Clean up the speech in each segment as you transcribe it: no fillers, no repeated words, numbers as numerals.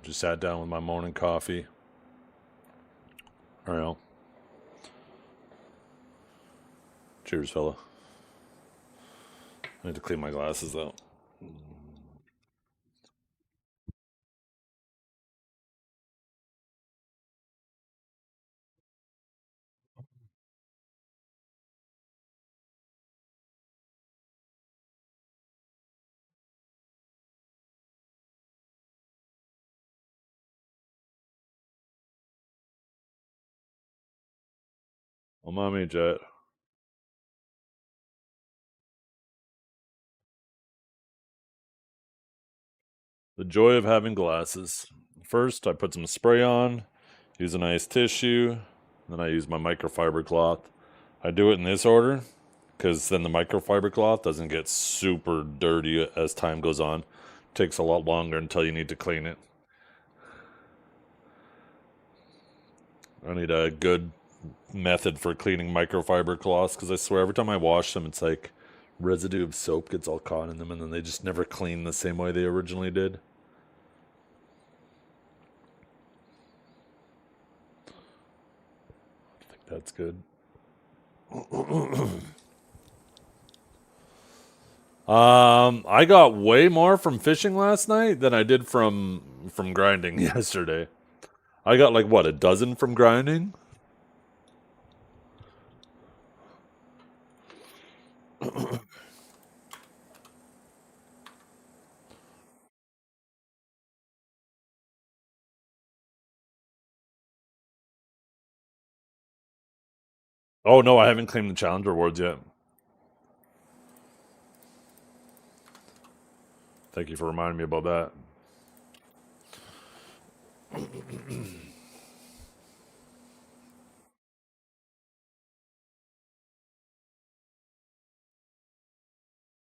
Just sat down with my morning coffee. I don't know. Cheers, fella. I need to clean my glasses though. Well, mommy, Jet. The joy of having glasses. First, I put some spray on, use a nice tissue, then I use my microfiber cloth. I do it in this order because then the microfiber cloth doesn't get super dirty as time goes on. Takes a lot longer until you need to clean it. I need a good method for cleaning microfiber cloths because I swear every time I wash them, it's like residue of soap gets all caught in them and then they just never clean the same way they originally did. I think that's good. I got way more from fishing last night than I did from grinding yesterday. I got like what, a dozen from grinding? Oh no, I haven't claimed the challenge rewards yet. Thank you for reminding me about that.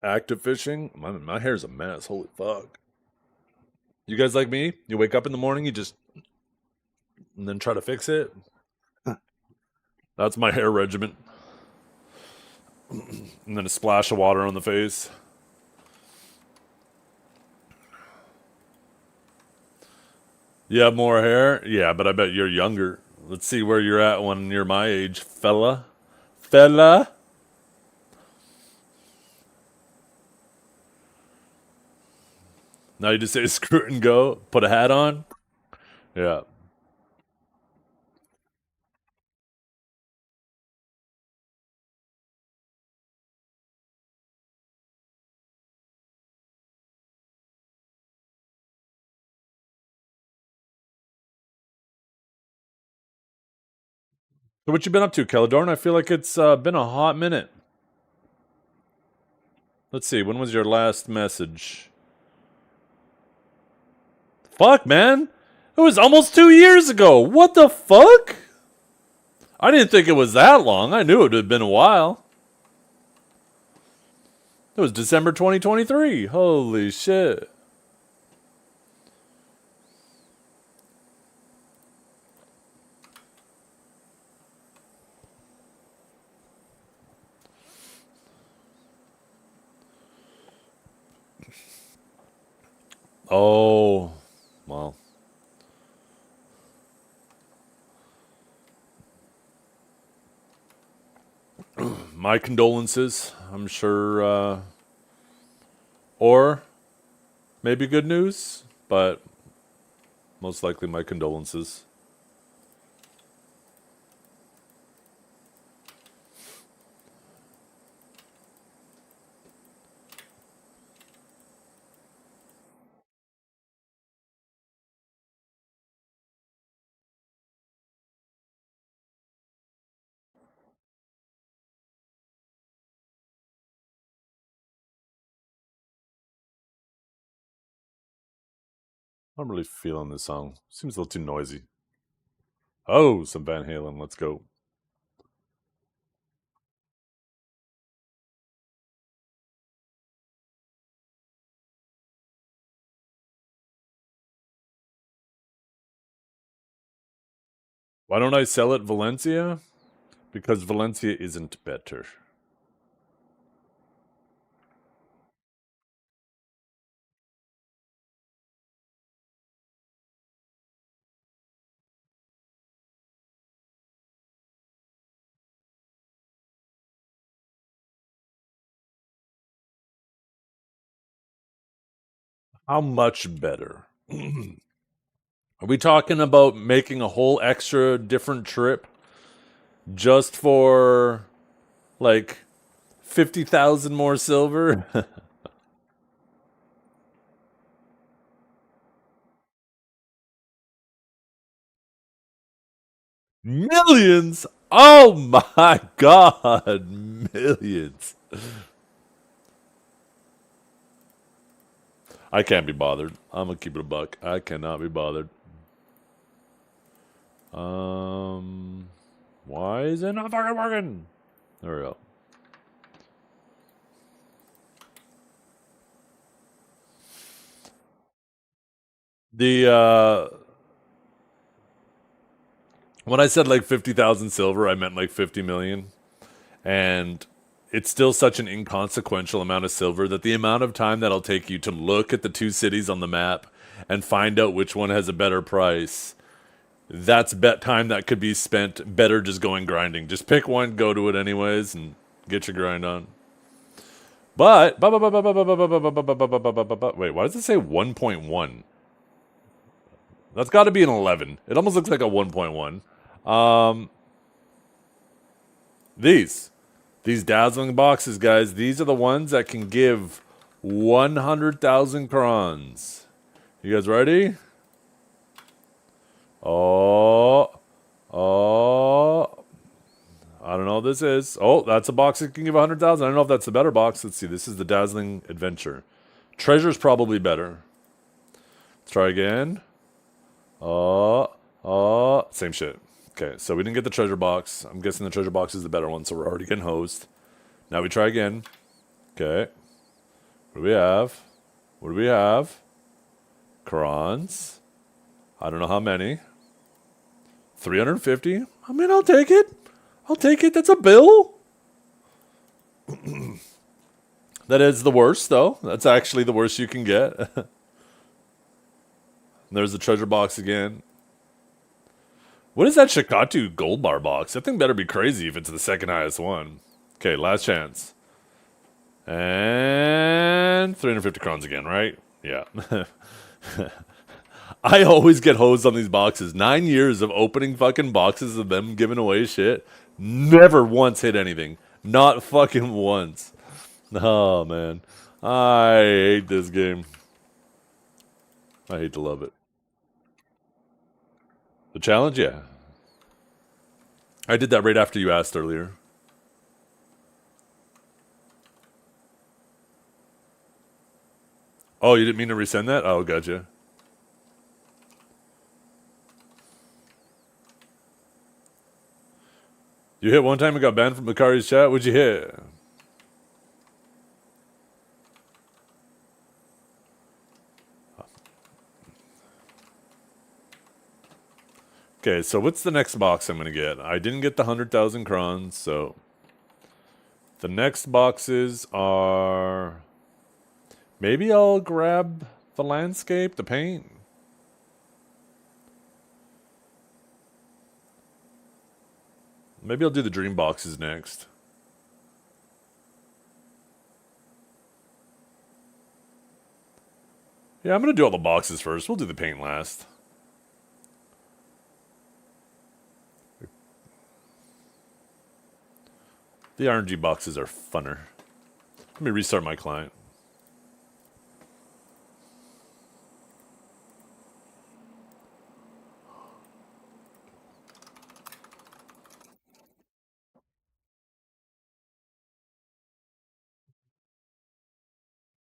Active fishing? My hair's a mess. Holy fuck. You guys like me? You wake up in the morning, you just and then try to fix it? That's my hair regimen. And then a splash of water on the face. You have more hair? Yeah, but I bet you're younger. Let's see where you're at when you're my age, fella. Fella? Now you just say screw it and go, put a hat on? Yeah. So what you been up to, Caladorn? I feel like it's been a hot minute. Let's see, when was your last message? Fuck, man! It was almost 2 years ago! What the fuck? I didn't think it was that long. I knew it had been a while. It was December 2023. Holy shit. Oh, well. My condolences. I'm sure, or maybe good news, but most likely my condolences. I'm really feeling this song. Seems a little too noisy. Oh, some Van Halen. Let's go. Why don't I sell it Valencia? Because Valencia isn't better. How much better? Are we talking about making a whole extra different trip just for like 50,000 more silver? Millions? Oh my god, millions. I can't be bothered. I'm gonna keep it a buck. I cannot be bothered. Um, why is it not fucking working? There we go. The when I said like 50,000 silver, I meant like 50 million, and it's still such an inconsequential amount of silver that the amount of time that'll take you to look at the two cities on the map and find out which one has a better price. That's bet time that could be spent better just going grinding. Just pick one, go to it anyways, and get your grind on. But wait, why does it say 1.1? That's got to be an 11. It almost looks like a 1.1. Um, these dazzling boxes, guys. These are the ones that can give 100,000 crons. You guys ready? Oh, oh. I don't know what this is. Oh, that's a box that can give 100,000. I don't know if that's the better box. Let's see. This is the Dazzling Adventure. Treasure's probably better. Let's try again. Same shit. Okay, so we didn't get the treasure box. I'm guessing the treasure box is the better one, so we're already getting hosed. Now we try again. Okay. What do we have? What do we have? Crons. I don't know how many. 350. I mean, I'll take it. I'll take it. That's a bill. That is the worst, though. That's actually the worst you can get. There's the treasure box again. What is that Shikatu gold bar box? That thing better be crazy if it's the second highest one. Okay, last chance. And 350 crowns again, right? Yeah. I always get hosed on these boxes. 9 years of opening fucking boxes of them giving away shit. Never once hit anything. Not fucking once. Oh, man. I hate this game. I hate to love it. The challenge? Yeah. I did that right after you asked earlier. Oh, you didn't mean to resend that? Oh, gotcha. You hit one time and got banned from Macari's chat? What'd you hit? Okay, so what's the next box I'm going to get? I didn't get the 100,000 crons, so... The next boxes are... Maybe I'll grab the landscape, the paint. Maybe I'll do the dream boxes next. Yeah, I'm going to do all the boxes first. We'll do the paint last. The RNG boxes are funner. Let me restart my client.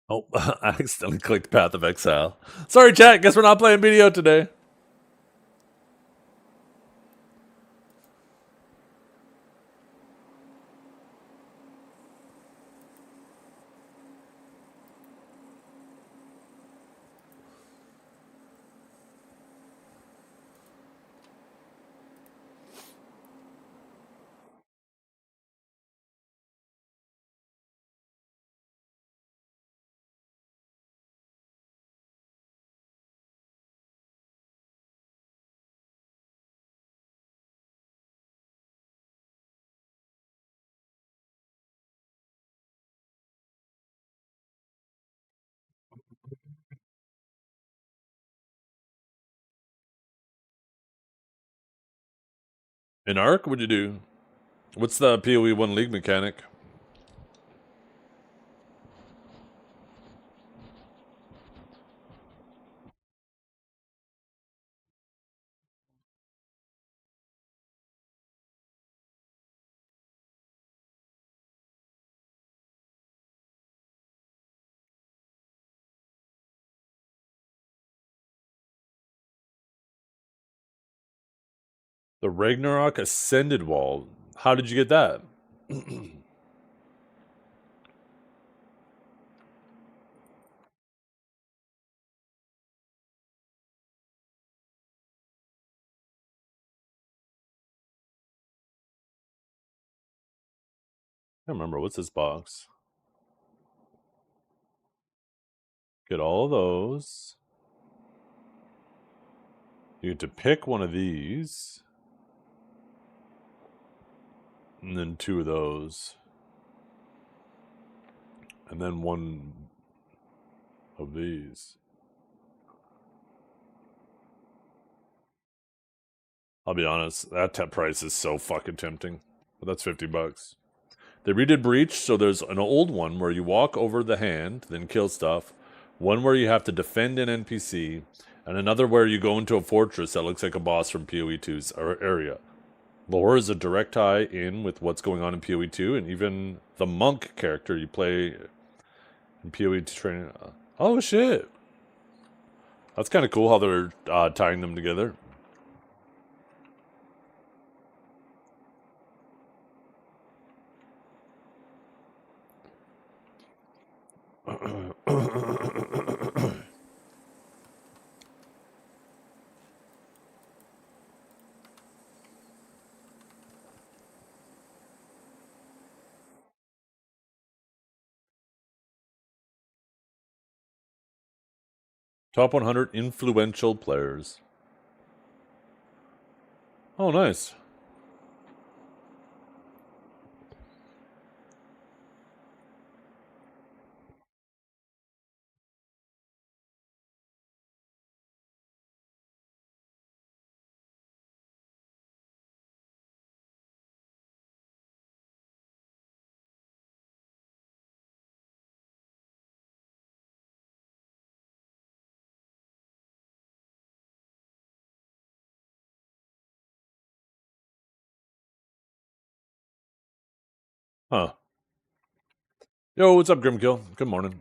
Oh, I accidentally clicked Path of Exile. Sorry, chat. Guess we're not playing BDO today. In Arc, what'd you do? What's the PoE 1 League mechanic? The Ragnarok Ascended Wall. How did you get that? I don't remember. What's this box? Get all of those. You get to pick one of these. And then 2 of those. And then 1 of these. I'll be honest, that price is so fucking tempting. But that's $50. They redid Breach, so there's an old one where you walk over the hand, then kill stuff. One where you have to defend an NPC, and another where you go into a fortress that looks like a boss from PoE 2's area. Lore is a direct tie in with what's going on in PoE 2, and even the monk character you play in PoE 2 training. Oh shit! That's kind of cool how they're tying them together. Top 100 influential players. Oh, nice. Huh. Yo, what's up, Grimkill? Good morning.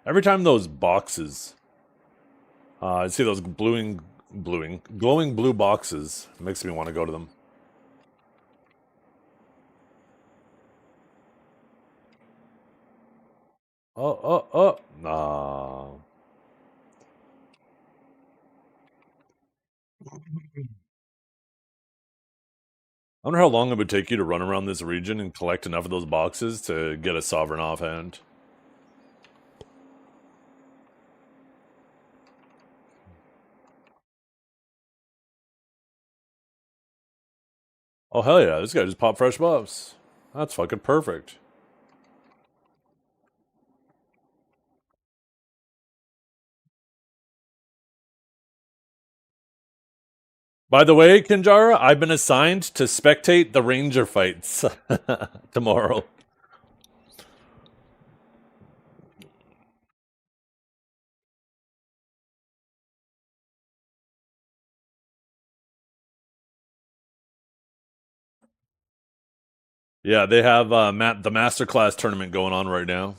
Every time those boxes, I see those glowing blue boxes, it makes me want to go to them. Oh. Nah. I wonder how long it would take you to run around this region and collect enough of those boxes to get a sovereign offhand. Oh, hell yeah, this guy just popped fresh buffs. That's fucking perfect. By the way, Kinjara, I've been assigned to spectate the ranger fights tomorrow. Yeah, they have the masterclass tournament going on right now.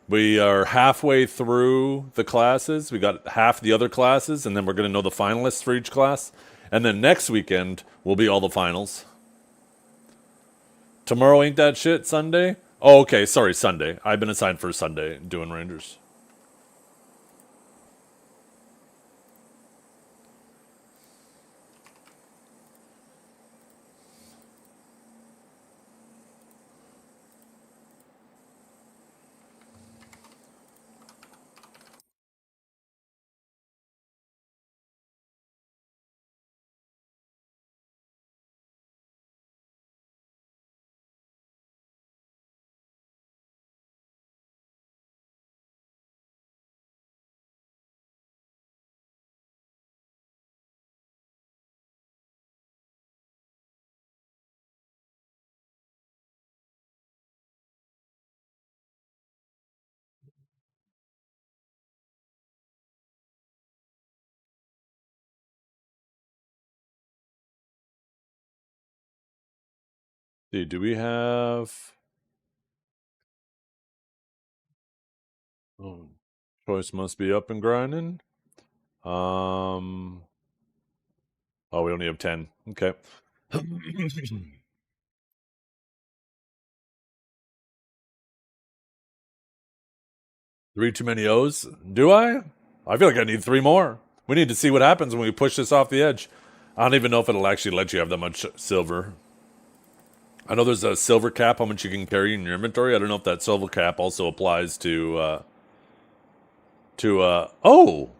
We are halfway through the classes. We got half the other classes, and then we're going to know the finalists for each class. And then next weekend will be all the finals. Tomorrow ain't that shit, Sunday? Oh, okay, sorry, Sunday. I've been assigned for Sunday doing Rangers. See, do we have... Oh, choice must be up and grinding. Oh, we only have 10. Okay. Three too many O's? Do I? I feel like I need 3 more. We need to see what happens when we push this off the edge. I don't even know if it'll actually let you have that much silver. I know there's a silver cap, how much you can carry in your inventory. I don't know if that silver cap also applies to, oh!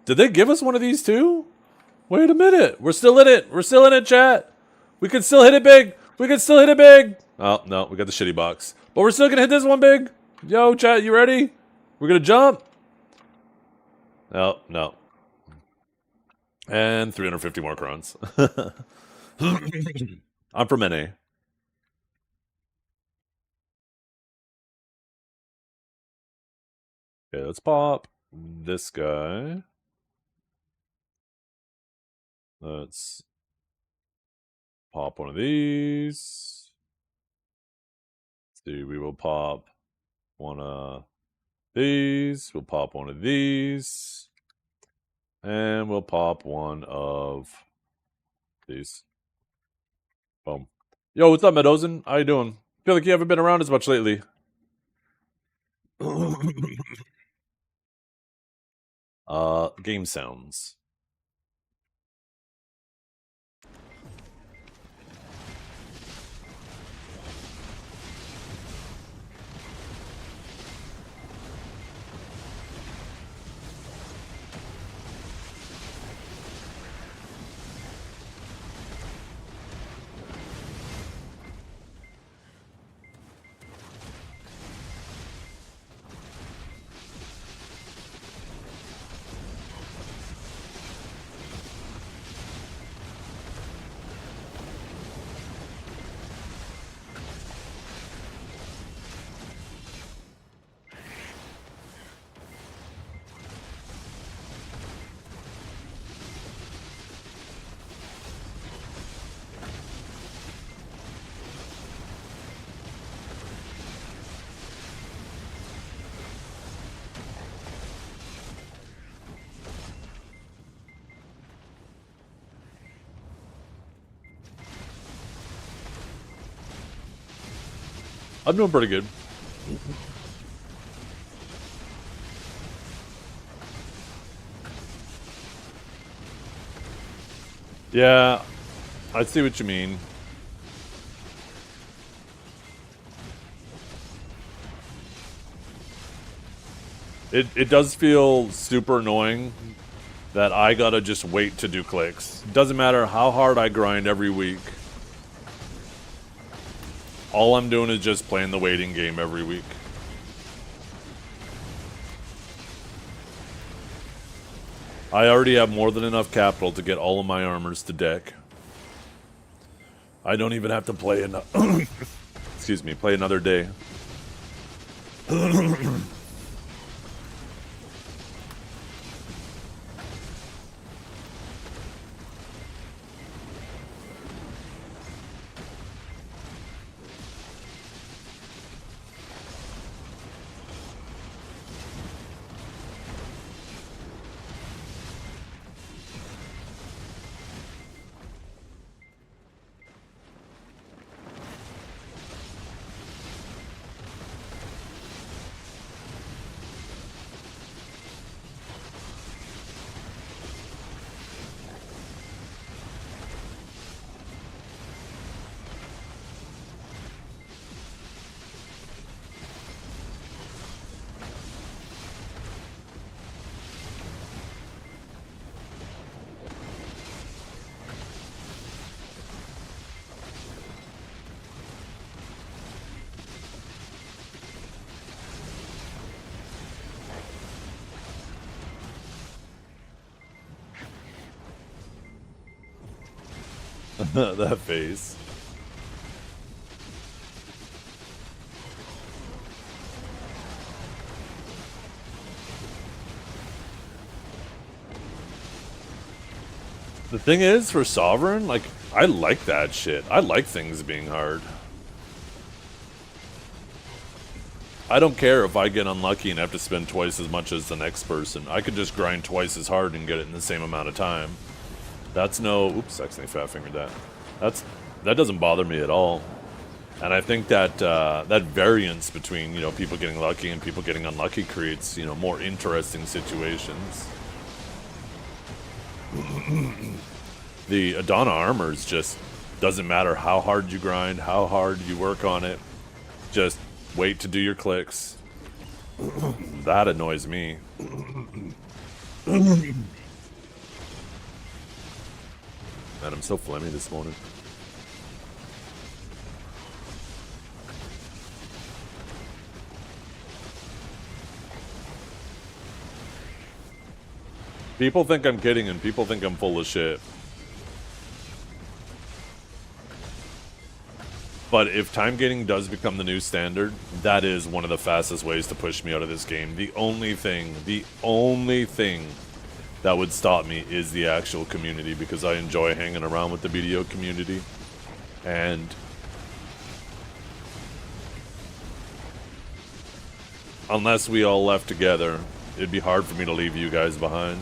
Did they give us one of these too? Wait a minute. We're still in it. We're still in it, chat. We can still hit it big. We can still hit it big. Oh, no. We got the shitty box. But we're still going to hit this one big. Yo, chat, you ready? We're going to jump. No, no. And 350 more crowns. I'm from NA. Okay, let's pop this guy. Let's pop one of these. Let's see, we will pop one of these. We'll pop one of these. And we'll pop one of these. Boom. Yo, what's up, Meadosen? How you doing? Feel like you haven't been around as much lately. Game sounds. I'm doing pretty good. Yeah, I see what you mean. It does feel super annoying that I gotta just wait to do clicks. Doesn't matter how hard I grind every week. All I'm doing is just playing the waiting game every week. I already have more than enough capital to get all of my armors to deck. I don't even have to play excuse me, play another day. That face. The thing is, for Sovereign, like, I like that shit. I like things being hard. I don't care if I get unlucky and have to spend twice as much as the next person. I could just grind twice as hard and get it in the same amount of time. That's no... Oops, accidentally fat-fingered that. That doesn't bother me at all. And I think that that variance between, you know, people getting lucky and people getting unlucky creates, you know, more interesting situations. The Adana armors just doesn't matter how hard you grind, how hard you work on it. Just wait to do your clicks. That annoys me. Man, I'm so phlegmy this morning. People think I'm kidding and people think I'm full of shit. But if time gating does become the new standard, that is one of the fastest ways to push me out of this game. The only thing that would stop me is the actual community, because I enjoy hanging around with the BDO community. And unless we all left together, it'd be hard for me to leave you guys behind.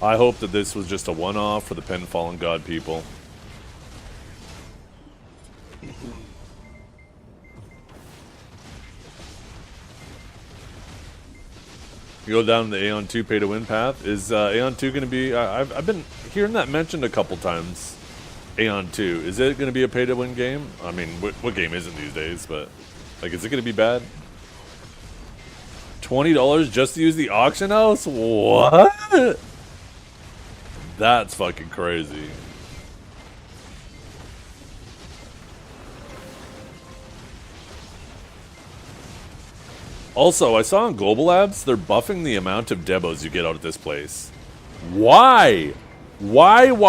I hope that this was just a one-off for the Pen Fallen God people. You go down the Aeon 2 pay-to-win path. Is Aeon 2 going to be... I've been hearing that mentioned a couple times. Aeon 2. Is it going to be a pay-to-win game? I mean, what game isn't these days? But, like, is it going to be bad? $20 just to use the auction house? What? That's fucking crazy. Also, I saw on Global Labs, they're buffing the amount of debos you get out of this place. Why? Why?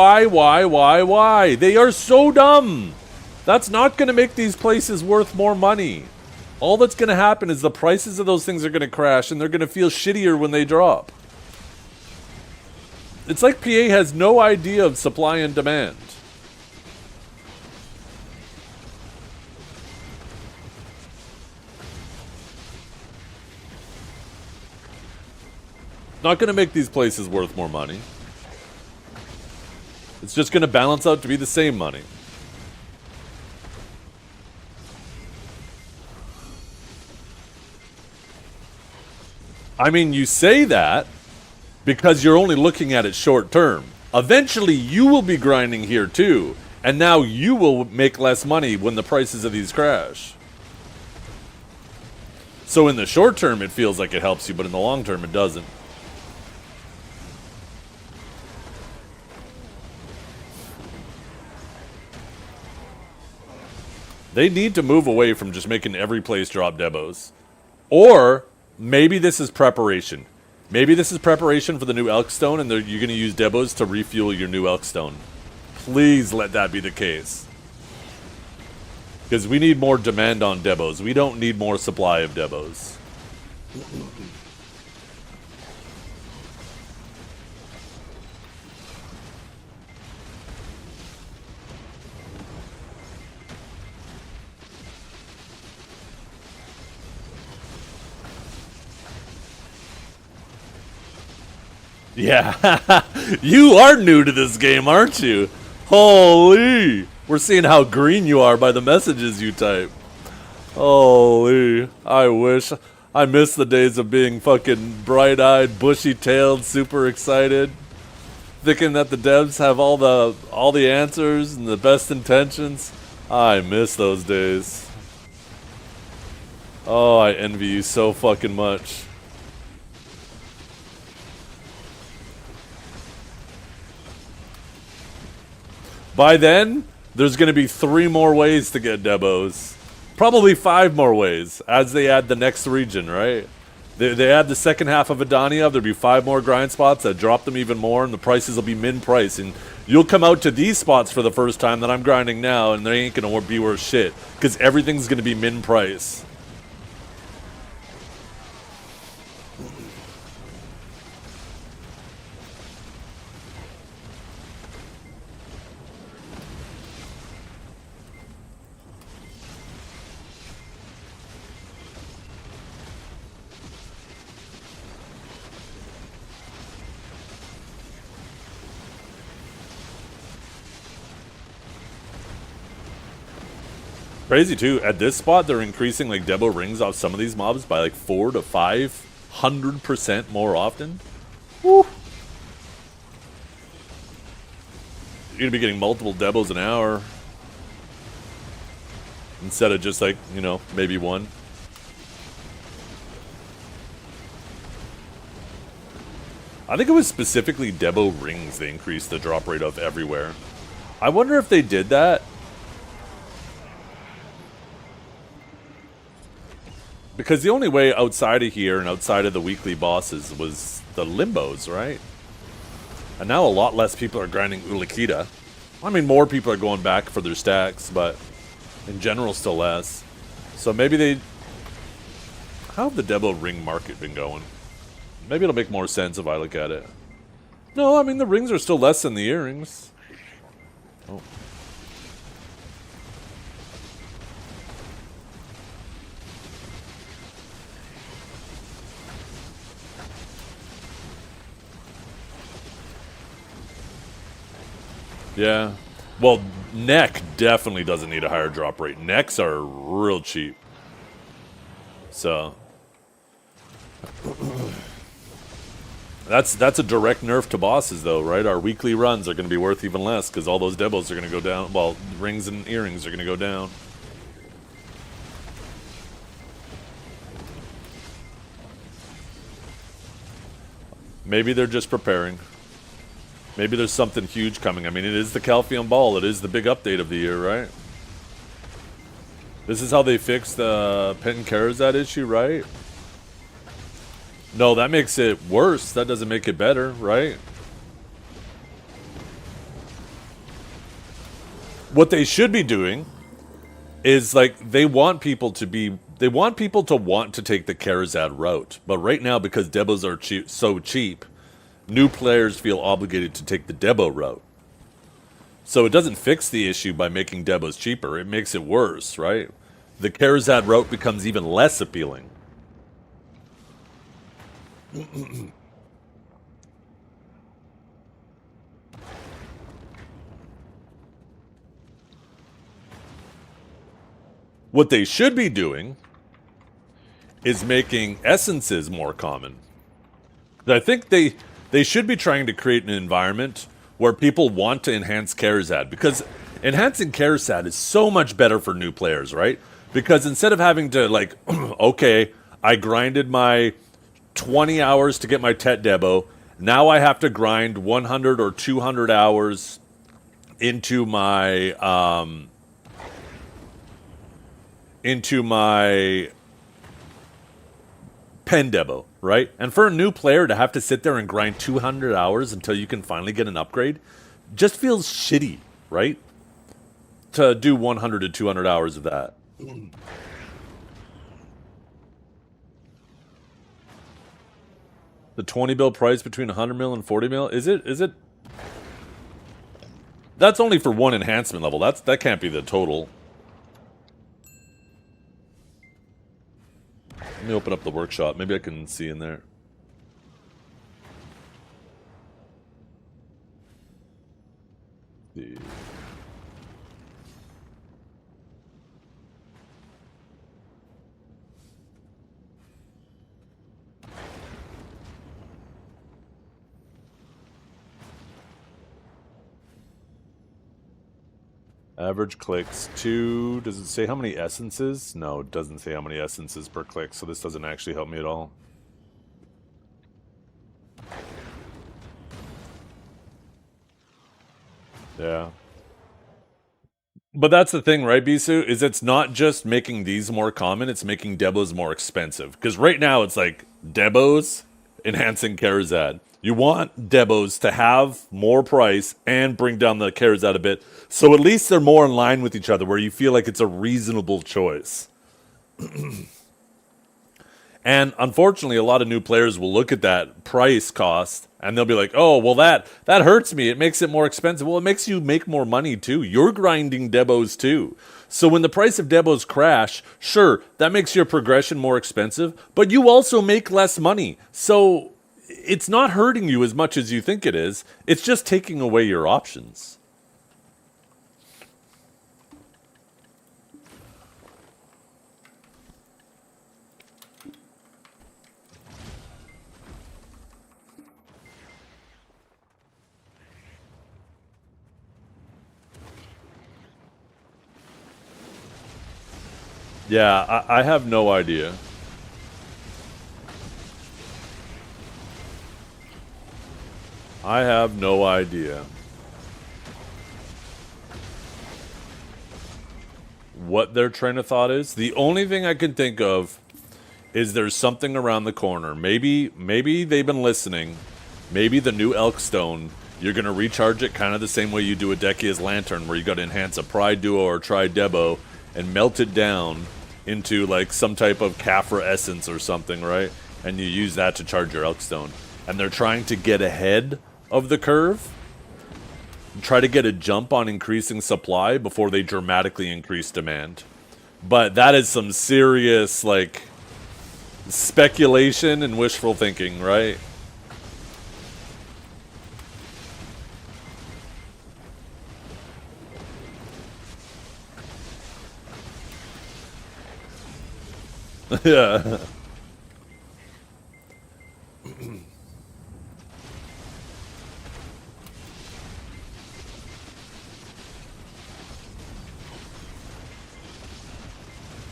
They are so dumb. That's not going to make these places worth more money. All that's going to happen is the prices of those things are going to crash and they're going to feel shittier when they drop. It's like PA has no idea of supply and demand. Not going to make these places worth more money. It's just going to balance out to be the same money. I mean, you say that because you're only looking at it short term. Eventually, you will be grinding here too, and now you will make less money when the prices of these crash. So in the short term, it feels like it helps you, but in the long term, it doesn't. They need to move away from just making every place drop debos. Or maybe this is preparation. Maybe this is preparation for the new Elkstone, and you're going to use debos to refuel your new Elkstone. Please let that be the case. Because we need more demand on debos. We don't need more supply of debos. Yeah, you are new to this game, aren't you? Holy! We're seeing how green you are by the messages you type. Holy, I wish. I miss the days of being fucking bright-eyed, bushy-tailed, super excited. Thinking that the devs have all the answers and the best intentions. I miss those days. Oh, I envy you so fucking much. By then, there's going to be 3 more ways to get debos. Probably 5 more ways, as they add the next region, right? They add the second half of Adania, there'll be 5 more grind spots that drop them even more, and the prices will be min price. And you'll come out to these spots for the first time that I'm grinding now, and they ain't gonna be worth shit because everything's gonna be min price. Crazy too. At this spot, they're increasing like Debo rings off some of these mobs by like 400 to 500% more often. Woo. You're gonna be getting multiple Debos an hour instead of just like, you know, maybe one. I think it was specifically Debo rings they increased the drop rate of everywhere. I wonder if they did that because the only way outside of here and outside of the weekly bosses was the limbos, right? And now a lot less people are grinding Ulakita. I mean, more people are going back for their stacks, but in general, still less. So maybe they... How have the Debo ring market been going? Maybe it'll make more sense if I look at it. No, I mean, the rings are still less than the earrings. Oh. Yeah. Well, neck definitely doesn't need a higher drop rate. Necks are real cheap. So... That's a direct nerf to bosses, though, right? Our weekly runs are going to be worth even less because all those Debos are going to go down. Well, rings and earrings are going to go down. Maybe they're just preparing. Maybe there's something huge coming. I mean, it is the Calpheon Ball. It is the big update of the year, right? This is how they fixed the Pen Karazad issue, right? No, that makes it worse. That doesn't make it better, right? What they should be doing is, like, they want people to want to take the Karazad route. But right now, because Debos are so cheap, new players feel obligated to take the Debo route. So it doesn't fix the issue by making Debos cheaper. It makes it worse, right? The Karazad route becomes even less appealing. What they should be doing is making essences more common. I think they should be trying to create an environment where people want to enhance Karazad, because enhancing Karazad is so much better for new players, right? Because instead of having to, like, okay, I grinded my 20 hours to get my Tet Debo, now I have to grind 100 or 200 hours into my Pen Debo, right? And for a new player to have to sit there and grind 200 hours until you can finally get an upgrade just feels shitty, right? To do 100 to 200 hours of that. The 20 bill price between 100 mil and 40 mil? Is it? That's only for one enhancement level. That can't be the total. Let me open up the workshop. Maybe I can see in there. The average clicks 2. Does it say how many essences? No, it doesn't say how many essences per click, so this doesn't actually help me at all. Yeah. But that's the thing, right, Bisu? Is it's not just making these more common, it's making Debos more expensive. Because right now it's like Debos enhancing Karazad. You want Debos to have more price and bring down the Karazad a bit. So at least they're more in line with each other where you feel like it's a reasonable choice. And unfortunately, a lot of new players will look at that price cost and they'll be like, "Oh, well that hurts me. It makes it more expensive." Well, it makes you make more money too. You're grinding Debos too. So when the price of Debos crash, sure, that makes your progression more expensive, but you also make less money. So it's not hurting you as much as you think it is. It's just taking away your options. Yeah, I have no idea. I have no idea what their train of thought is. The only thing I can think of is there's something around the corner. Maybe they've been listening. Maybe the new Elkstone, you're going to recharge it kind of the same way you do a Decia's Lantern, where you got to enhance a Pride Duo or Tri Debo and melt it down into like some type of Kafra essence or something, right? And you use that to charge your Elkstone. And they're trying to get ahead of the curve, try to get a jump on increasing supply before they dramatically increase demand. But that is some serious, like, speculation and wishful thinking, right? Yeah.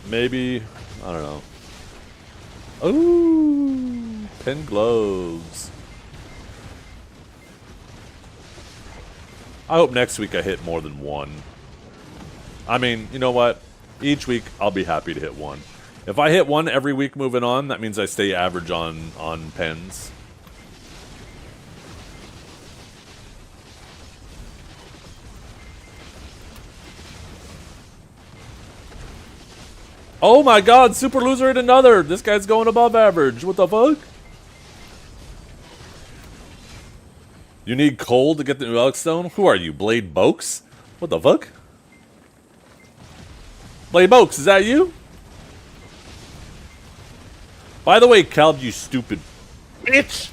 Maybe, I don't know. Ooh, pen gloves. I hope next week I hit more than one. I mean, you know what? Each week I'll be happy to hit one. If I hit one every week moving on, that means I stay average on pens. Oh my god, Super Loser hit another! This guy's going above average. What the fuck? You need coal to get the new Elkstone? Who are you, Blade Boaks? What the fuck? Blade Boaks, is that you? By the way, Calb, you stupid bitch!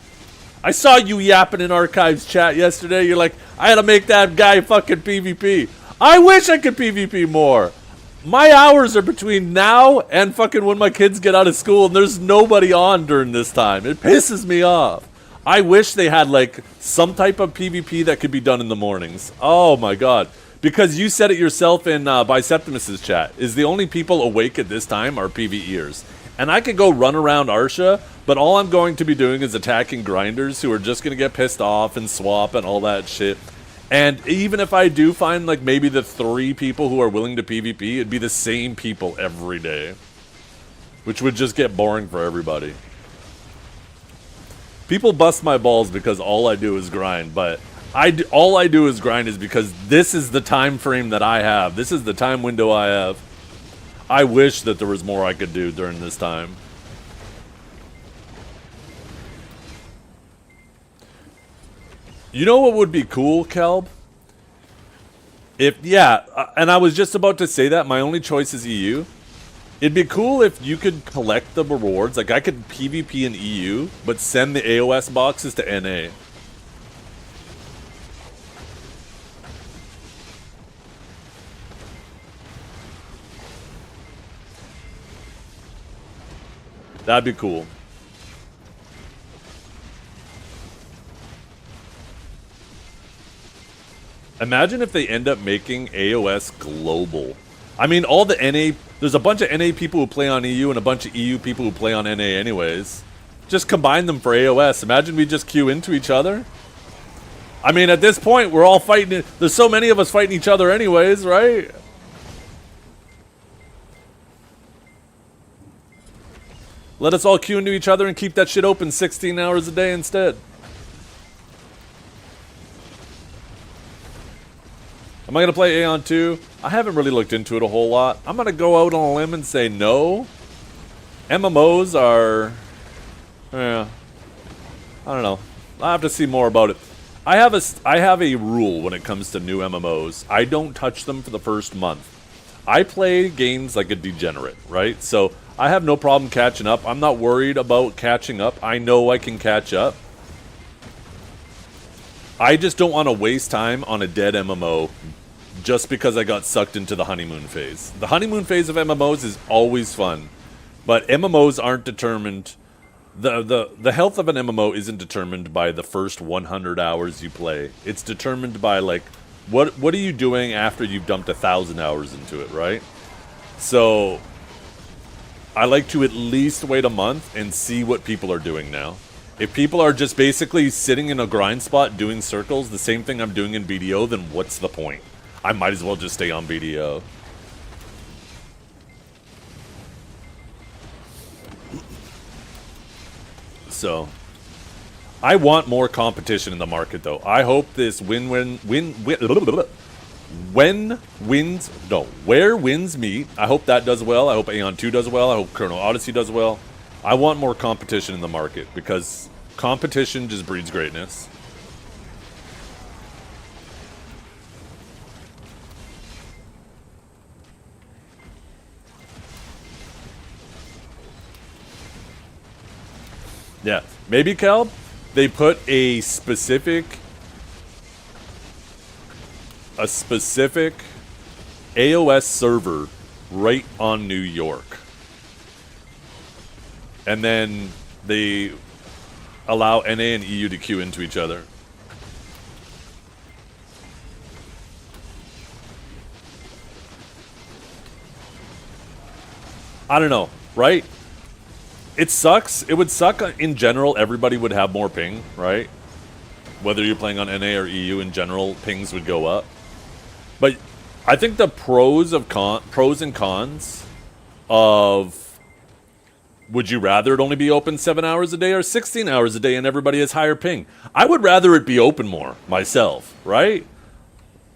I saw you yapping in Archives chat yesterday. You're like, I had to make that guy fucking PvP. I wish I could PvP more. My hours are between now and fucking when my kids get out of school, and there's nobody on during this time. It pisses me off. I wish they had, like, some type of PvP that could be done in the mornings. Oh my god. Because you said it yourself in Biseptimus's chat, is the only people awake at this time are PvEers. And I could go run around Arsha, but all I'm going to be doing is attacking grinders who are just going to get pissed off and swap and all that shit. And even if I do find, like, maybe the 3 people who are willing to PvP, it'd be the same people every day. Which would just get boring for everybody. People bust my balls because all I do is grind, but all I do is grind is because this is the time frame that I have. This is the time window I have. I wish that there was more I could do during this time. You know what would be cool, Kelb? And I was just about to say that, my only choice is EU. It'd be cool if you could collect the rewards, like I could PvP in EU, but send the AOS boxes to NA. That'd be cool. Imagine if they end up making AOS global. I mean, all the NA... There's a bunch of NA people who play on EU and a bunch of EU people who play on NA anyways. Just combine them for AOS. Imagine we just queue into each other. I mean, at this point, we're all fighting... There's so many of us fighting each other anyways, right? Let us all queue into each other and keep that shit open 16 hours a day instead. Am I going to play IQON 2? I haven't really looked into it a whole lot. I'm going to go out on a limb and say no. MMOs are... yeah. I don't know. I'll have to see more about it. I have a rule when it comes to new MMOs. I don't touch them for the first month. I play games like a degenerate, right? So I have no problem catching up. I'm not worried about catching up. I know I can catch up. I just don't want to waste time on a dead MMO just because I got sucked into the honeymoon phase. The honeymoon phase of MMOs is always fun, but MMOs aren't determined... The health of an MMO isn't determined by the first 100 hours you play. It's determined by, like, what are you doing after you've dumped 1,000 hours into it, right? So, I like to at least wait a month and see what people are doing now. If people are just basically sitting in a grind spot doing circles, the same thing I'm doing in BDO, then what's the point? I might as well just stay on BDO. So, I want more competition in the market, though. I hope this where wins meet. I hope that does well. I hope IQON 2 does well. I hope Chrono Odyssey does well. I want more competition in the market because competition just breeds greatness. Yeah, maybe, Calb, they put a specific AOS server right on New York. And then they allow NA and EU to queue into each other. I don't know, right? It sucks. It would suck in general. Everybody would have more ping, right? Whether you're playing on NA or EU, in general, pings would go up. But I think the pros and cons of would you rather it only be open 7 hours a day or 16 hours a day and everybody has higher ping? I would rather it be open more myself, right?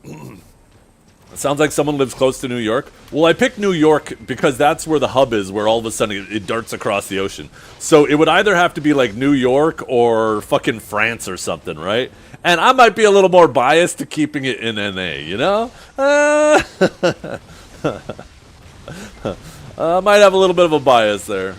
It sounds like someone lives close to New York. Well, I picked New York because that's where the hub is, where all of a sudden it darts across the ocean. So it would either have to be like New York or fucking France or something, right? And I might be a little more biased to keeping it in NA, you know? I might have a little bit of a bias there.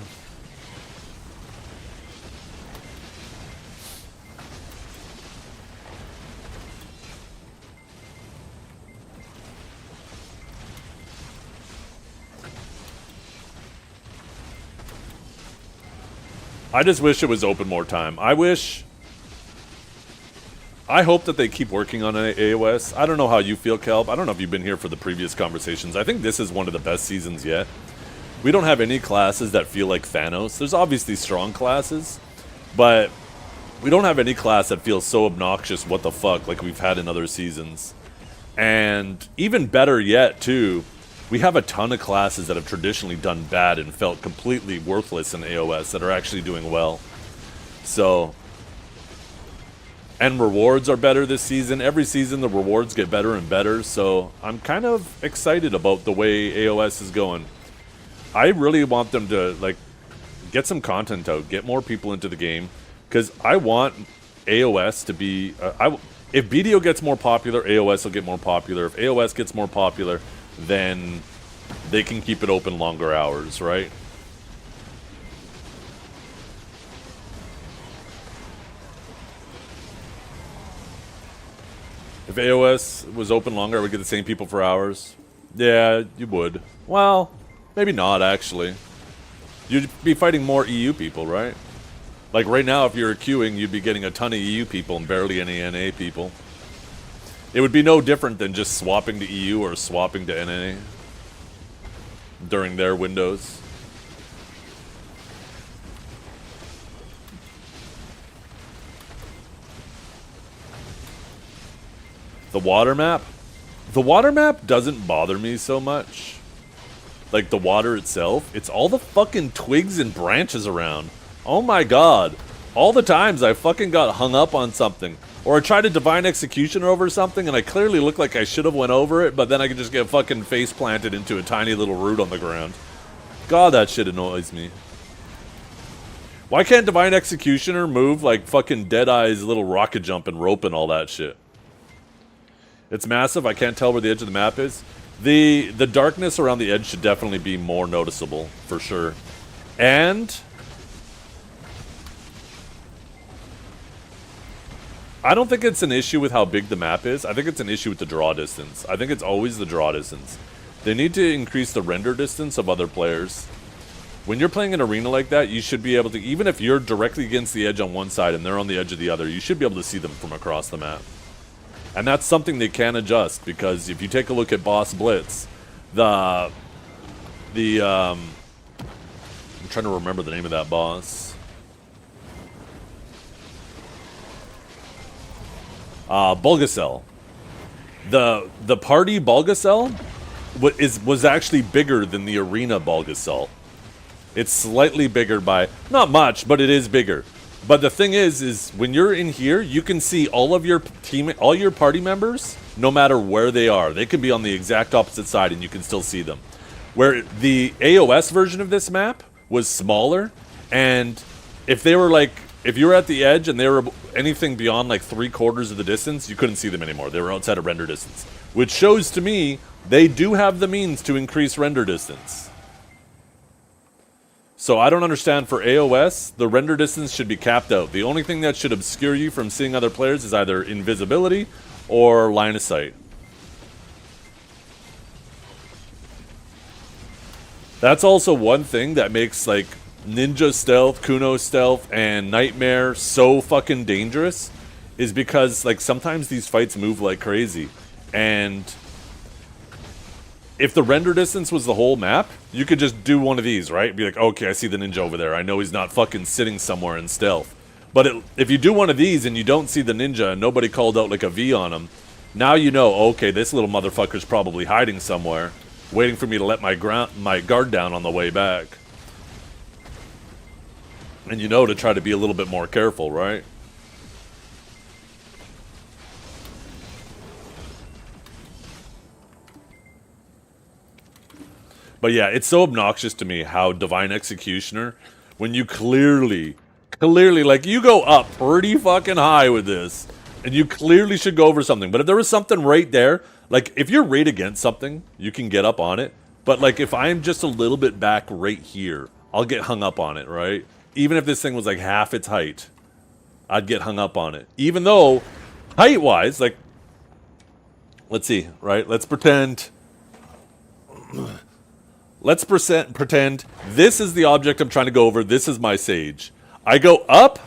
I just wish it was open more time. I hope that they keep working on AOS. I don't know how you feel, Kelp. I don't know if you've been here for the previous conversations. I think this is one of the best seasons yet. We don't have any classes that feel like Thanos. There's obviously strong classes, but we don't have any class that feels so obnoxious, what the fuck, like we've had in other seasons. And even better yet, too, we have a ton of classes that have traditionally done bad and felt completely worthless in AOS that are actually doing well. So, and rewards are better this season. Every season the rewards get better and better, so I'm kind of excited about the way AOS is going. I really want them to, like, get some content out, get more people into the game, because I want AOS to be... if BDO gets more popular, AOS will get more popular. If AOS gets more popular, then they can keep it open longer hours, right? If AOS was open longer, I would get the same people for hours. Yeah, you would. Well, maybe not, actually. You'd be fighting more EU people, right? Like right now, if you're queuing, you'd be getting a ton of EU people and barely any NA people. It would be no different than just swapping to EU or swapping to NA during their windows. The water map? The water map doesn't bother me so much. like the water itself, it's all the fucking twigs and branches around. Oh my god. All the times I fucking got hung up on something. Or I tried a divine executioner over something and I clearly looked like I should have went over it, but then I could just get fucking face planted into a tiny little root on the ground. God, that shit annoys me. Why can't divine executioner move like fucking Deadeye's little rocket jump and rope and all that shit? It's massive. I can't tell where the edge of the map is. The darkness around the edge should definitely be more noticeable, for sure. And I don't think it's an issue with how big the map is. I think it's an issue with the draw distance. I think it's always the draw distance. They need to increase the render distance of other players. When you're playing an arena like that, you should be able to, even if you're directly against the edge on one side and they're on the edge of the other, you should be able to see them from across the map. And that's something they can adjust, because if you take a look at Boss Blitz, I'm trying to remember the name of that boss. Bulgacel. The party Bulgacel was actually bigger than the arena Bulgacel. It's slightly bigger by, not much, but it is bigger. But the thing is when you're in here, you can see all of your all your party members, no matter where they are. They can be on the exact opposite side and you can still see them. Where the AOS version of this map was smaller, and if you were at the edge and they were anything beyond like 3/4 of the distance, you couldn't see them anymore. They were outside of render distance. Which shows to me they do have the means to increase render distance. So I don't understand, for AOS, the render distance should be capped out. The only thing that should obscure you from seeing other players is either invisibility or line of sight. That's also one thing that makes like Ninja Stealth, Kuno Stealth, and Nightmare so fucking dangerous, is because like sometimes these fights move like crazy. And if the render distance was the whole map, you could just do one of these, right? Be like, okay, I see the ninja over there. I know he's not fucking sitting somewhere in stealth. But if you do one of these and you don't see the ninja and nobody called out like a V on him, now you know, okay, this little motherfucker's probably hiding somewhere, waiting for me to let my guard down on the way back. And you know to try to be a little bit more careful, right? But yeah, it's so obnoxious to me how Divine Executioner, when you clearly, like, you go up pretty fucking high with this, and you clearly should go over something. But if there was something right there, like, if you're right against something, you can get up on it. But, like, if I'm just a little bit back right here, I'll get hung up on it, right? Even if this thing was, like, half its height, I'd get hung up on it. Even though, height-wise, like, let's see, right? Let's pretend... Let's pretend this is the object I'm trying to go over. This is my sage. I go up,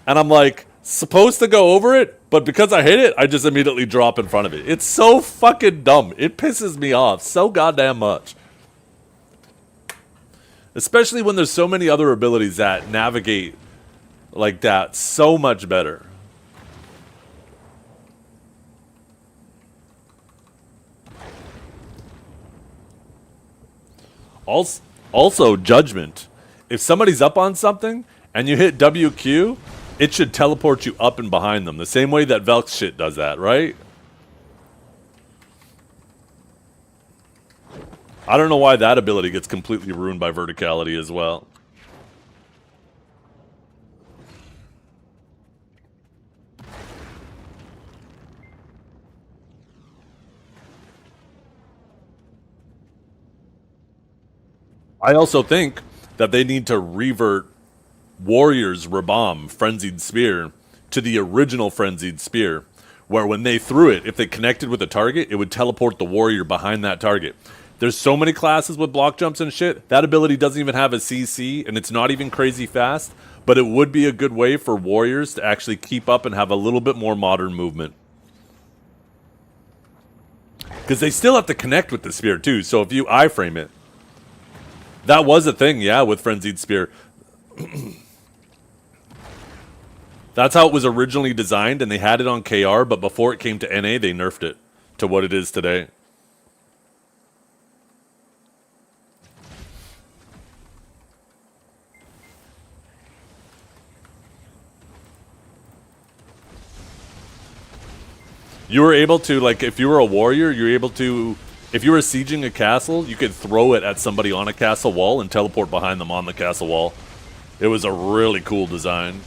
and I'm like, supposed to go over it, but because I hit it, I just immediately drop in front of it. It's so fucking dumb. It pisses me off so goddamn much. Especially when there's so many other abilities that navigate like that so much better. Also, judgment. If somebody's up on something and you hit WQ, it should teleport you up and behind them. The same way that Velk's shit does that, right? I don't know why that ability gets completely ruined by verticality as well. I also think that they need to revert Warrior's Rabam, Frenzied Spear, to the original Frenzied Spear, where when they threw it, if they connected with a target, it would teleport the warrior behind that target. There's so many classes with block jumps and shit. That ability doesn't even have a CC, and it's not even crazy fast, but it would be a good way for warriors to actually keep up and have a little bit more modern movement. Because they still have to connect with the spear, too, so if you iframe it, that was a thing, yeah, with Frenzied Spear. That's how it was originally designed, and they had it on KR, but before it came to NA, they nerfed it to what it is today. You were able to, like, if you were a warrior, you were able to, if you were sieging a castle, you could throw it at somebody on a castle wall and teleport behind them on the castle wall. It was a really cool design.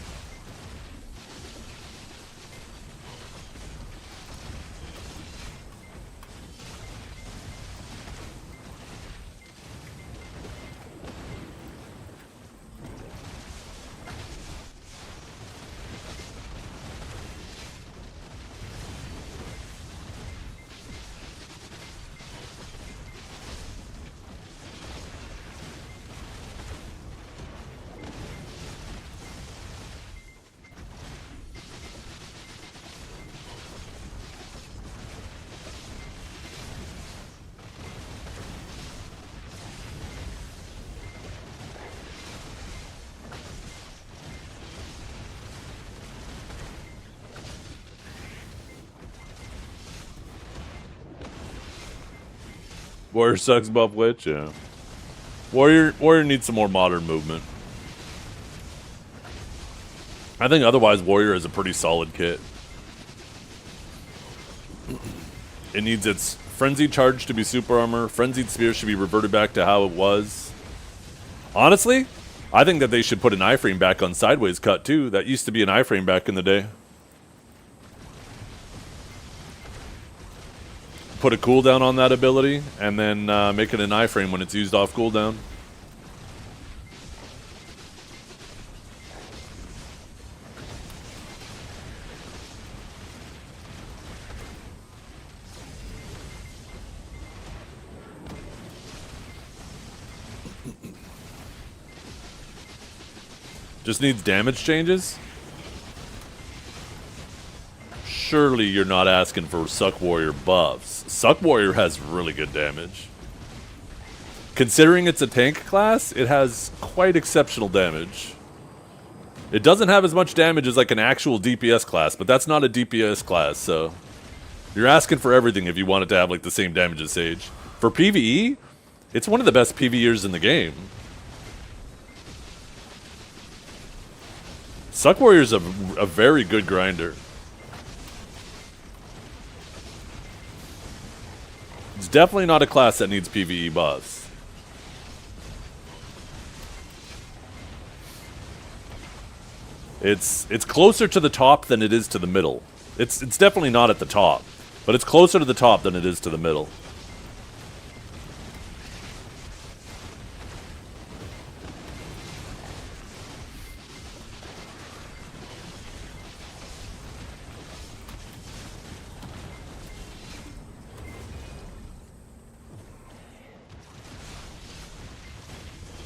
Warrior sucks buff Witch, yeah. Warrior needs some more modern movement. I think otherwise Warrior is a pretty solid kit. It needs its Frenzied Charge to be super armor. Frenzied Spear should be reverted back to how it was. Honestly, I think that they should put an iframe back on Sideways Cut too. That used to be an iframe back in the day. Put a cooldown on that ability, and then make it an iframe when it's used off cooldown. Just needs damage changes? Surely you're not asking for Suck Warrior buffs. Suck Warrior has really good damage. Considering it's a tank class, it has quite exceptional damage. It doesn't have as much damage as like an actual DPS class, but that's not a DPS class, so you're asking for everything if you want it to have like the same damage as Sage. For PvE, it's one of the best PvEers in the game. Suck Warrior's a very good grinder. It's definitely not a class that needs PvE buffs. It's closer to the top than it is to the middle. It's definitely not at the top, but it's closer to the top than it is to the middle.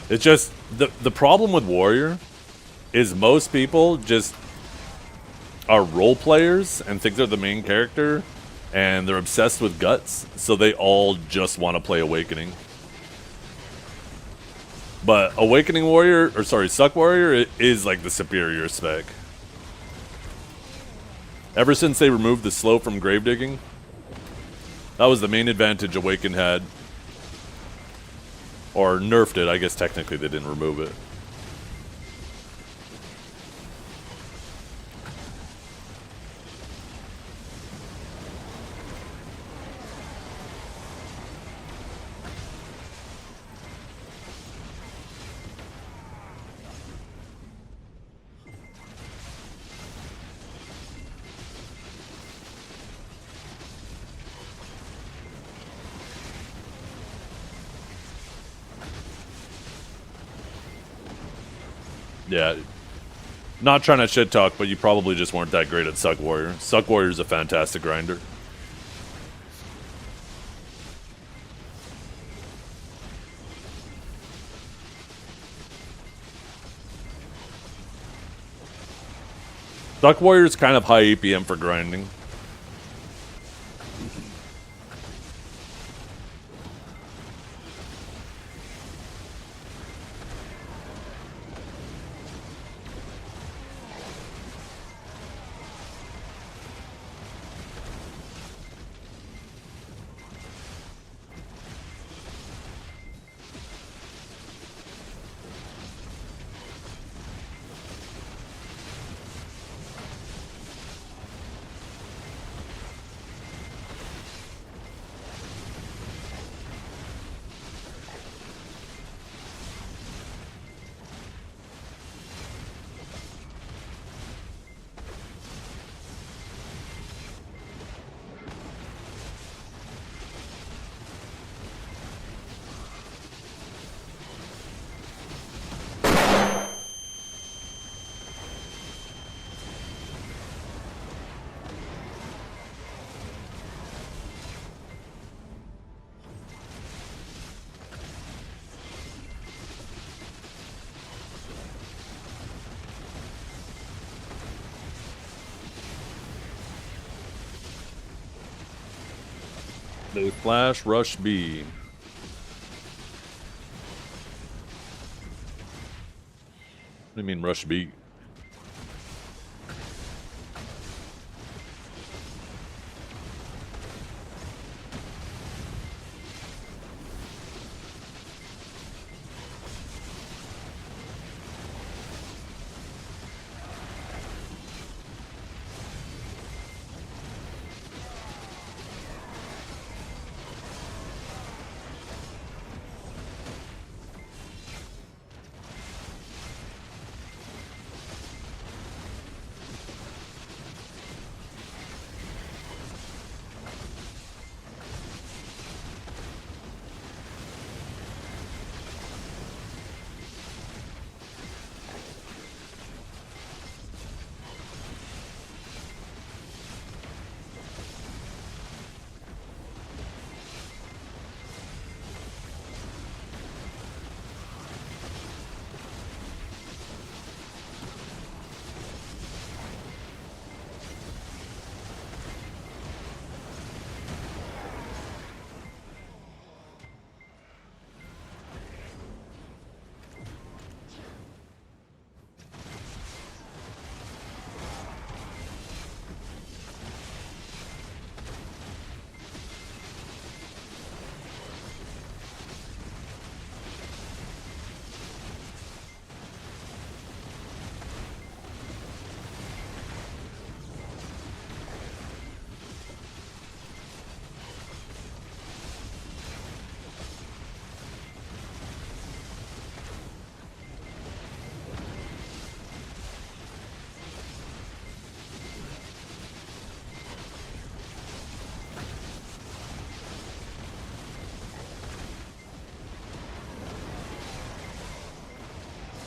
It's just, the problem with Warrior is most people just are role players and think they're the main character, and they're obsessed with guts, so they all just want to play Awakening. But Awakening Warrior, or sorry, Suck Warrior is like the superior spec. Ever since they removed the slow from Gravedigging, that was the main advantage Awaken had. Or nerfed it, I guess technically they didn't remove it. Yeah, not trying to shit talk, but you probably just weren't that great at Suck Warrior. Suck Warrior's a fantastic grinder. Suck Warrior's kind of high APM for grinding. They flash rush B. What do you mean rush B?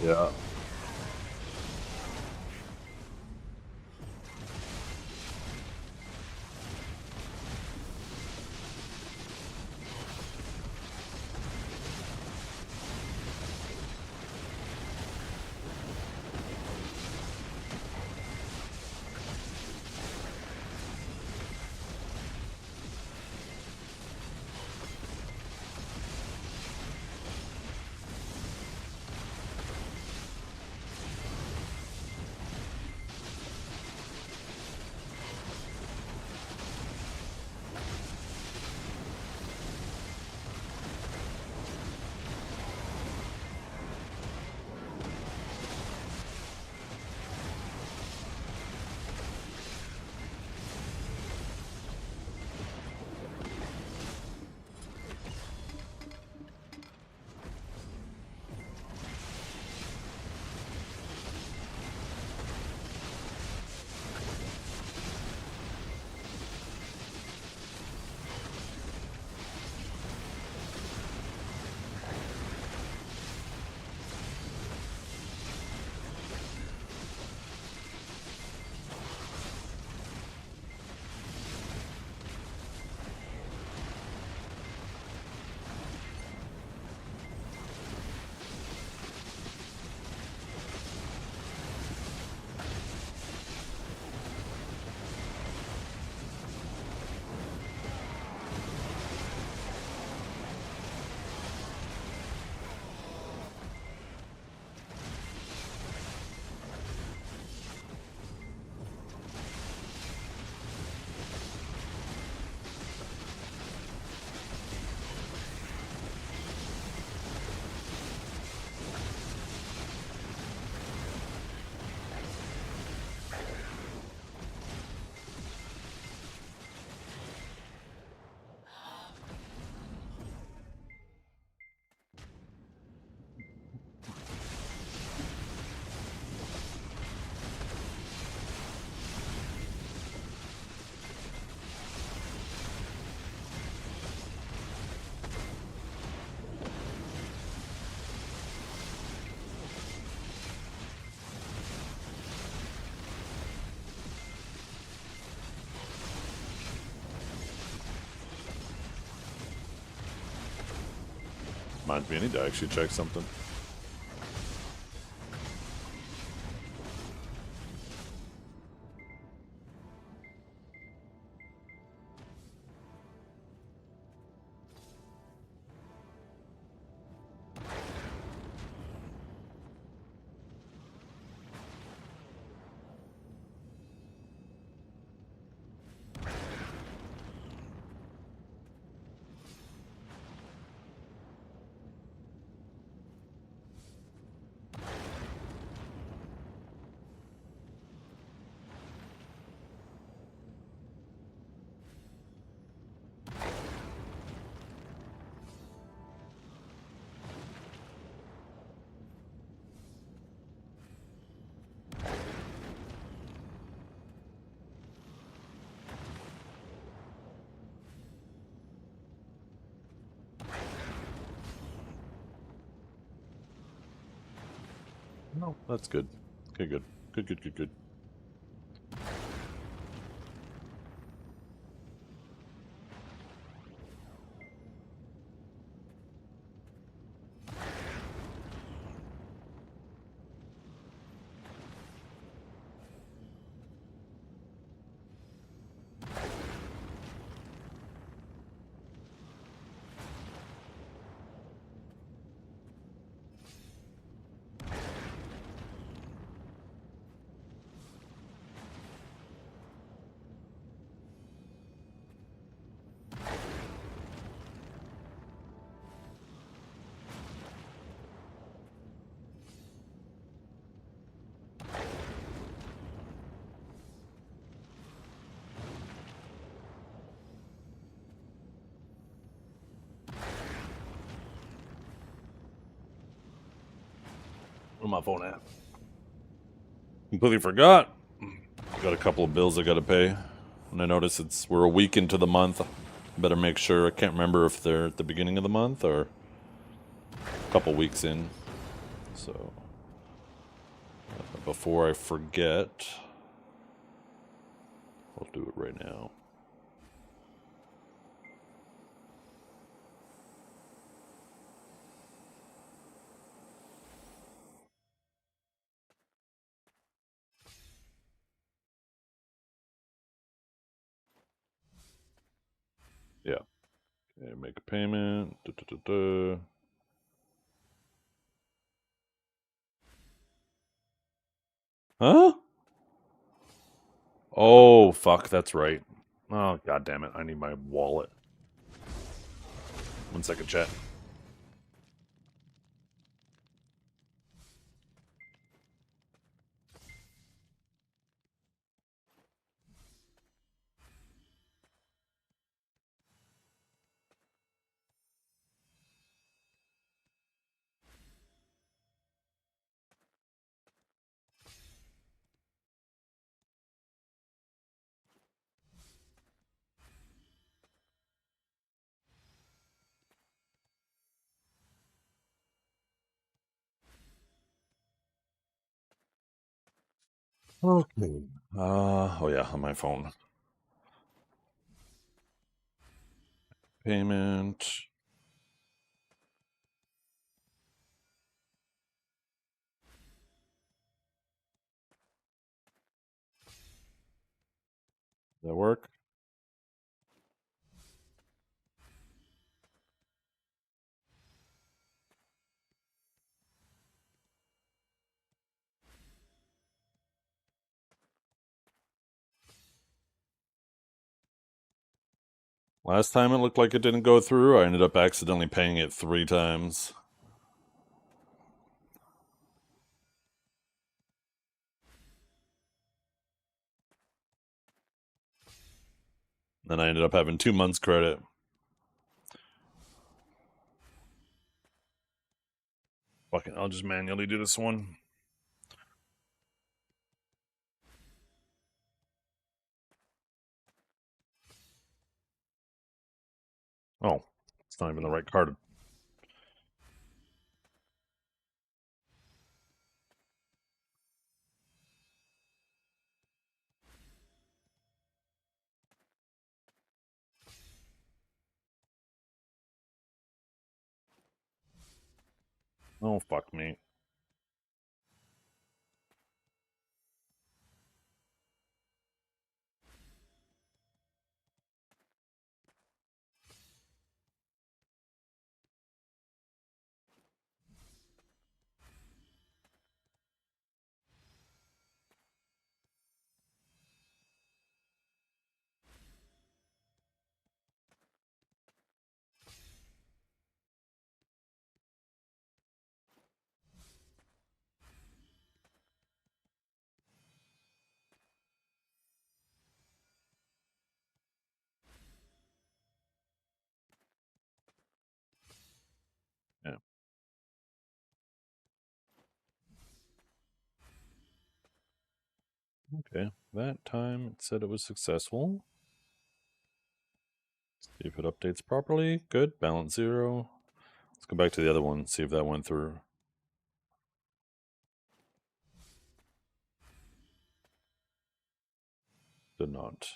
Yeah. Reminds me, I need to actually check something. No, that's good. Okay, good. Good. Where's my phone at? Completely forgot. Got a couple of bills I gotta pay. And I notice we're a week into the month. Better make sure. I can't remember if they're at the beginning of the month or a couple weeks in. So before I forget, I'll do it right now. Yeah. Okay, make a payment. Huh? Oh, fuck, that's right. Oh, god damn it. I need my wallet. 1 second, chat. Okay. Oh yeah, on my phone. Payment. That work? Last time it looked like it didn't go through. I ended up accidentally paying it 3 times. Then I ended up having 2 months credit. Fuck it, I'll just manually do this one. Oh, it's not even the right card. Oh, fuck me. Yeah. Okay. That time it said it was successful. See if it updates properly. Good. Balance 0. Let's go back to the other one, see if that went through. Did not.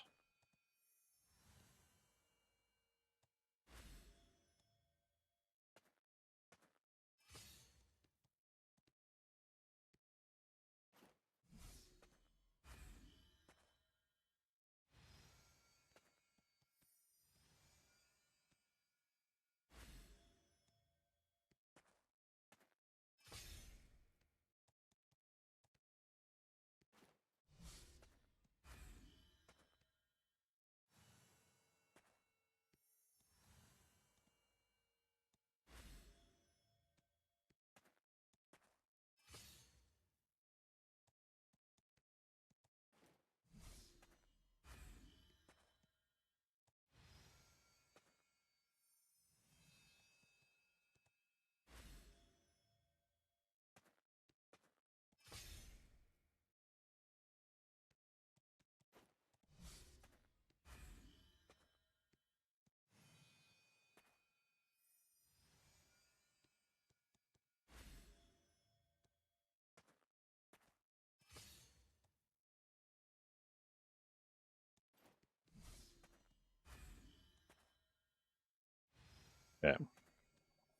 Yeah.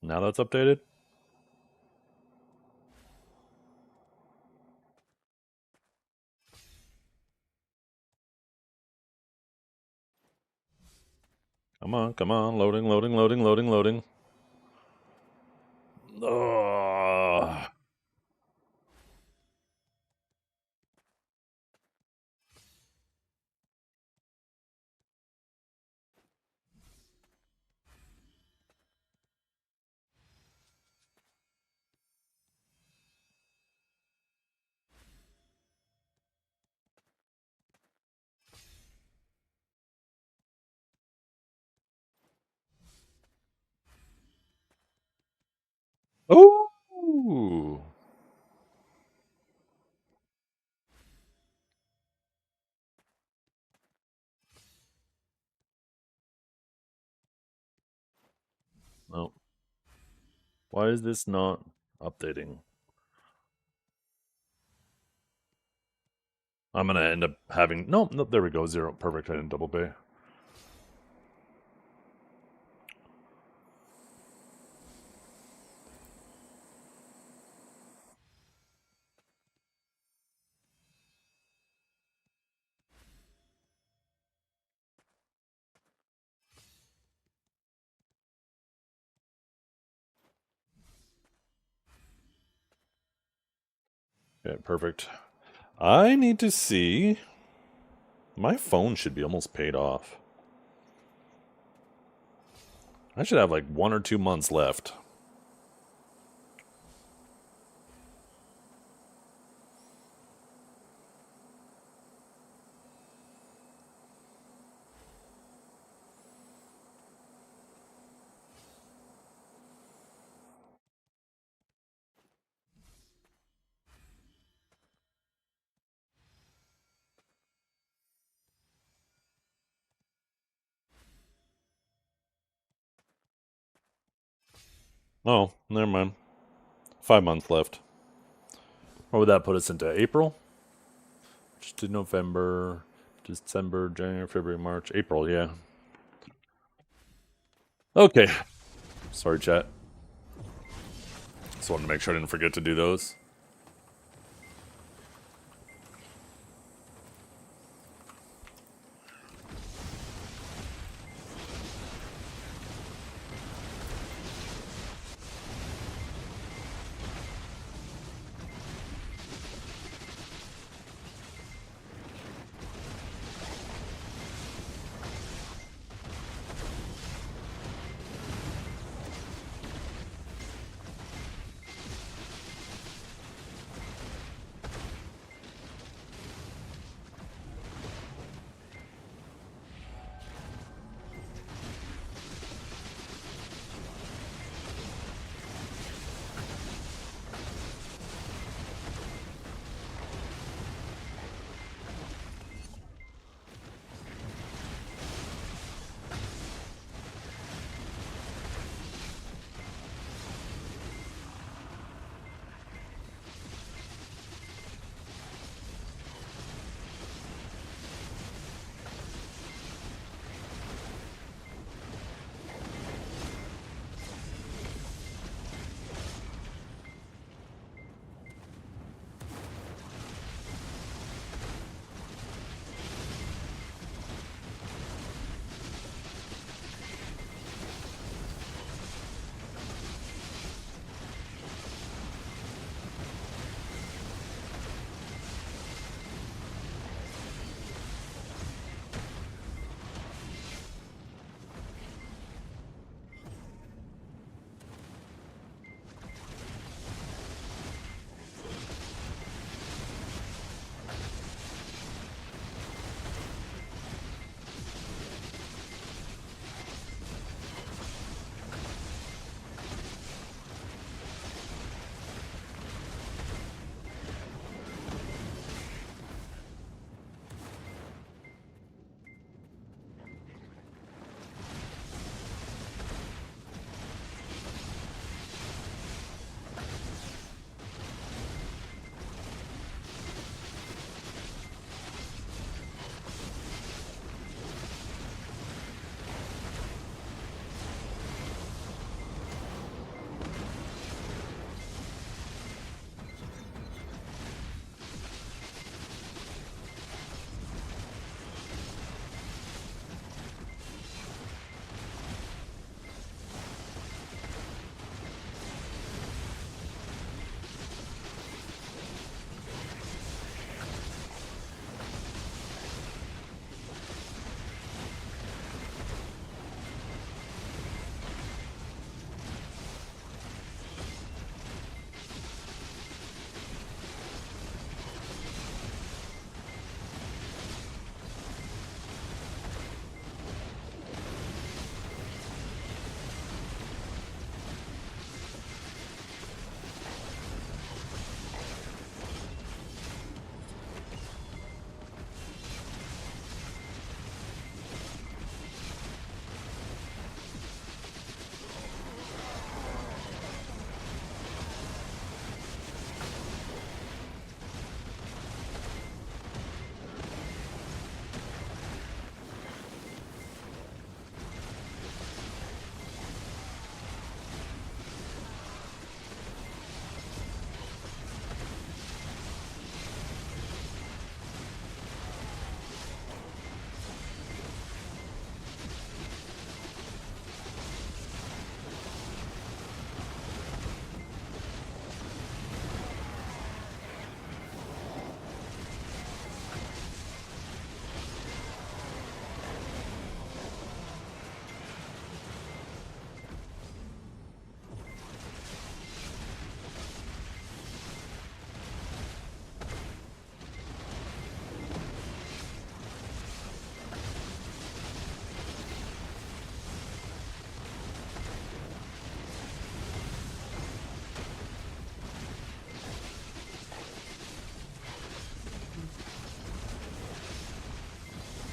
Now that's updated. Come on, come on. Loading, loading, loading, loading, loading. Ugh. Ooh. No. Why is this not updating? I'm gonna end up having no. There we go. 0. Perfect. I didn't double pay. Yeah, perfect. I need to see. My phone should be almost paid off. I should have like 1 or 2 months left. Oh, never mind. 5 months left. What would that put us into? April? Just to November, December, January, February, March, April, yeah. Okay. Sorry, chat. Just wanted to make sure I didn't forget to do those.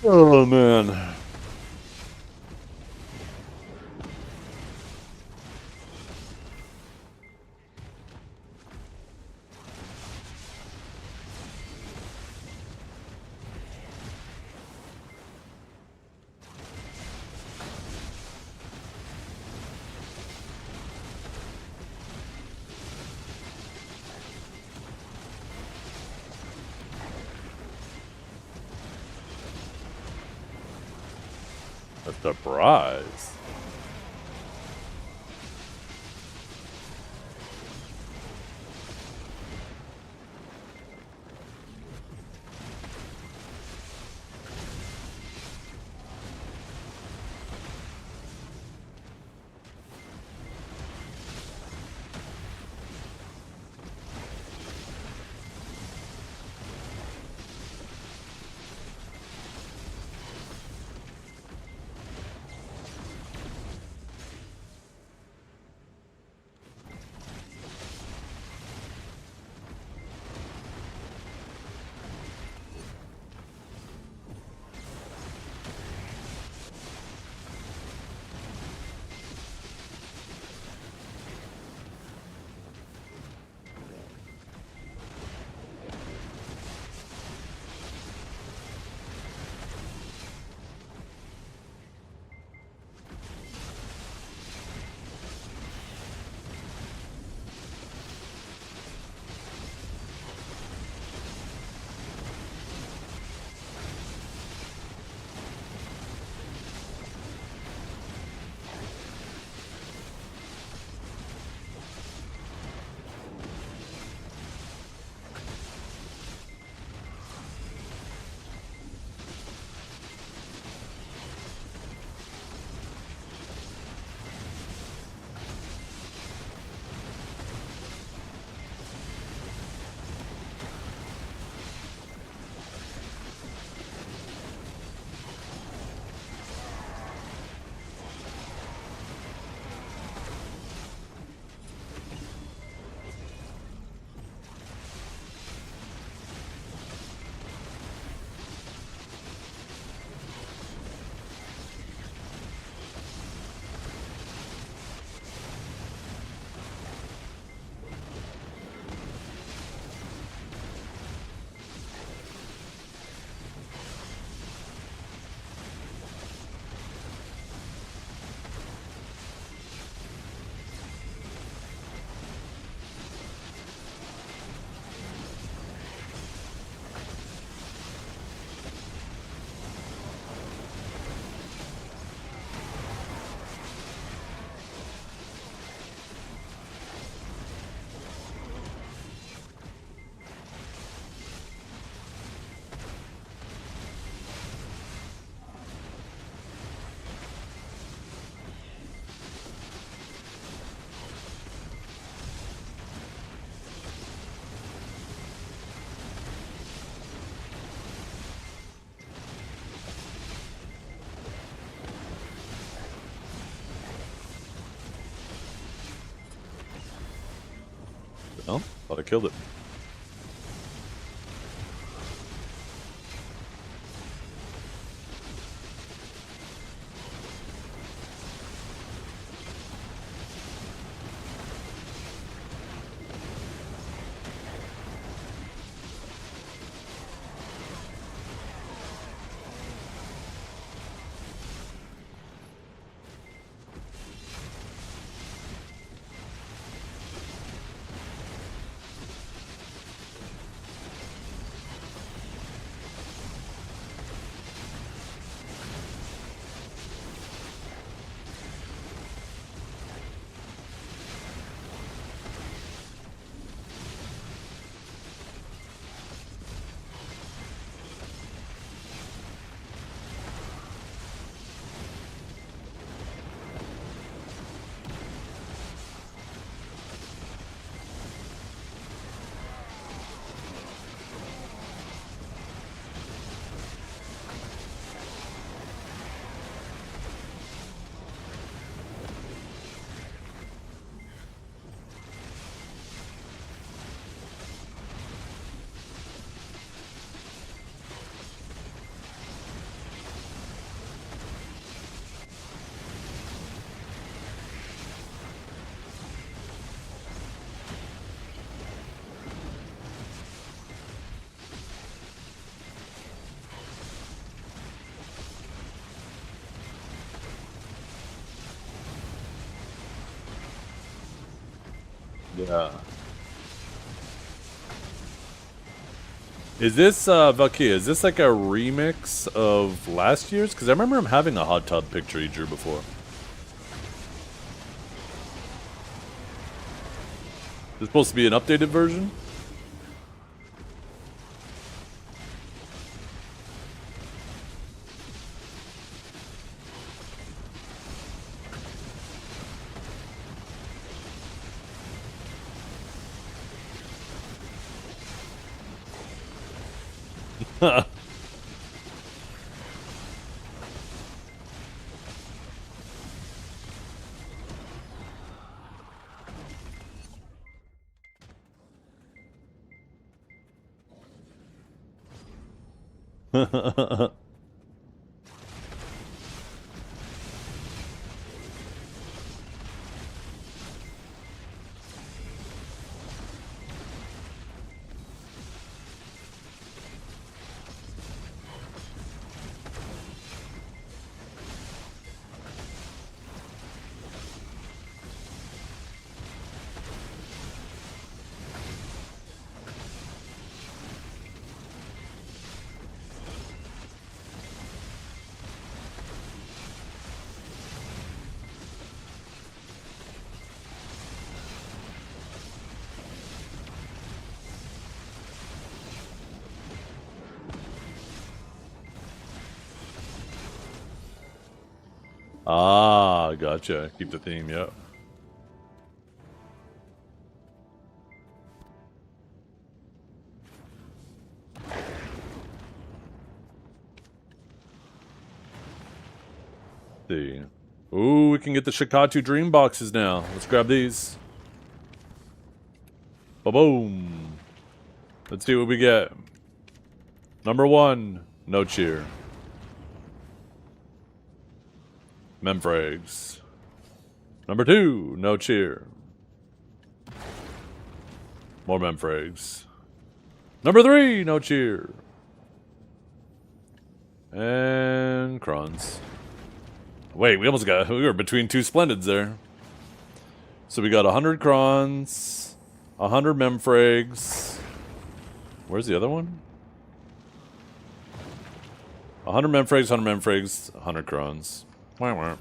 Oh man. A surprise. Well, thought I killed it. Yeah. Is this, Valkyria, is this like a remix of last year's? Because I remember him having a hot tub picture he drew before. Is this supposed to be an updated version? Ah, gotcha. Keep the theme, yeah. See. Ooh, we can get the Shikatu Dream boxes now. Let's grab these. Ba-boom. Let's see what we get. Number 1, no cheer. Memfrags. Number 2, no cheer. More Memfrags. Number 3, no cheer. And Krons. Wait, we were between 2 Splendids there. So we got 100 Krons, 100 Memfrags. Where's the other one? 100 Memfrags, 100 Memfrags, 100 Krons. Wah, wah.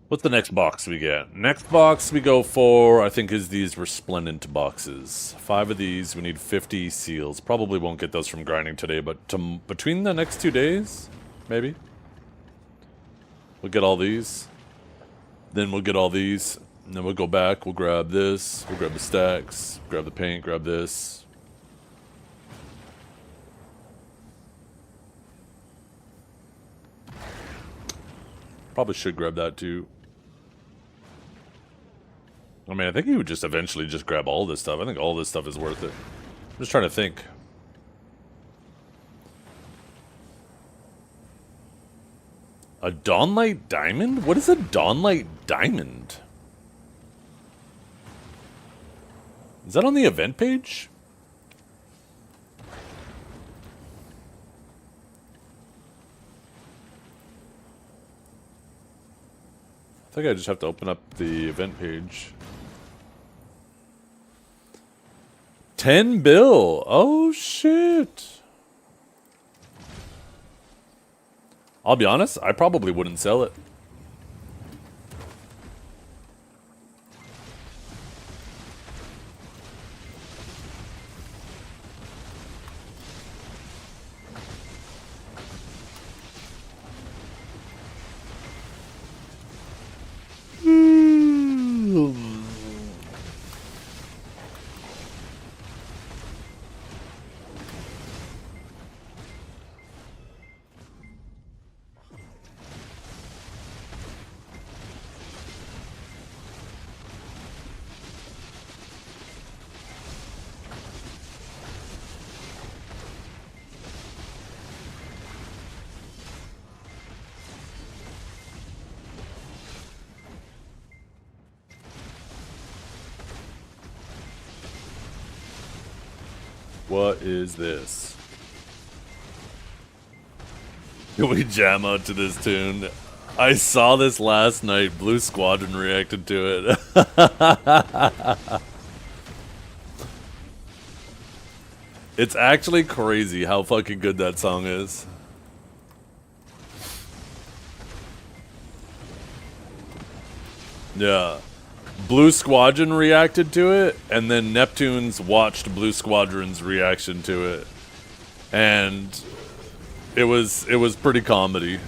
What's the next box we get? Next box we go for, I think, is these Resplendent boxes. 5 of these, we need 50 seals. Probably won't get those from grinding today, but between the next 2 days, maybe. We'll get all these. Then we'll get all these. And then we'll go back, we'll grab this, we'll grab the stacks, grab the paint, grab this. Probably should grab that too. I mean, I think he would just eventually just grab all this stuff. I think all this stuff is worth it. I'm just trying to think. A Dawnlight Diamond? What is a Dawnlight Diamond? Is that on the event page? I think I just have to open up the event page. 10 bill. Oh, shit. I'll be honest, I probably wouldn't sell it. What is this? We jam out to this tune. I saw this last night. Blue Squadron reacted to it. It's actually crazy how fucking good that song is. Yeah. Blue Squadron reacted to it, and then Neptunes watched Blue Squadron's reaction to it. And it was pretty comedy.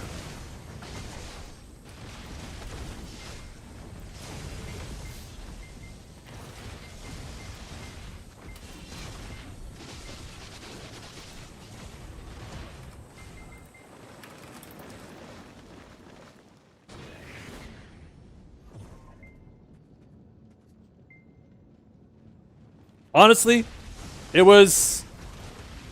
Honestly, it was...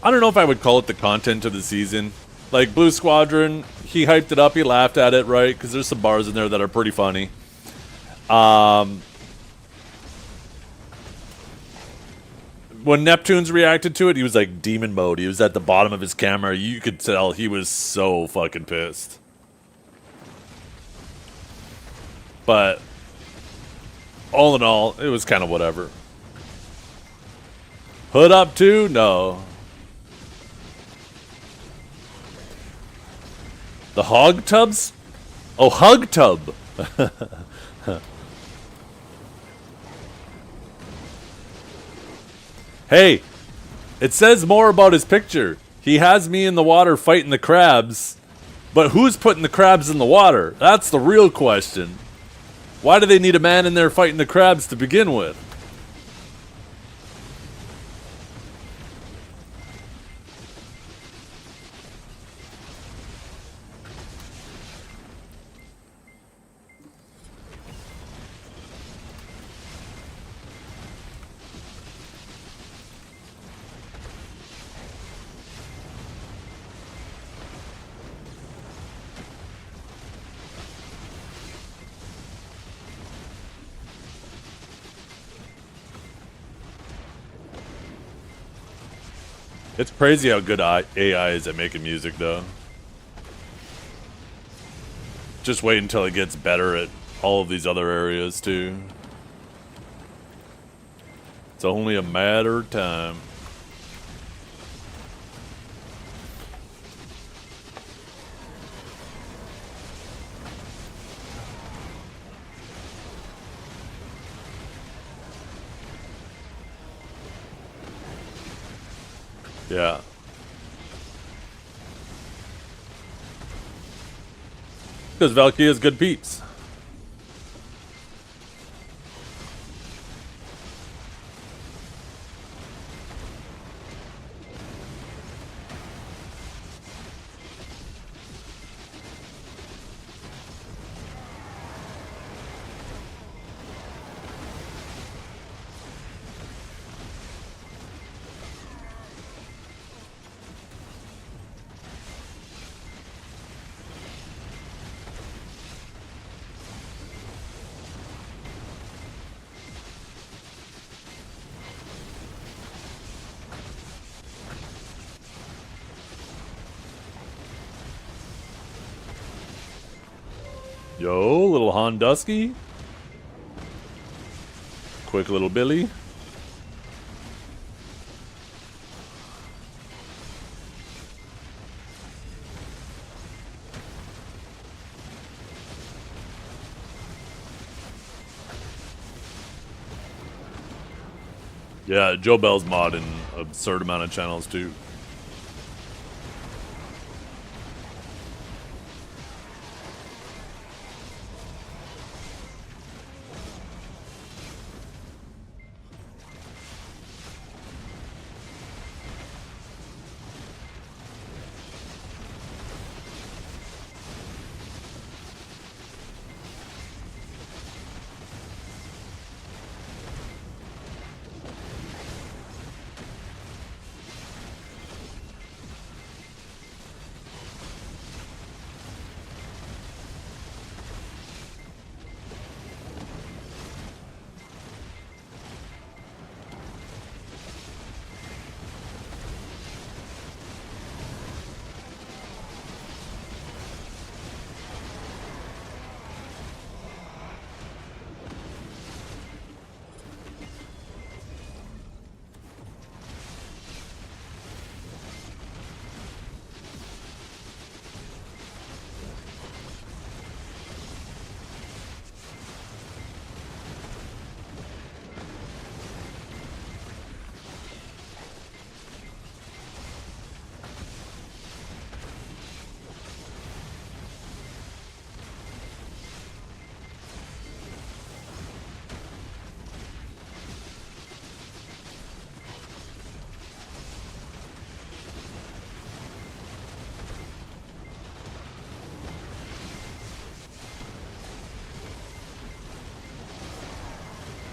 I don't know if I would call it the content of the season. Like, Blue Squadron, he hyped it up, he laughed at it, right? Because there's some bars in there that are pretty funny. When Neptunes reacted to it, he was like demon mode. He was at the bottom of his camera. You could tell he was so fucking pissed. But all in all, it was kind of whatever. Hood up too? No. The hog tubs? Oh, hug tub. Hey, it says more about his picture. He has me in the water fighting the crabs, but who's putting the crabs in the water? That's the real question. Why do they need a man in there fighting the crabs to begin with? It's crazy how good AI is at making music, though. Just wait until it gets better at all of these other areas, too. It's only a matter of time. Yeah. Because Valky has good beats. Yo, little Hondusky. Quick little Billy. Yeah, Joe Bell's mod in an absurd amount of channels too.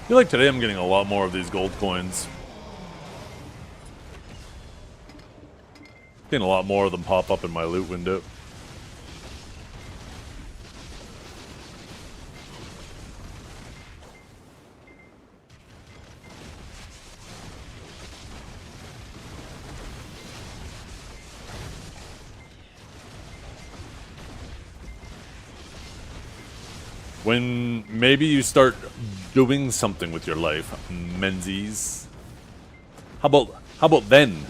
I feel like today I'm getting a lot more of these gold coins. Getting a lot more of them pop up in my loot window. When maybe you start doing something with your life, Menzies. How about then?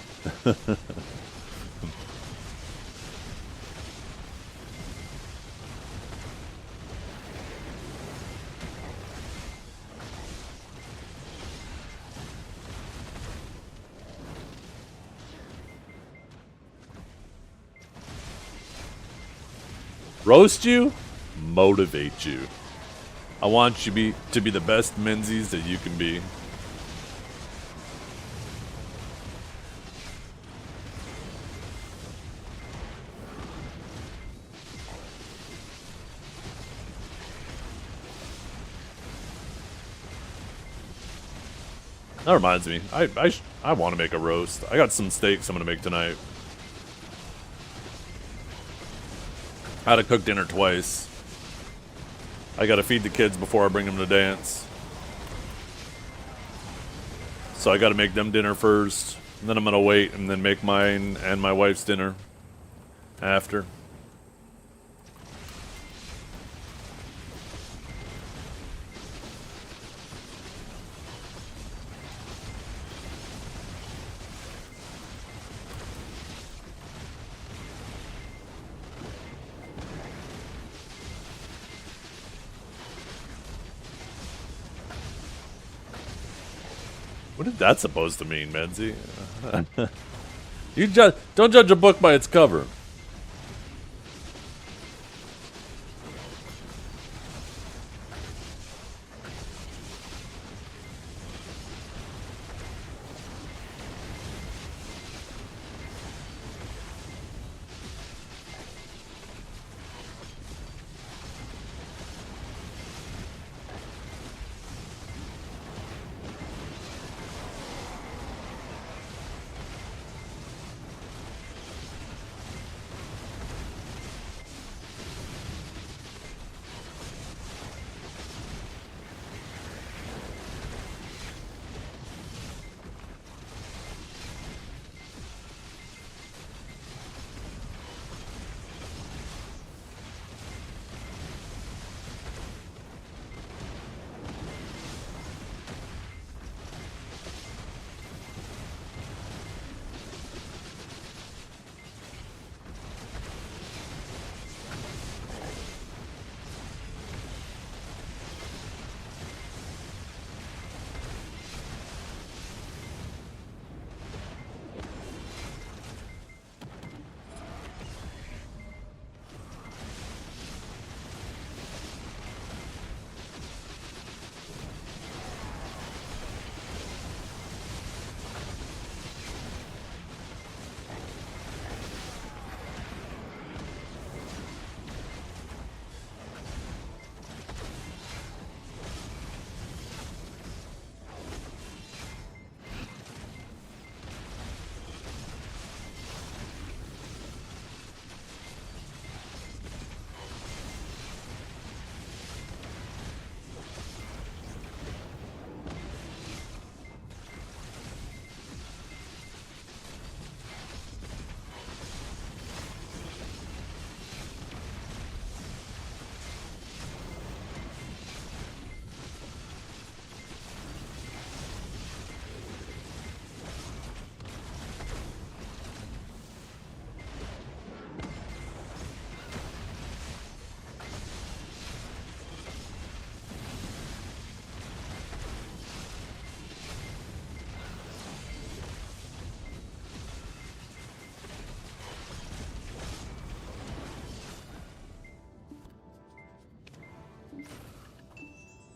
Roast you? Motivate you. I want you to be the best Menzies that you can be. That reminds me, I want to make a roast. I got some steaks I'm gonna make tonight. I had to cook dinner twice. I gotta feed the kids before I bring them to dance. So I gotta make them dinner first, and then I'm gonna wait and then make mine and my wife's dinner after. What is that supposed to mean, Menzie? You don't judge a book by its cover.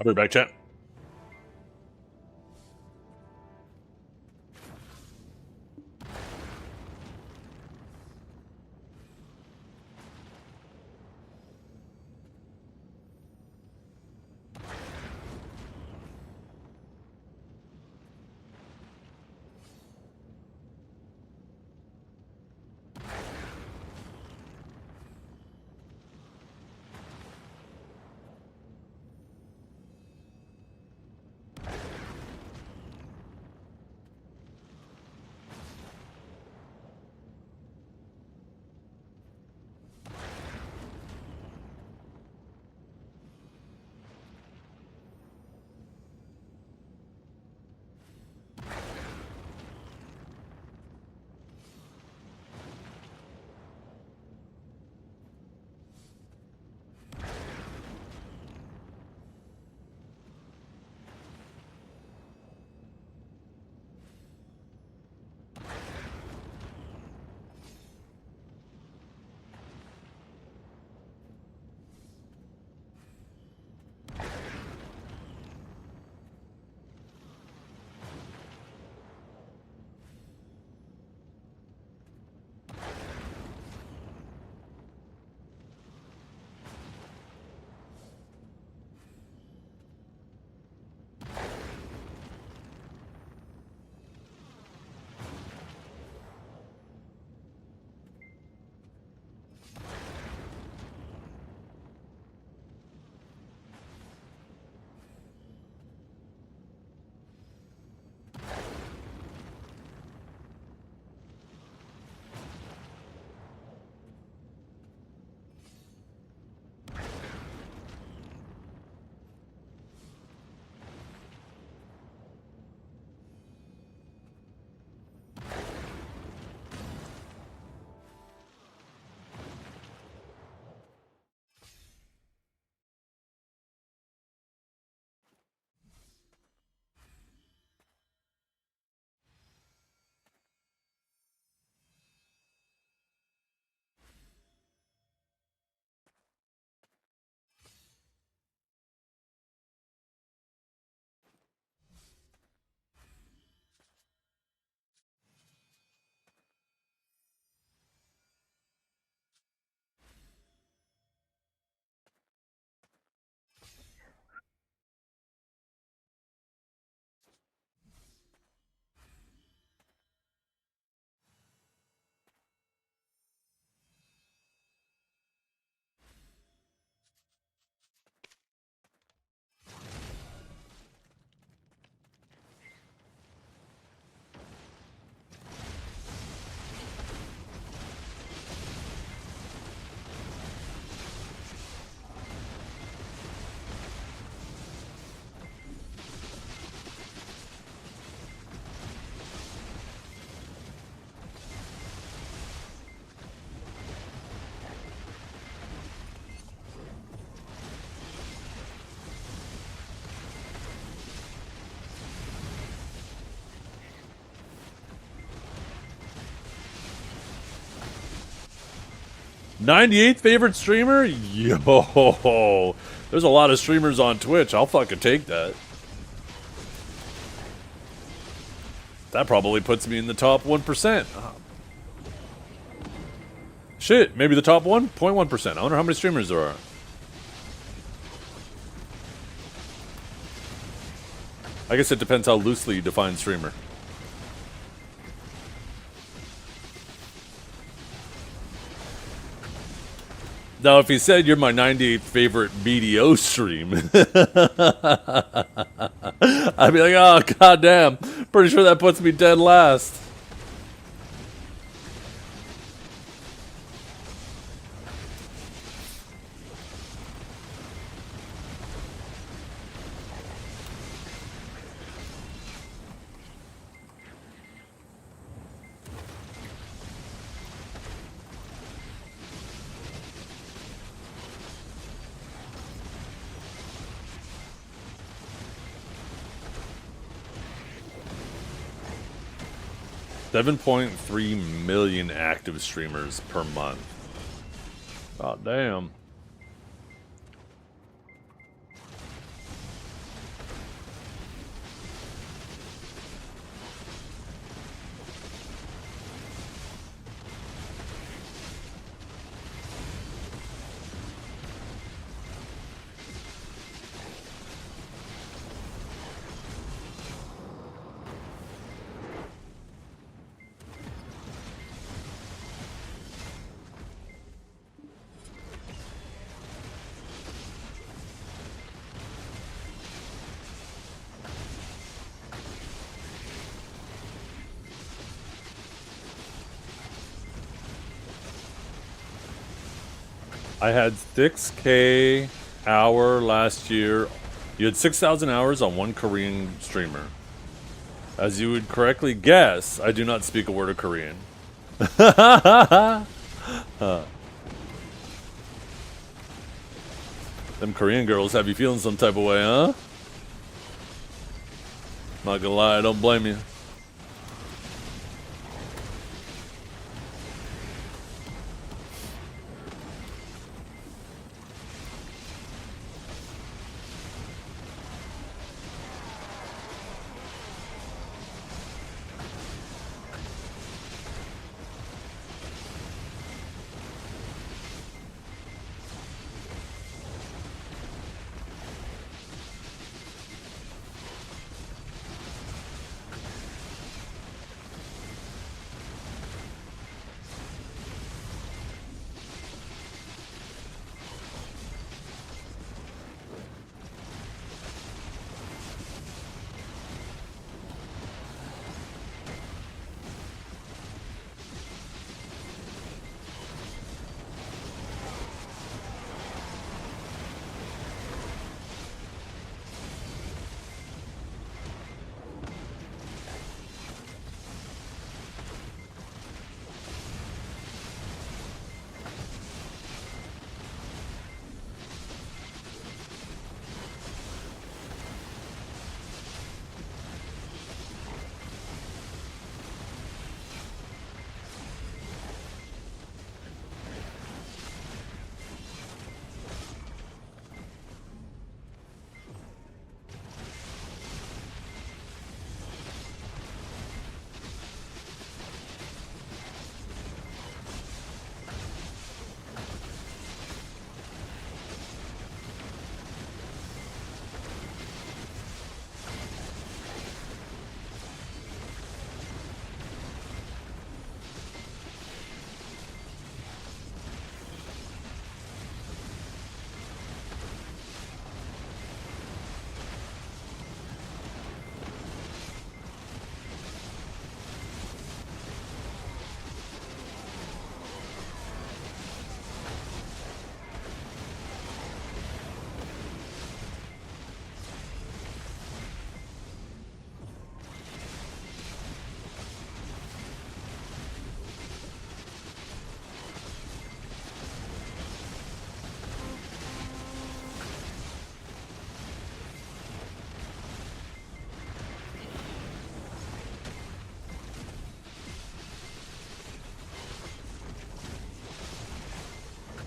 I'll be back, chat. 98th favorite streamer? Yo, there's a lot of streamers on Twitch. I'll fucking take that. That probably puts me in the top 1%. Shit, maybe the top 1.1%. I wonder how many streamers there are. I guess it depends how loosely you define streamer. Now, if he said you're my 98th favorite BDO stream, I'd be like, oh, goddamn. Pretty sure that puts me dead last. $7.3 million active streamers per month. God damn. I had 6K hour last year. You had 6,000 hours on one Korean streamer. As you would correctly guess, I do not speak a word of Korean. Them Korean girls have you feeling some type of way, huh? Not gonna lie, I don't blame you.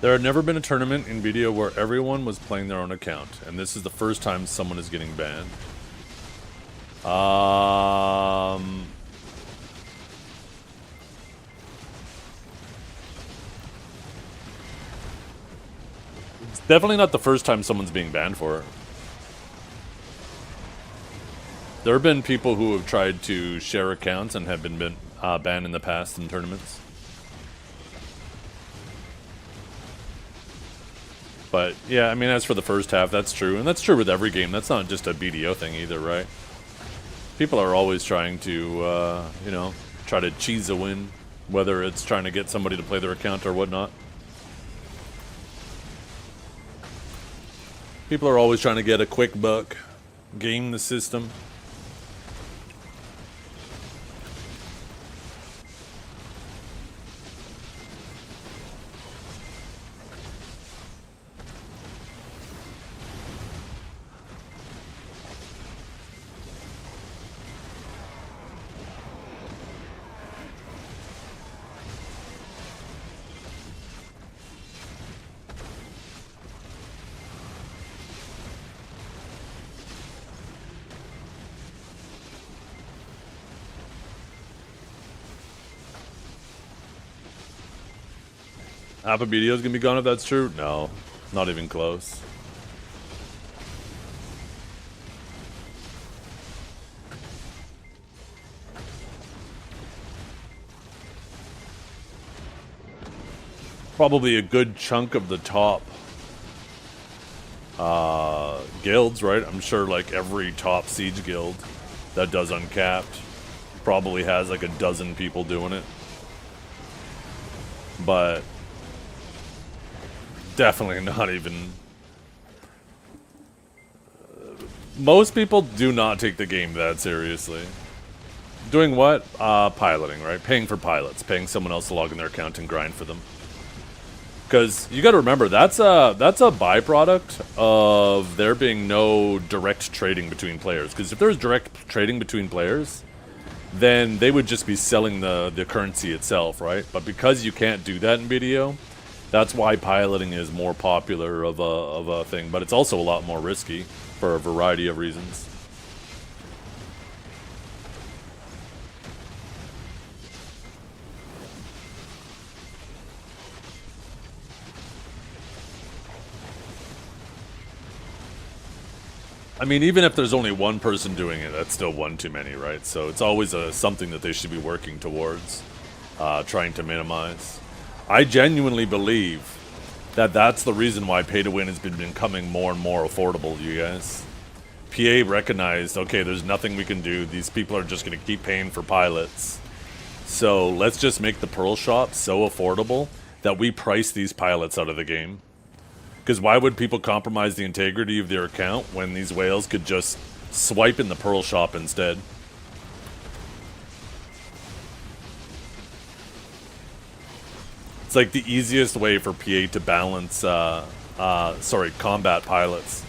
There had never been a tournament in video where everyone was playing their own account, and this is the first time someone is getting banned. It's definitely not the first time someone's being banned for it. There have been people who have tried to share accounts and have been banned in the past in tournaments. But, yeah, I mean, as for the first half, that's true. And that's true with every game. That's not just a BDO thing either, right? People are always trying to, you know, try to cheese a win. Whether it's trying to get somebody to play their account or whatnot. People are always trying to get a quick buck. Game the system. Half a BDO is gonna be gone if that's true? No, not even close. Probably a good chunk of the top guilds, right? I'm sure like every top siege guild that does uncapped probably has like a dozen people doing it. But definitely not even... most people do not take the game that seriously. Doing what? Piloting, right? Paying for pilots. Paying someone else to log in their account and grind for them. Because you gotta remember, that's a byproduct of there being no direct trading between players. Because if there was direct trading between players, then they would just be selling the currency itself, right? But because you can't do that in BDO, that's why piloting is more popular of a thing, but it's also a lot more risky for a variety of reasons. I mean, even if there's only one person doing it, that's still one too many, right? So it's always something that they should be working towards, trying to minimize. I genuinely believe that that's the reason why pay-to-win has been becoming more and more affordable, you guys. PA recognized, okay, there's nothing we can do. These people are just going to keep paying for pilots. So let's just make the Pearl Shop so affordable that we price these pilots out of the game. Because why would people compromise the integrity of their account when these whales could just swipe in the Pearl Shop instead? It's like the easiest way for PA to balance, combat pilots.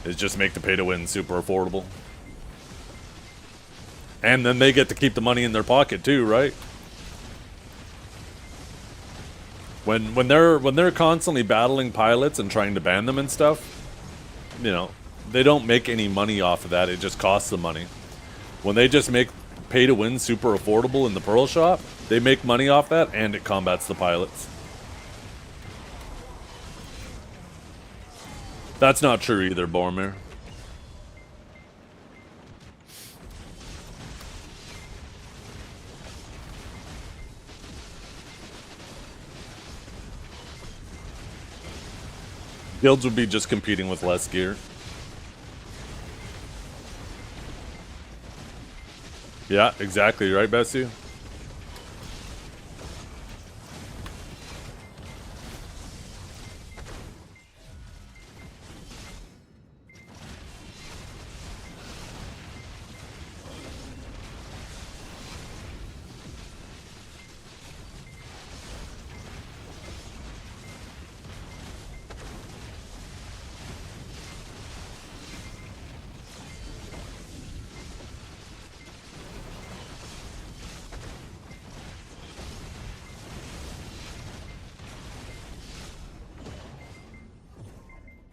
Is just make the pay-to-win super affordable. And then they get to keep the money in their pocket too, right? When they're constantly battling pilots and trying to ban them and stuff, you know, they don't make any money off of that. It just costs them money. When they just make pay-to-win super affordable in the Pearl Shop, they make money off that, and it combats the pilots. That's not true either, Boromir. Guilds would be just competing with less gear. Yeah, exactly, right, Bessie?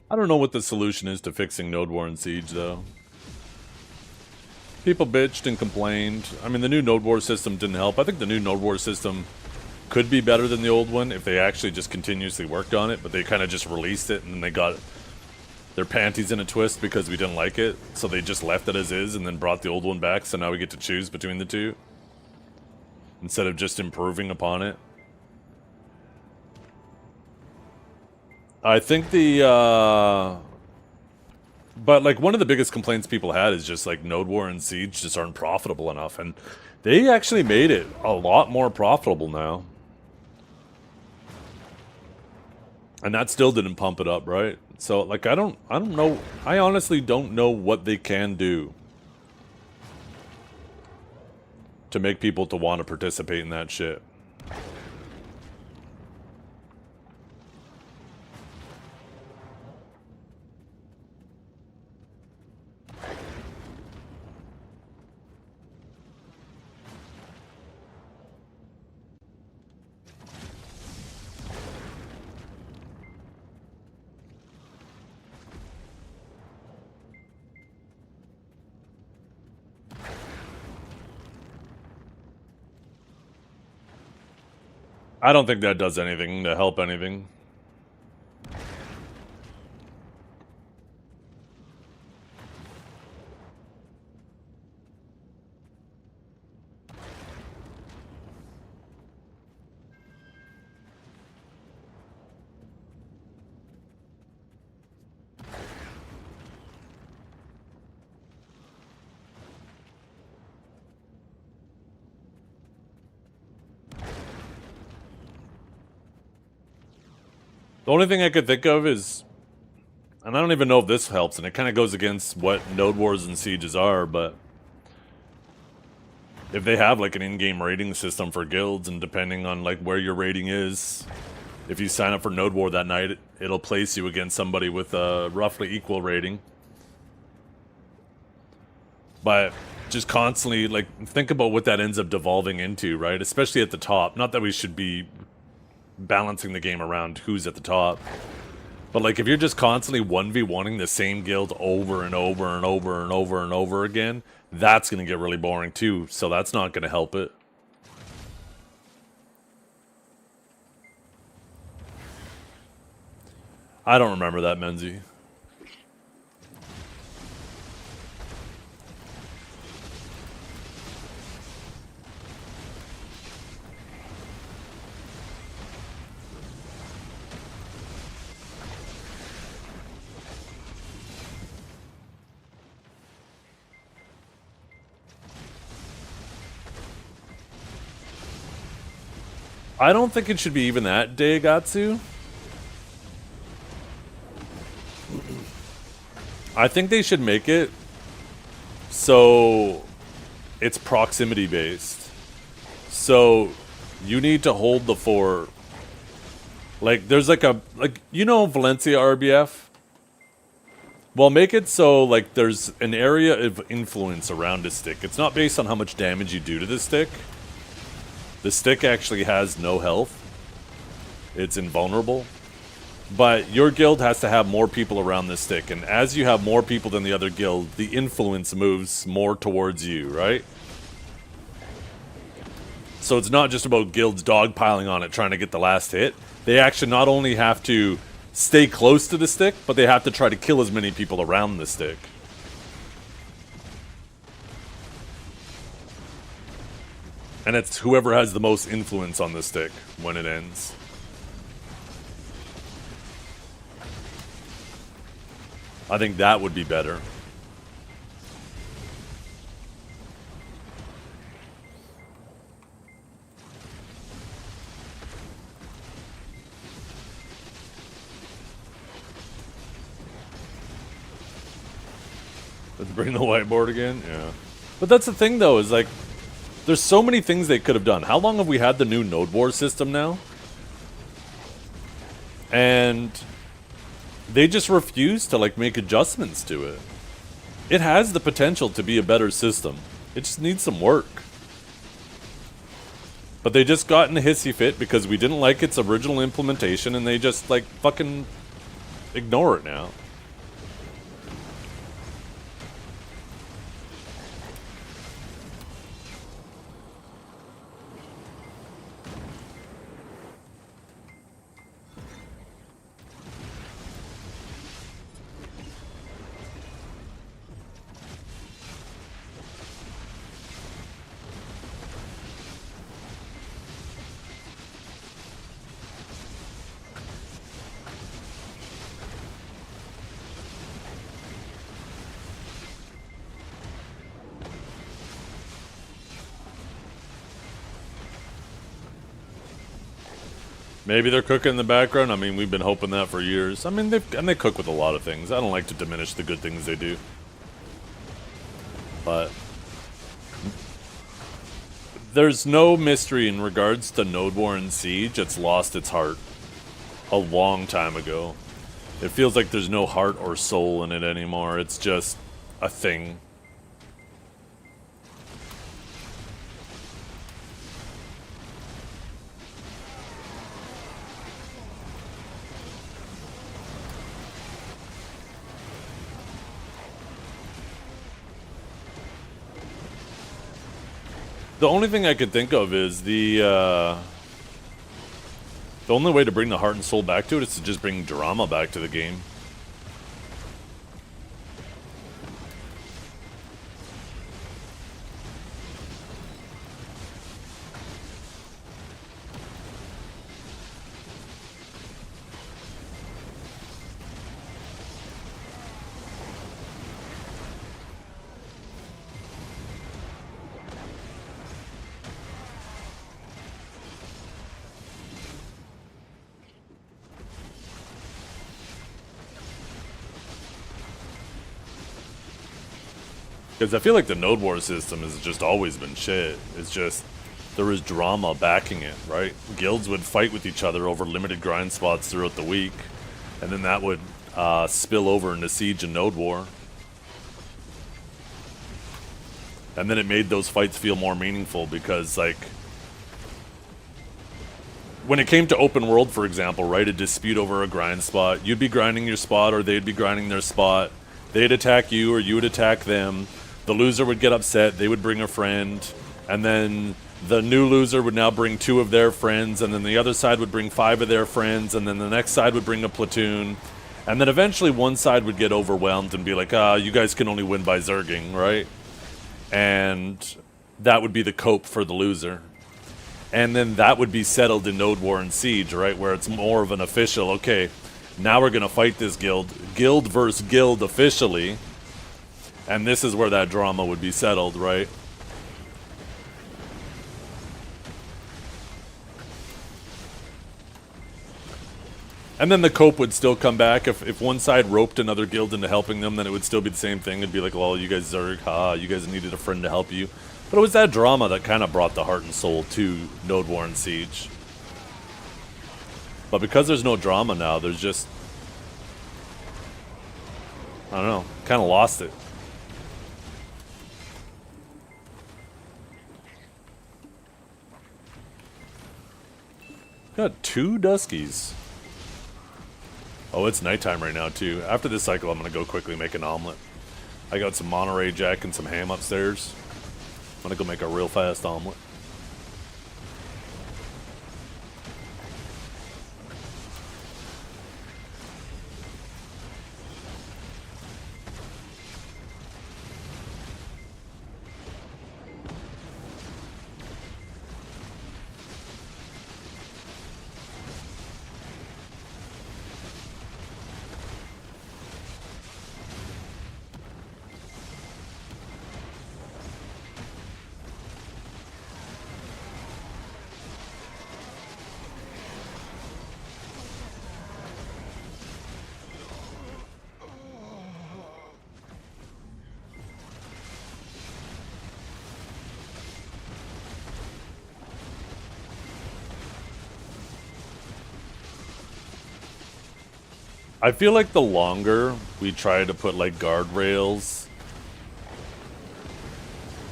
I don't know what the solution is to fixing Node War and Siege, though. People bitched and complained. I mean, the new Node War system didn't help. I think the new Node War system could be better than the old one if they actually just continuously worked on it, but they kind of just released it and then they got their panties in a twist because we didn't like it, so they just left it as is and then brought the old one back, so now we get to choose between the two instead of just improving upon it. I think the but like one of the biggest complaints people had is just like Node War and Siege just aren't profitable enough, and they actually made it a lot more profitable now. And that still didn't pump it up, right? So like I don't know. I honestly don't know what they can do to make people to want to participate in that shit. I don't think that does anything to help anything. The only thing I could think of is, and I don't even know if this helps, and it kind of goes against what Node Wars and Sieges are, but if they have like an in-game rating system for guilds, and depending on like where your rating is, if you sign up for Node War that night, it'll place you against somebody with a roughly equal rating. But just constantly, like, think about what that ends up devolving into, right? Especially at the top. Not that we should be balancing the game around who's at the top. But, like, if you're just constantly 1v1ing the same guild over and over and over and over and over again, that's going to get really boring, too. So that's not going to help it. I don't remember that, Menzie. I don't think it should be even that, Daigatsu. I think they should make it so it's proximity based. So you need to hold the fort. Like there's like a you know Valencia RBF? Well, make it so like there's an area of influence around a stick. It's not based on how much damage you do to the stick. The stick actually has no health. It's invulnerable. But your guild has to have more people around the stick. And as you have more people than the other guild, the influence moves more towards you, right? So it's not just about guilds dogpiling on it, trying to get the last hit. They actually not only have to stay close to the stick, but they have to try to kill as many people around the stick. And it's whoever has the most influence on the stick when it ends. I think that would be better. Let's bring the whiteboard again? Yeah. But that's the thing, though, is like, there's so many things they could have done. How long have we had the new Node War system now? And they just refuse to like make adjustments to it. It has the potential to be a better system. It just needs some work. But they just got in a hissy fit because we didn't like its original implementation, and they just like fucking ignore it now. Maybe they're cooking in the background. I mean, we've been hoping that for years. I mean, they cook with a lot of things. I don't like to diminish the good things they do. But there's no mystery in regards to Node War and Siege. It's lost its heart a long time ago. It feels like there's no heart or soul in it anymore. It's just a thing. The only thing I could think of is the only way to bring the heart and soul back to it is to just bring drama back to the game. Because I feel like the Node War system has just always been shit. It's just, there was drama backing it, right? Guilds would fight with each other over limited grind spots throughout the week. And then that would spill over into Siege and Node War. And then it made those fights feel more meaningful because, like, when it came to open world, for example, right, a dispute over a grind spot, you'd be grinding your spot or they'd be grinding their spot. They'd attack you or you would attack them. The loser would get upset, they would bring a friend, and then the new loser would now bring 2 of their friends, and then the other side would bring 5 of their friends, and then the next side would bring a platoon, and then eventually one side would get overwhelmed and be like, you guys can only win by zerging, right? And that would be the cope for the loser. And then that would be settled in Node War and Siege, right, where it's more of an official, okay, now we're going to fight this guild versus guild officially. And this is where that drama would be settled, right? And then the cope would still come back. If one side roped another guild into helping them, then it would still be the same thing. It'd be like, well, you guys Zerg, you guys needed a friend to help you. But it was that drama that kind of brought the heart and soul to Node War and Siege. But because there's no drama now, there's just, I don't know, kind of lost it. Got 2 Duskies. Oh, it's nighttime right now, too. After this cycle, I'm going to go quickly make an omelet. I got some Monterey Jack and some ham upstairs. I'm going to go make a real fast omelet. I feel like the longer we try to put like guardrails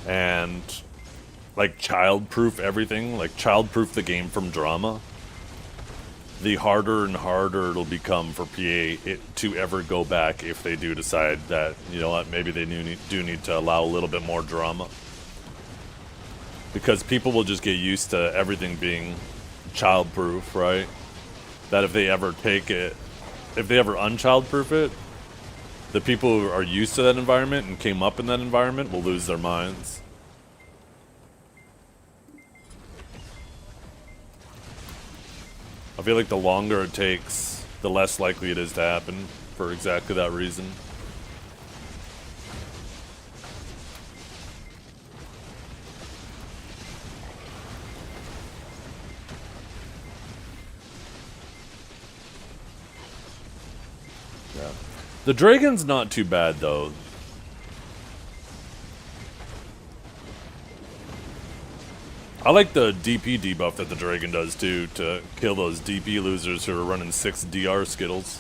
and like child-proof everything, like child-proof the game from drama, the harder and harder it'll become for PA to ever go back if they do decide that, you know what, maybe they do need to allow a little bit more drama. Because people will just get used to everything being childproof, right? That if they ever take it, if they ever unchildproof it, the people who are used to that environment and came up in that environment will lose their minds. I feel like the longer it takes, the less likely it is to happen for exactly that reason. Yeah. The Dragon's not too bad, though. I like the DP debuff that the Dragon does, too, to kill those DP losers who are running 6 DR Skittles.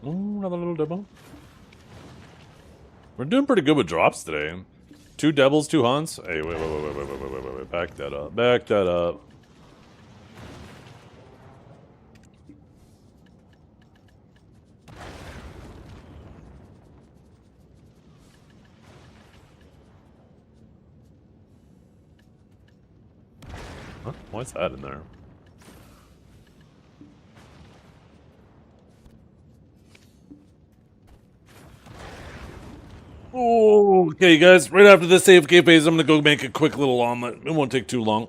Ooh, another little demo. We're doing pretty good with drops today. 2 devils, 2 hunts. Hey, wait. Back that up. Back that up. Huh? What's that in there? Oh, okay, guys. Right after this AFK phase, I'm gonna go make a quick little omelet. It won't take too long.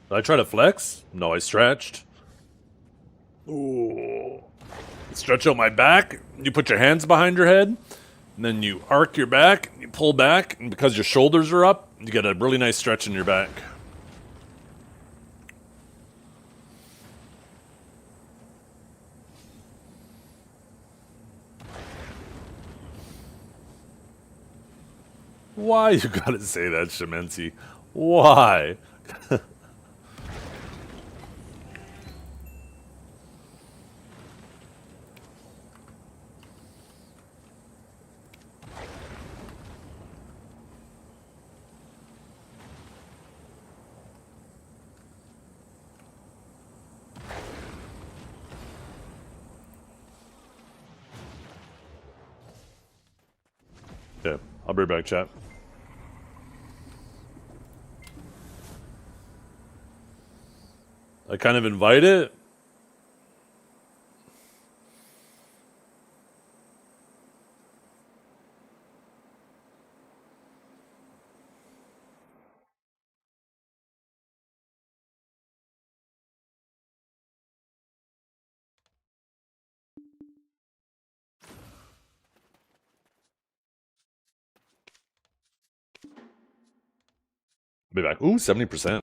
Did I try to flex? No, I stretched. Ooh. Stretch out my back. You put your hands behind your head. And then you arc your back. You pull back. And because your shoulders are up, you get a really nice stretch in your back. Why you gotta say that, Shemensi? Why? Okay, I'll be right back, chat. I kind of invite it. Be back. Ooh, 70%.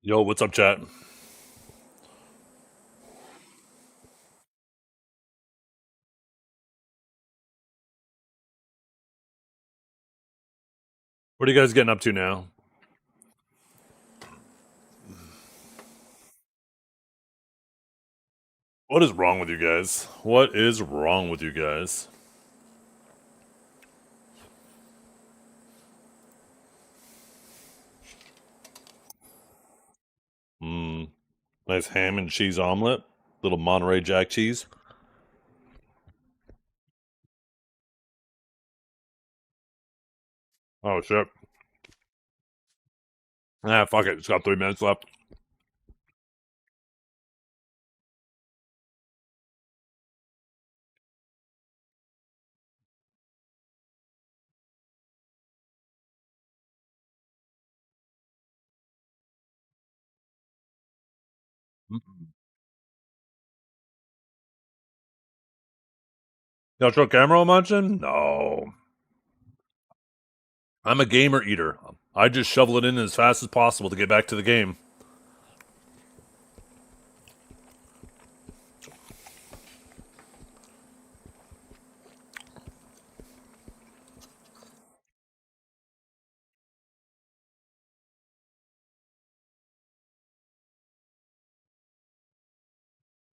Yo, what's up, chat? What are you guys getting up to now? What is wrong with you guys? What is wrong with you guys? Mmm. Nice ham and cheese omelet. Little Monterey Jack cheese. Oh, shit. Ah, fuck it. It's got 3 minutes left. Mm-mm. Y'all show camera munching? No. I'm a gamer eater. I just shovel it in as fast as possible to get back to the game.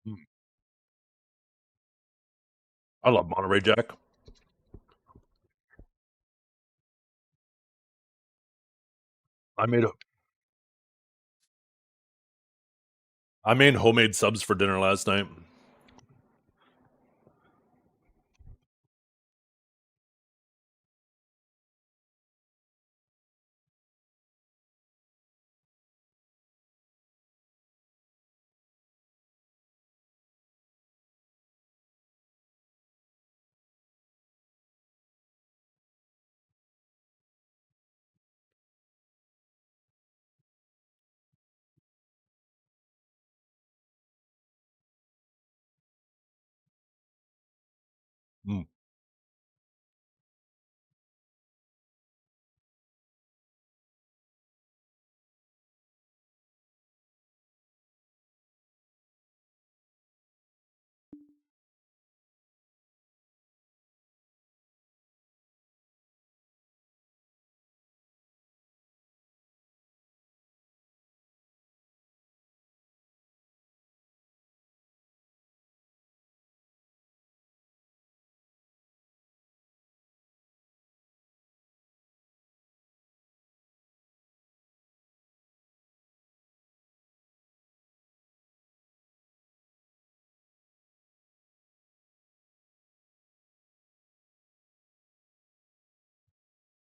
Mm. I love Monterey Jack. I made a I made homemade subs for dinner last night. Mm.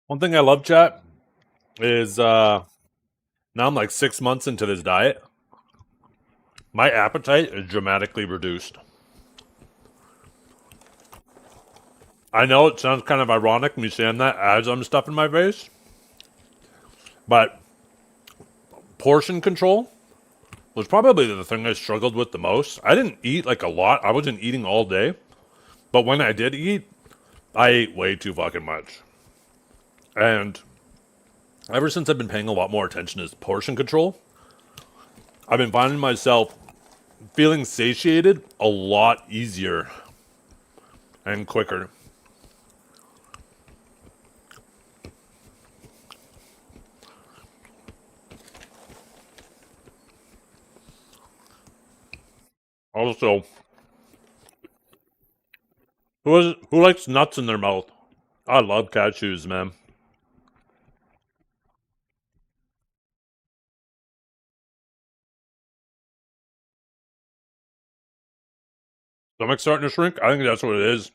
One thing I love, chat, is now I'm like 6 months into this diet. My appetite is dramatically reduced. I know it sounds kind of ironic me saying that as I'm stuffing my face, but portion control was probably the thing I struggled with the most. I didn't eat like a lot. I wasn't eating all day, but when I did eat, I ate way too fucking much. And ever since I've been paying a lot more attention to portion control, I've been finding myself feeling satiated a lot easier and quicker. Also, who likes nuts in their mouth? I love cashews, man. Stomach starting to shrink? I think that's what it is.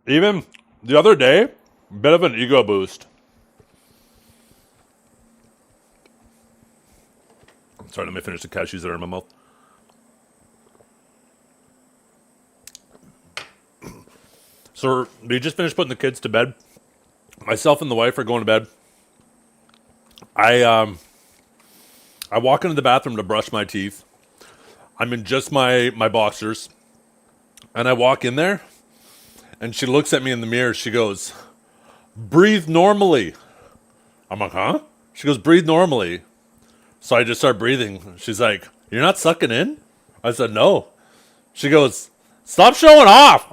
Even the other day, bit of an ego boost. Sorry, let me finish the cashews that are in my mouth. So we just finished putting the kids to bed. Myself and the wife are going to bed. I walk into the bathroom to brush my teeth. I'm in just my boxers, and I walk in there, and she looks at me in the mirror. She goes, "Breathe normally." I'm like, "Huh?" She goes, "Breathe normally." So I just start breathing. She's like, "You're not sucking in?" I said, "No." She goes, "Stop showing off."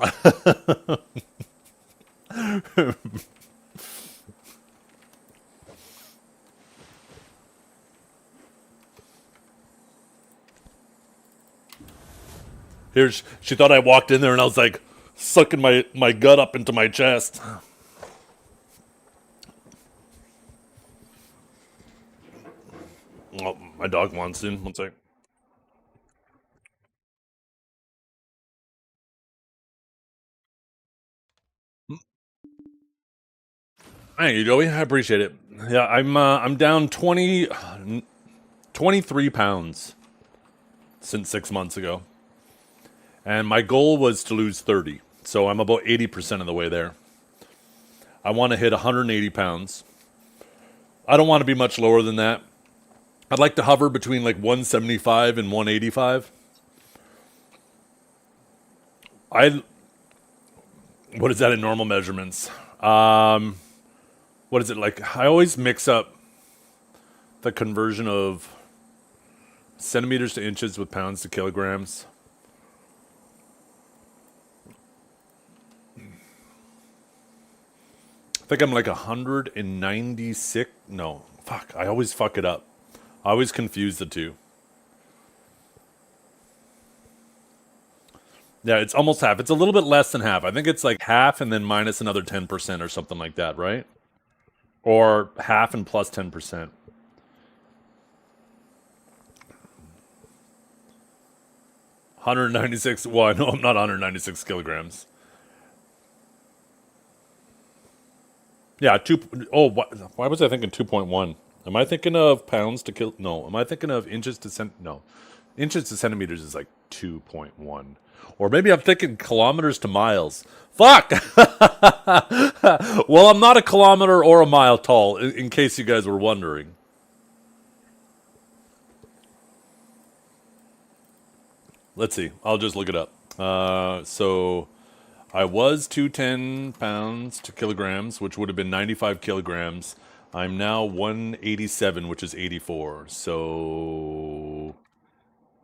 Here, she thought I walked in there and I was like sucking my gut up into my chest. Oh, my dog wants in. One sec. Thank you, Joey. I appreciate it. Yeah, I'm down 23 pounds since 6 months ago. And my goal was to lose 30. So I'm about 80% of the way there. I want to hit 180 pounds. I don't want to be much lower than that. I'd like to hover between like 175 and 185. What is that in normal measurements? What is it like? I always mix up the conversion of centimeters to inches with pounds to kilograms. I think I'm like 196. No, fuck. I always fuck it up. I always confuse the two. Yeah, it's almost half. It's a little bit less than half. I think it's like half and then minus another 10% or something like that, right? Or half and plus 10%. $196. Well, I know I'm not 196 kilograms. Yeah, two. Oh, why was I thinking 2.1? Am I thinking of pounds to kill? No. Am I thinking of inches to cent? No. Inches to centimeters is like 2.1. Or maybe I'm thinking kilometers to miles. Fuck! Well, I'm not a kilometer or a mile tall, in case you guys were wondering. Let's see. I'll just look it up. So I was 210 pounds to kilograms, which would have been 95 kilograms. I'm now 187, which is 84. So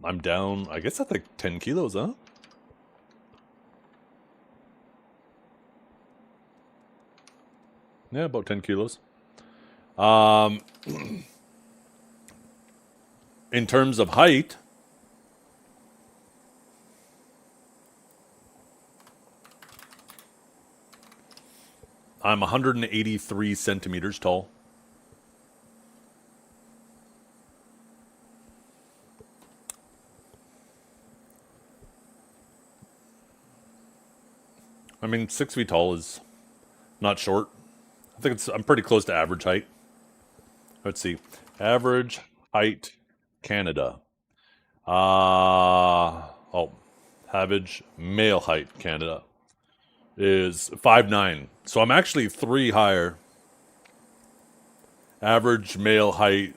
I'm down, I guess that's like 10 kilos, huh? Yeah, about 10 kilos. In terms of height, I'm 183 centimeters tall. I mean, 6 feet tall is not short. I think I'm pretty close to average height. Let's see. Average height, Canada. Average male height, Canada, is 5'9". So I'm actually 3 higher. Average male height,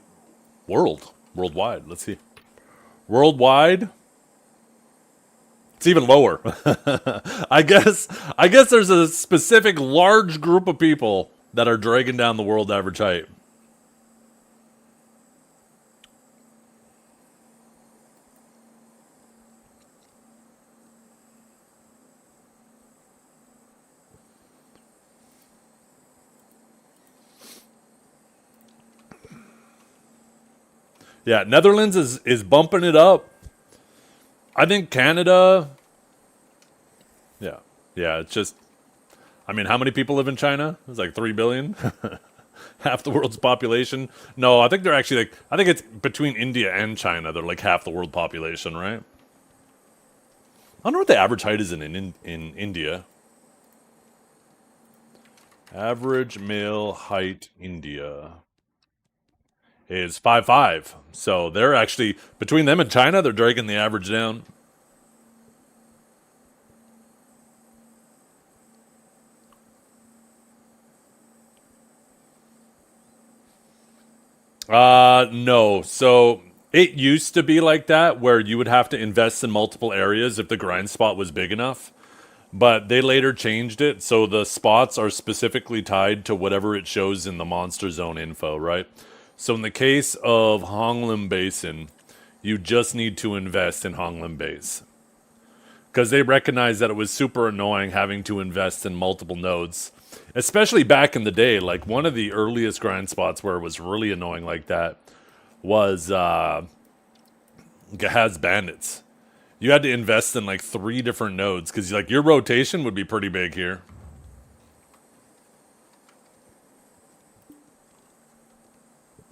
worldwide. Let's see. Worldwide, it's even lower. I guess there's a specific large group of people that are dragging down the world average height. Yeah, Netherlands is bumping it up. I think Canada. Yeah, yeah. It's just. I mean, how many people live in China? It's like 3 billion. Half the world's population. No, I think they're actually like. I think it's between India and China. They're like half the world population, right? I wonder what the average height is in India. Average male height, India, is 5'5". So they're actually, between them and China, they're dragging the average down. No. So it used to be like that, where you would have to invest in multiple areas if the grind spot was big enough. But they later changed it, so the spots are specifically tied to whatever it shows in the monster zone info, right? So in the case of Honglim Basin, you just need to invest in Honglim Base. Because they recognized that it was super annoying having to invest in multiple nodes. Especially back in the day, like one of the earliest grind spots where it was really annoying like that was Gahaz Bandits. You had to invest in like 3 different nodes because like your rotation would be pretty big here.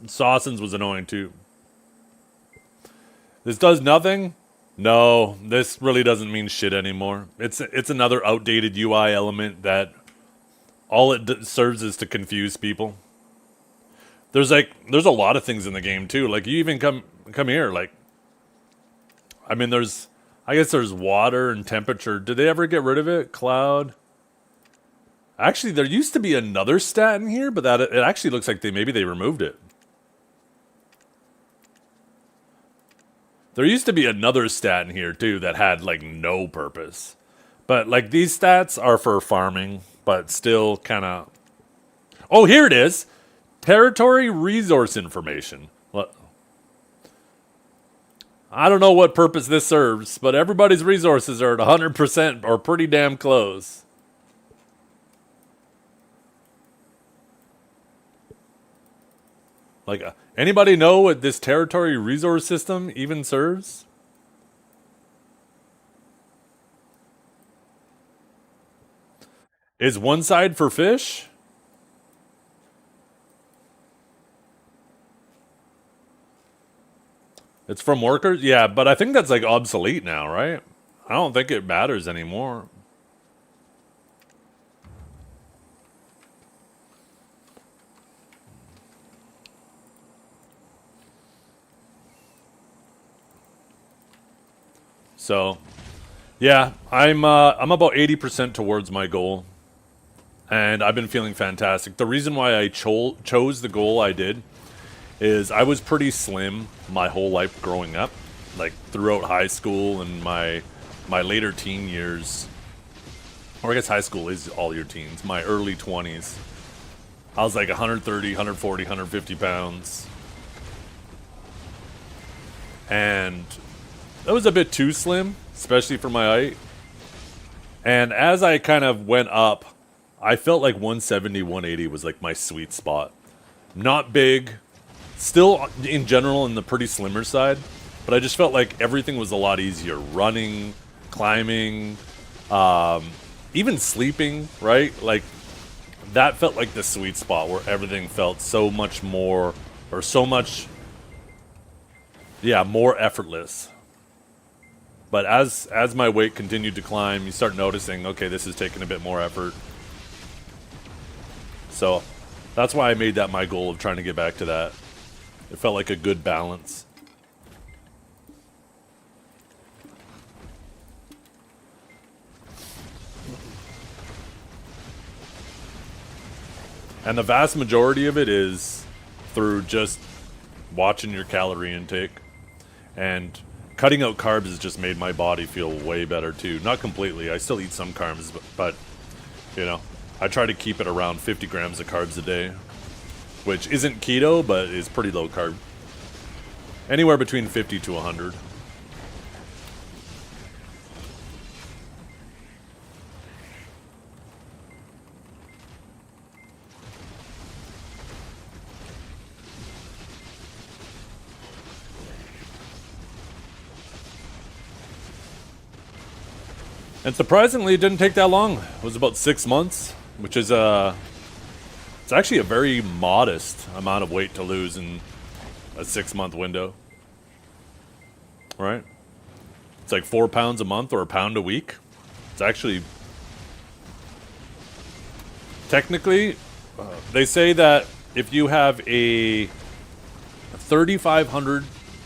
Sawson's was annoying too. This does nothing? No, this really doesn't mean shit anymore. It's another outdated UI element that all it serves is to confuse people. There's a lot of things in the game too. Like you even come here. Like, I mean, I guess there's water and temperature. Did they ever get rid of it? Cloud. Actually, there used to be another stat in here, but it actually looks like maybe they removed it. There used to be another stat in here too that had like no purpose. But like these stats are for farming, but still kind of... Oh, here it is. Territory resource information. What? I don't know what purpose this serves, but everybody's resources are at 100% or pretty damn close. Like, anybody know what this territory resource system even serves? Is one side for fish? It's from workers? Yeah, but I think that's like obsolete now, right? I don't think it matters anymore. So, yeah, I'm about 80% towards my goal. And I've been feeling fantastic. The reason why I chose the goal I did is I was pretty slim my whole life growing up, like throughout high school and my later teen years, or I guess high school is all your teens, my early 20s. I was like 130, 140, 150 pounds. And that was a bit too slim, especially for my height. And as I kind of went up, I felt like 170, 180 was like my sweet spot. Not big, still in general in the pretty slimmer side, but I just felt like everything was a lot easier. Running, climbing, even sleeping, right? Like that felt like the sweet spot where everything felt so much more, or so much, yeah, more effortless. But as my weight continued to climb, you start noticing, okay, this is taking a bit more effort. So that's why I made that my goal of trying to get back to that. It felt like a good balance. And the vast majority of it is through just watching your calorie intake. And cutting out carbs has just made my body feel way better too. Not completely. I still eat some carbs, but you know, I try to keep it around 50 grams of carbs a day, which isn't keto, but is pretty low carb. Anywhere between 50 to 100. And surprisingly, it didn't take that long. It was about 6 months, which is it's actually a very modest amount of weight to lose in a 6-month window. Right? It's like 4 pounds a month or a pound a week. It's actually technically they say that if you have a 3,500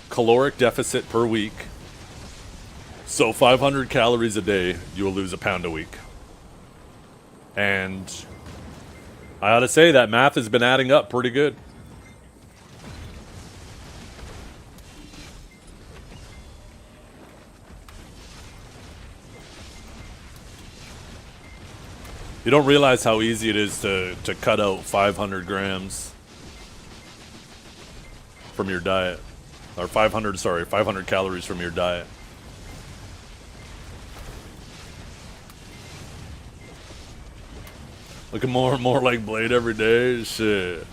caloric deficit per week, so 500 calories a day, you will lose a pound a week. And I ought to say that math has been adding up pretty good. You don't realize how easy it is to cut out 500 grams. from your diet. Or 500, sorry, 500 calories from your diet. Looking more and more like Blade every day. Shit.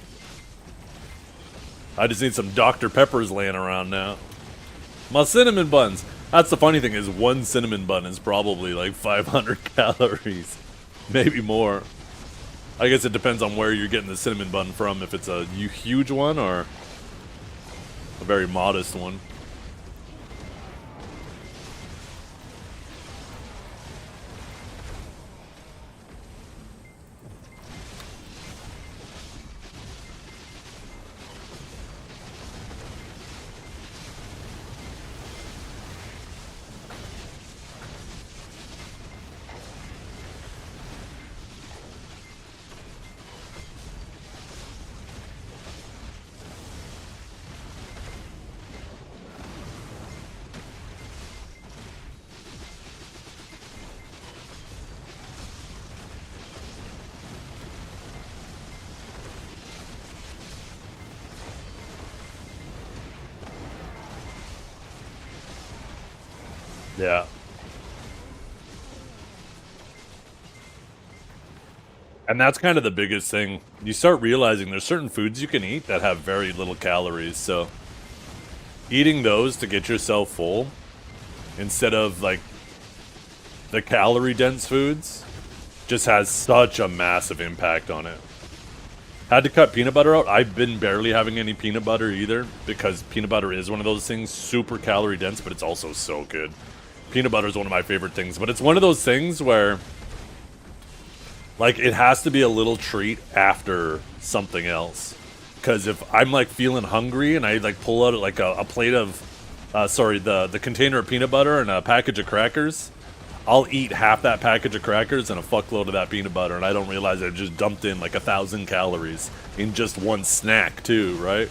I just need some Dr. Peppers laying around now. My cinnamon buns. That's the funny thing is one cinnamon bun is probably like 500 calories. Maybe more. I guess it depends on where you're getting the cinnamon bun from. If it's a huge one or a very modest one. Yeah. And that's kind of the biggest thing. You start realizing there's certain foods you can eat that have very little calories, so eating those to get yourself full instead of like the calorie dense foods just has such a massive impact on it. Had to cut peanut butter out. I've been barely having any peanut butter either because peanut butter is one of those things super calorie dense, but it's also so good. Peanut butter is one of my favorite things, but it's one of those things where like it has to be a little treat after something else. Because if I'm like feeling hungry and I like pull out like a plate of, the container of peanut butter and a package of crackers, I'll eat half that package of crackers and a fuckload of that peanut butter, and I don't realize I've just dumped in like 1,000 calories in just one snack too, right?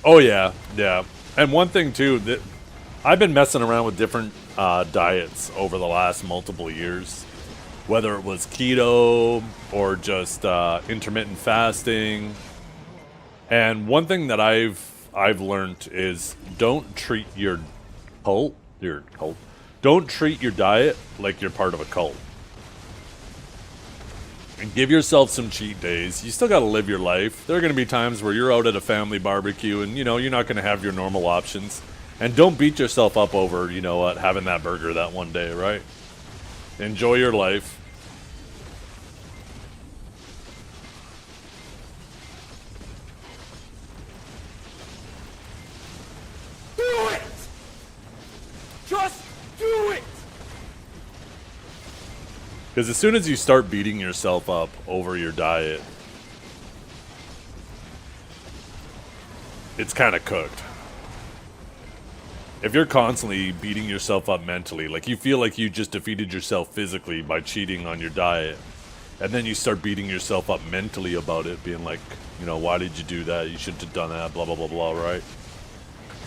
Oh yeah, yeah. And one thing too, that I've been messing around with different diets over the last multiple years, whether it was keto or just intermittent fasting. And one thing that I've learned is don't treat don't treat your diet like you're part of a cult. And give yourself some cheat days. You still got to live your life. There are going to be times where you're out at a family barbecue and, you know, you're not going to have your normal options. And don't beat yourself up over, you know what, having that burger that one day, right? Enjoy your life. Do it! Just do it! Because as soon as you start beating yourself up over your diet, it's kind of cooked. If you're constantly beating yourself up mentally, like you feel like you just defeated yourself physically by cheating on your diet, and then you start beating yourself up mentally about it, being like, you know, why did you do that? You shouldn't have done that, blah, blah, blah, blah, right?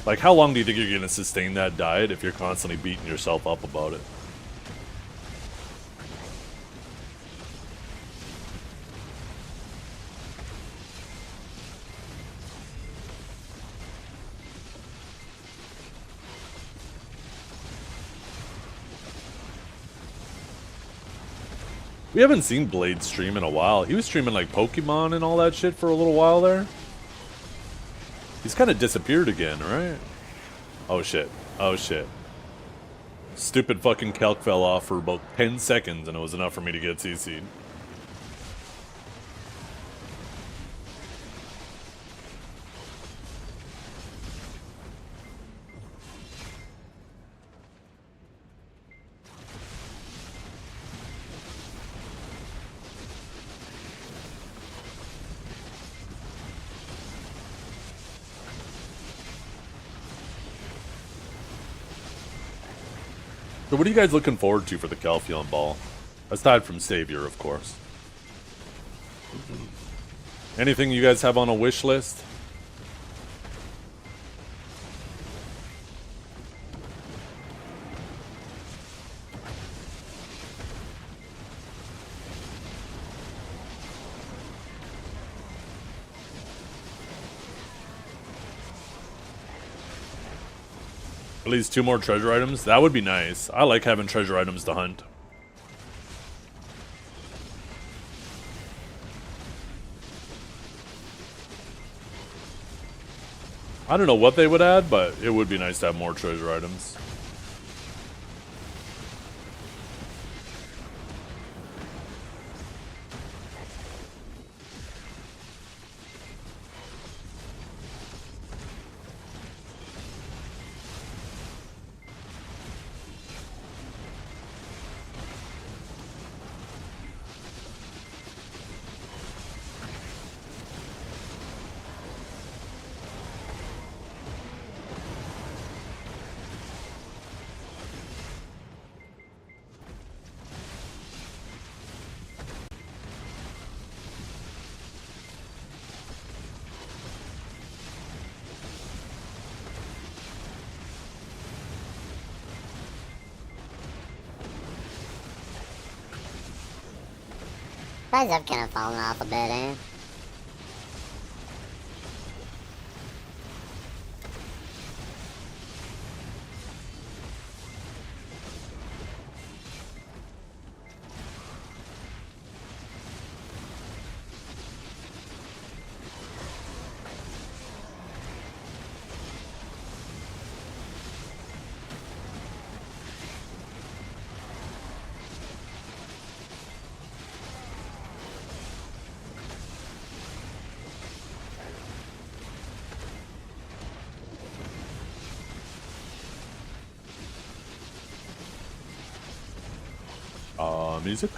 Like, how long do you think you're going to sustain that diet if you're constantly beating yourself up about it? We haven't seen Blade stream in a while. He was streaming like Pokemon and all that shit for a little while there. He's kind of disappeared again, right? Oh shit. Oh shit. Stupid fucking calc fell off for about 10 seconds and it was enough for me to get CC'd. So what are you guys looking forward to for the Calpheon Ball? Aside from Savior, of course. Anything you guys have on a wish list? At least 2 more treasure items? That would be nice. I like having treasure items to hunt. I don't know what they would add, but it would be nice to have more treasure items. Guys have kind of fallen off a bit, eh? Music?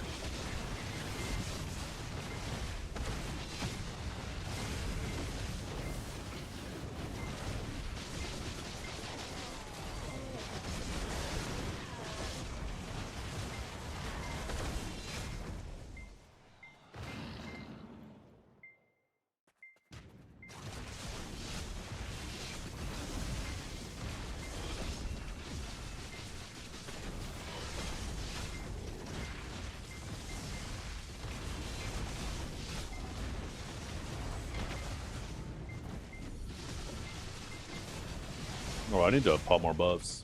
Oh, I need to pop more buffs.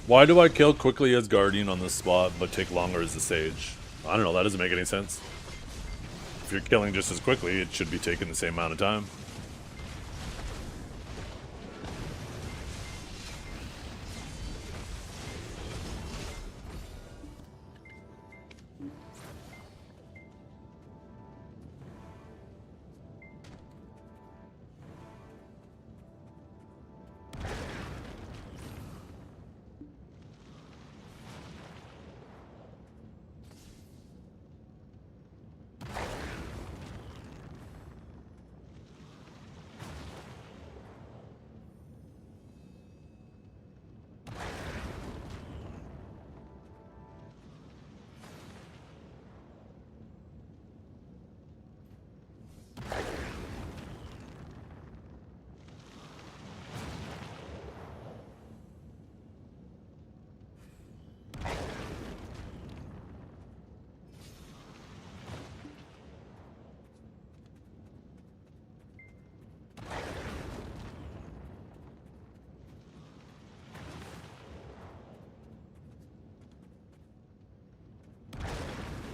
Why do I kill quickly as Guardian on this spot, but take longer as the Sage? I don't know, that doesn't make any sense. If you're killing just as quickly, it should be taking the same amount of time.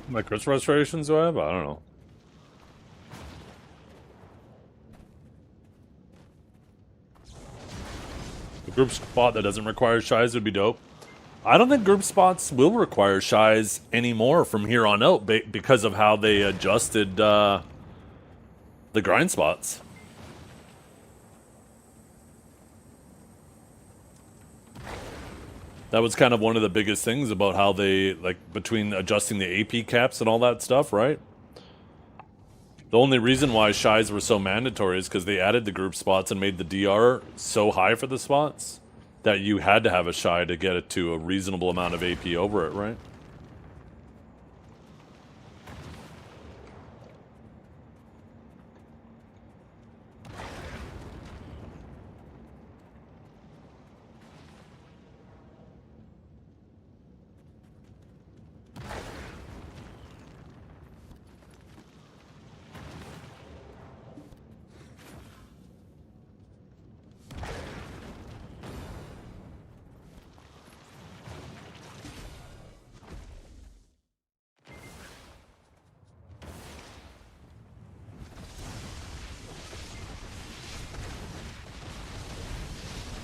How many crystal restorations do I have? I don't know. A group spot that doesn't require shies would be dope. I don't think group spots will require shies anymore from here on out because of how they adjusted the grind spots. That was kind of one of the biggest things about how they, like, between adjusting the AP caps and all that stuff, right? The only reason why shies were so mandatory is because they added the group spots and made the DR so high for the spots that you had to have a shy to get it to a reasonable amount of AP over it, right?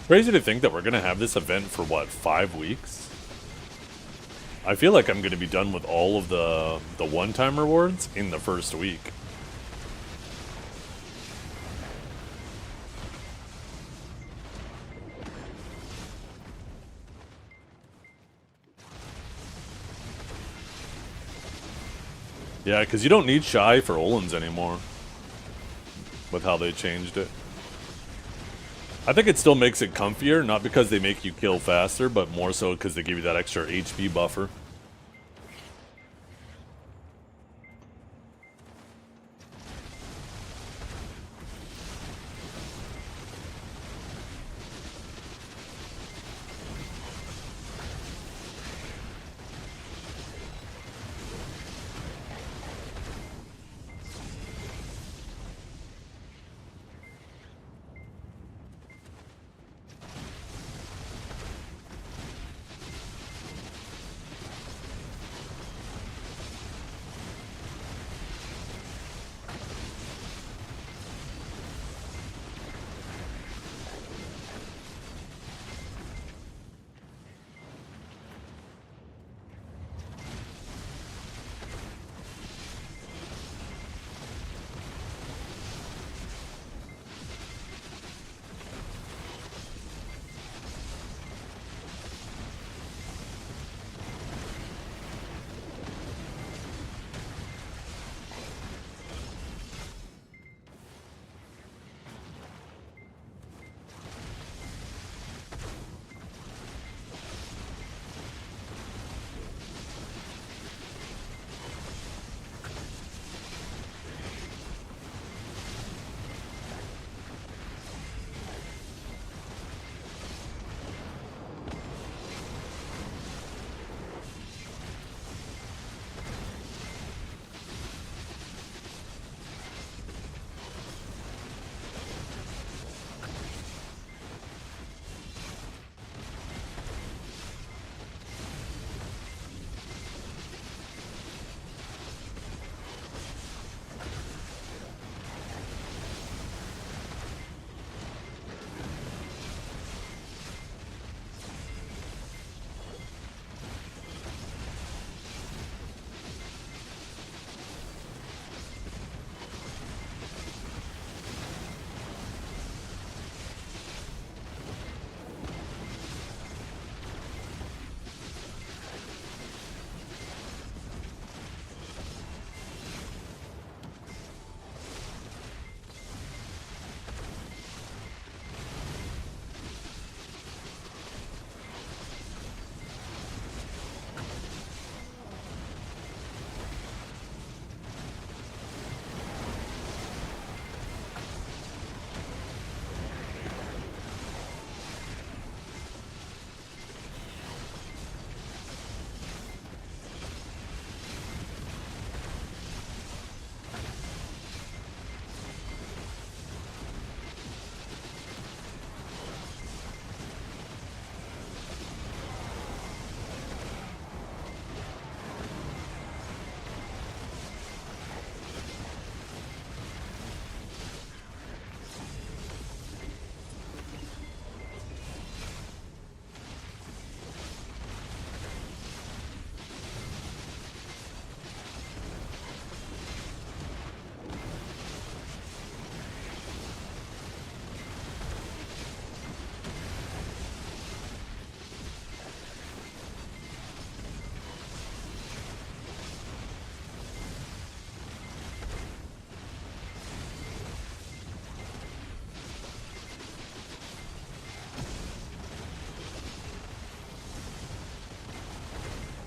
Crazy to think that we're gonna have this event for what, 5 weeks? I feel like I'm gonna be done with all of the one-time rewards in the first week. Yeah, because you don't need shy for Olins anymore with how they changed it. I think it still makes it comfier, not because they make you kill faster, but more so because they give you that extra HP buffer.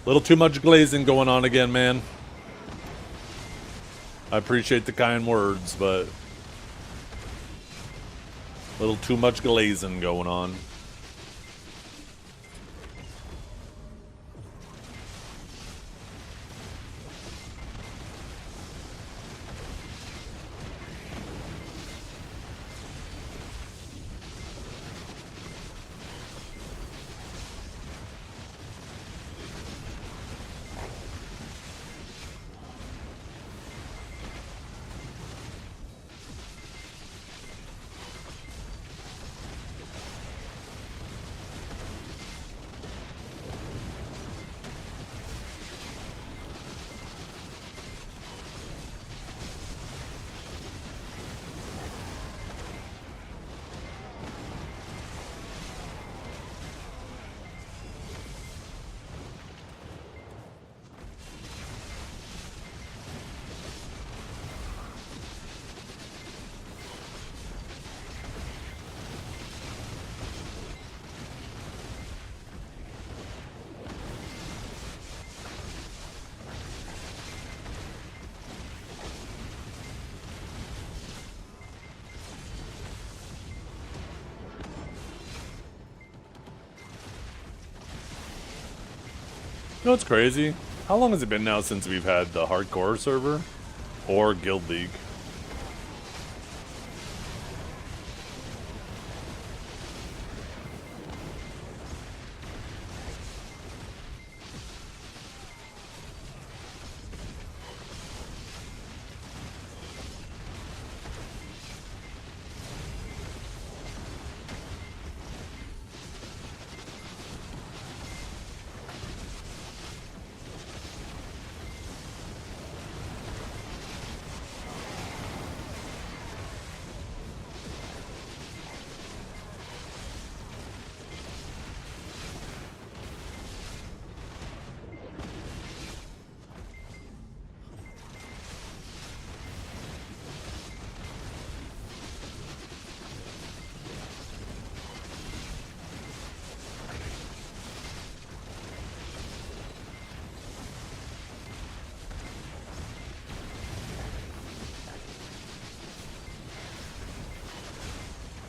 Little too much glazing going on again, man. I appreciate the kind words, but a little too much glazing going on. You know what's crazy? How long has it been now since we've had the hardcore server or Guild League?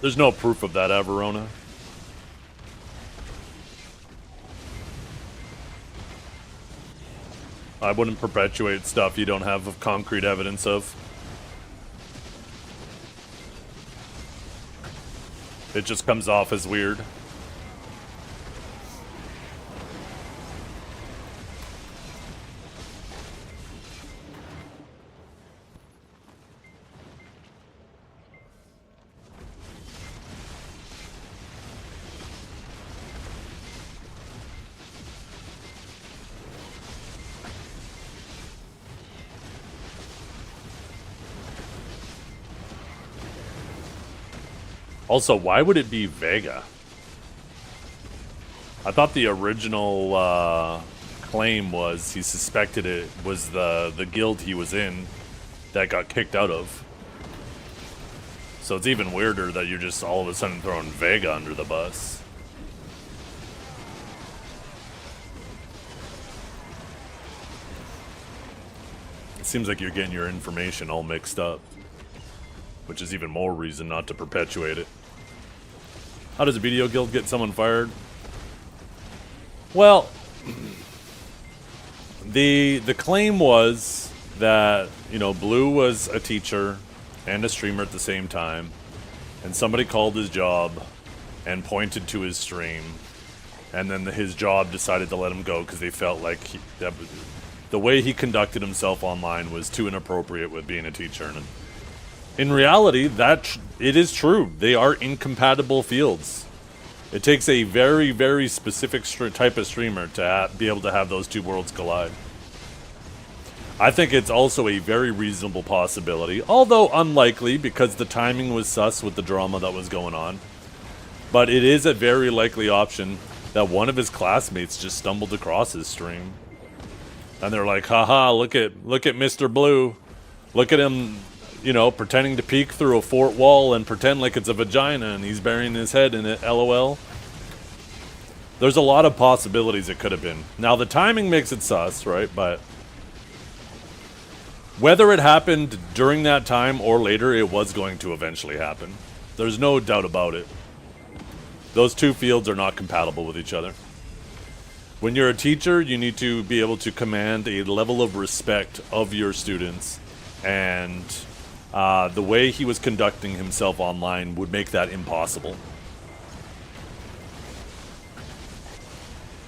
There's no proof of that, Averona. I wouldn't perpetuate stuff you don't have concrete evidence of. It just comes off as weird. Also, why would it be Vega? I thought the original claim was he suspected it was the guild he was in that got kicked out of. So it's even weirder that you're just all of a sudden throwing Vega under the bus. It seems like you're getting your information all mixed up, which is even more reason not to perpetuate it. How does a video guild get someone fired? Well, the claim was that, you know, Blue was a teacher and a streamer at the same time, and somebody called his job and pointed to his stream, and then his job decided to let him go because they felt like the way he conducted himself online was too inappropriate with being a teacher. And in reality, it is true. They are incompatible fields. It takes a very, very specific type of streamer to be able to have those two worlds collide. I think it's also a very reasonable possibility, although unlikely because the timing was sus with the drama that was going on. But it is a very likely option that one of his classmates just stumbled across his stream. And they're like, haha, look at Mr. Blue. Look at him, you know, pretending to peek through a fort wall and pretend like it's a vagina and he's burying his head in it, LOL. There's a lot of possibilities it could have been. Now, the timing makes it sus, right? But whether it happened during that time or later, it was going to eventually happen. There's no doubt about it. Those two fields are not compatible with each other. When you're a teacher, you need to be able to command a level of respect of your students, and the way he was conducting himself online would make that impossible.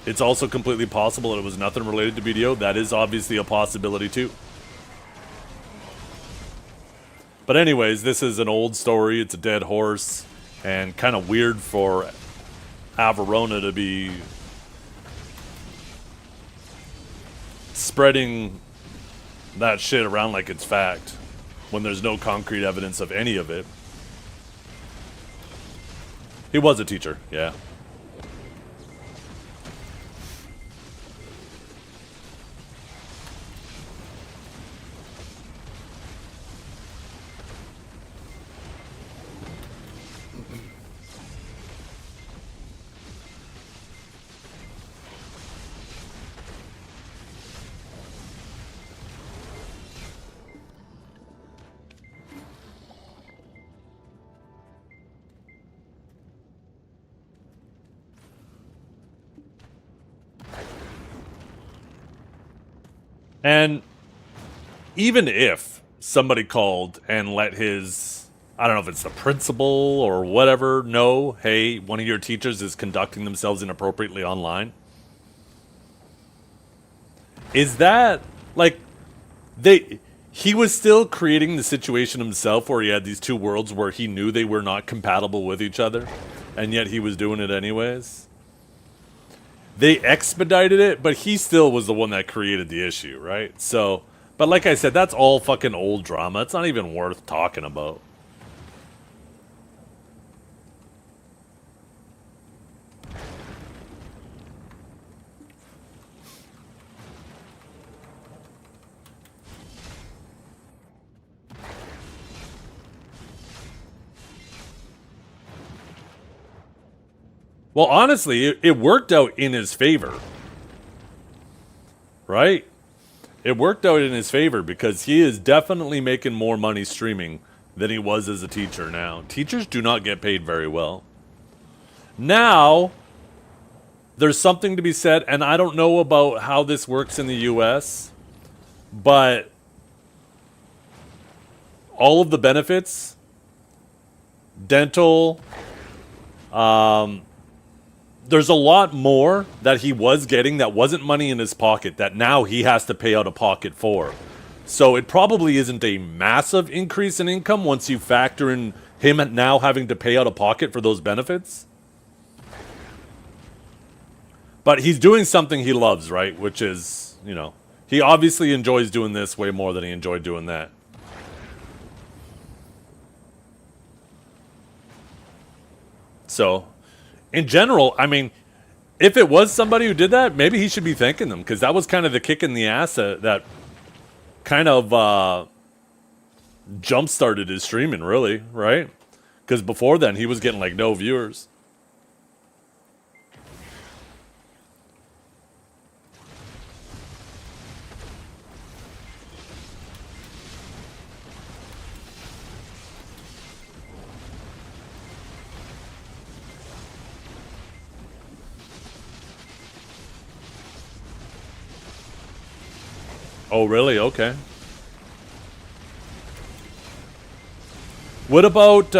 It's also completely possible that it was nothing related to BDO. That is obviously a possibility too. But anyways, this is an old story. It's a dead horse, and kind of weird for Averona to be spreading that shit around like it's fact when there's no concrete evidence of any of it. He was a teacher, yeah. And even if somebody called and let his, I don't know if it's the principal or whatever, know, hey, one of your teachers is conducting themselves inappropriately online, is that, like, he was still creating the situation himself where he had these two worlds where he knew they were not compatible with each other, and yet he was doing it anyways? They expedited it, but he still was the one that created the issue, right? So, but like I said, that's all fucking old drama. It's not even worth talking about. Well, honestly, it worked out in his favor. Right? It worked out in his favor because he is definitely making more money streaming than he was as a teacher now. Teachers do not get paid very well. Now, there's something to be said, and I don't know about how this works in the US, but all of the benefits, dental, there's a lot more that he was getting that wasn't money in his pocket that now he has to pay out of pocket for. So it probably isn't a massive increase in income once you factor in him now having to pay out of pocket for those benefits. But he's doing something he loves, right? Which is, you know, he obviously enjoys doing this way more than he enjoyed doing that. So, in general, I mean, if it was somebody who did that, maybe he should be thanking them, because that was kind of the kick in the ass that kind of jump-started his streaming, really, right? Because before then, he was getting, like, no viewers. Oh, really? Okay. What about,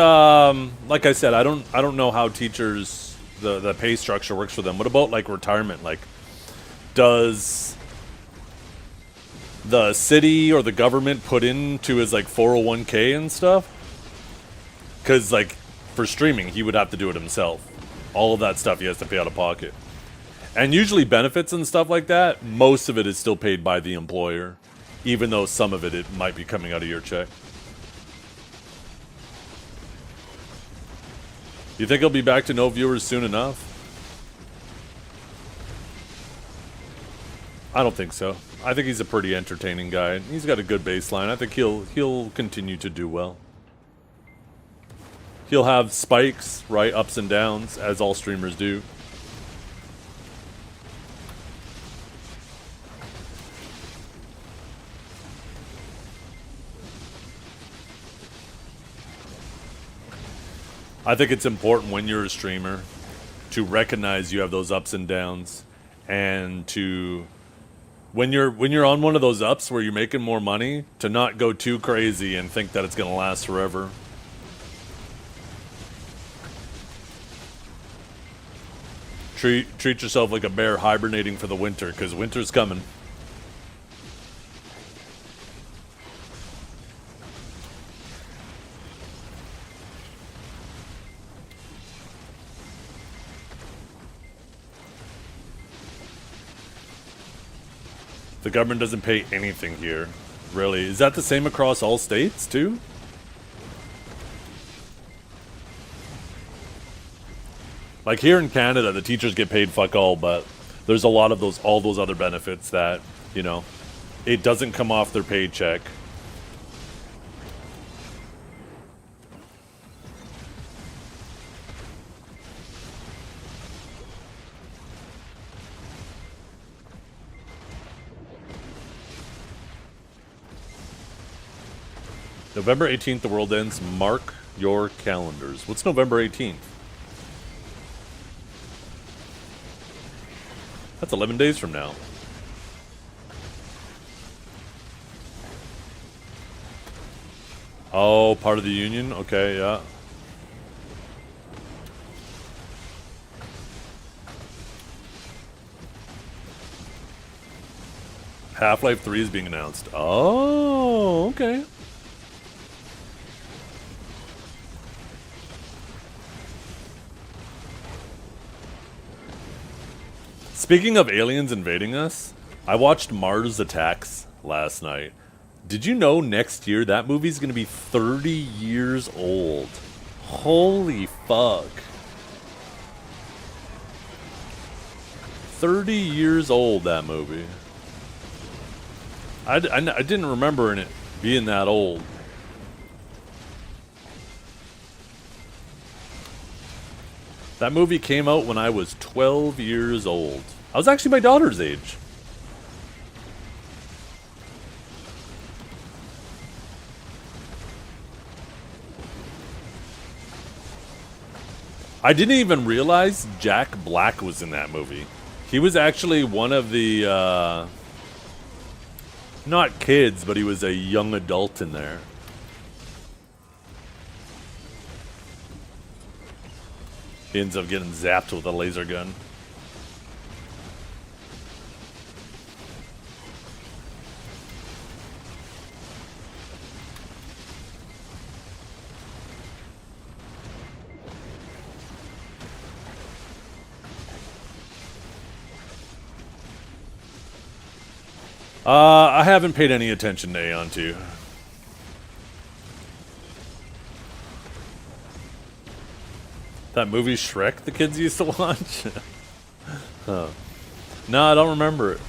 like I said, I don't know how teachers, the pay structure works for them. What about, like, retirement? Like, does the city or the government put into his, like, 401k and stuff? Because, like, for streaming, he would have to do it himself. All of that stuff he has to pay out of pocket. And usually benefits and stuff like that, most of it is still paid by the employer, even though some of it might be coming out of your check. You think he'll be back to no viewers soon enough? I don't think so. I think he's a pretty entertaining guy. He's got a good baseline. I think he'll continue to do well. He'll have spikes, right, ups and downs, as all streamers do. I think it's important when you're a streamer to recognize you have those ups and downs, and to when you're on one of those ups where you're making more money, to not go too crazy and think that it's going to last forever. Treat yourself like a bear hibernating for the winter, because winter's coming. The government doesn't pay anything here, really. Is that the same across all states, too? Like here in Canada, the teachers get paid fuck all, but there's a lot of all those other benefits that, you know, it doesn't come off their paycheck. November 18th, the world ends. Mark your calendars. What's November 18th? That's 11 days from now. Oh, part of the union? Okay, yeah. Half-Life 3 is being announced. Oh, okay. Speaking of aliens invading us, I watched Mars Attacks last night. Did you know next year that movie's gonna be 30 years old? Holy fuck. 30 years old, that movie. I didn't remember it being that old. That movie came out when I was 12 years old. I was actually my daughter's age. I didn't even realize Jack Black was in that movie. He was actually one of the, not kids, but he was a young adult in there. He ends up getting zapped with a laser gun. I haven't paid any attention to Aeon 2. That movie Shrek the kids used to watch? Huh. No, I don't remember it.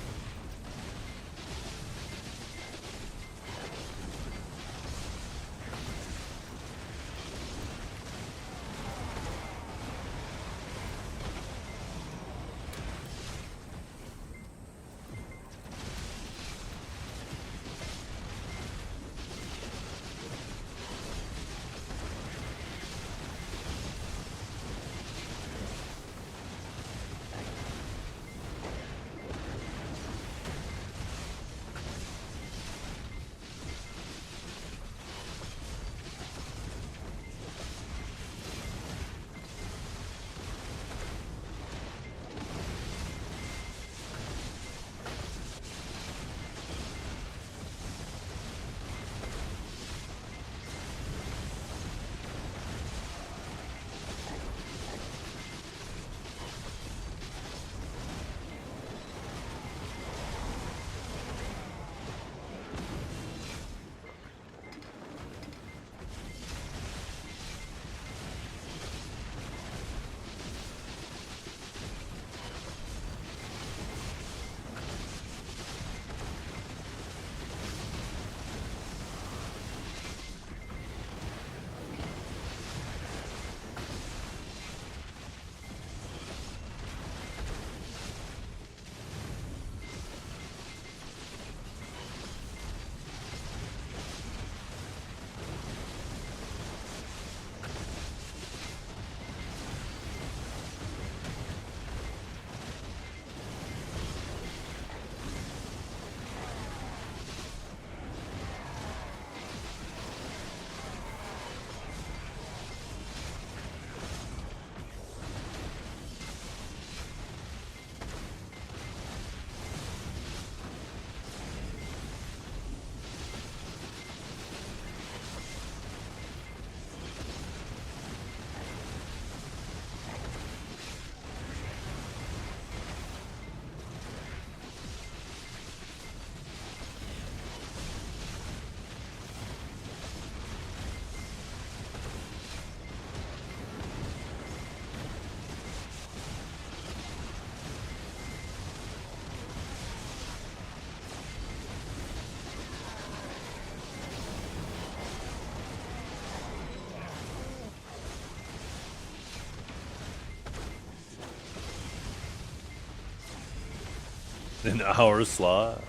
An hour slot?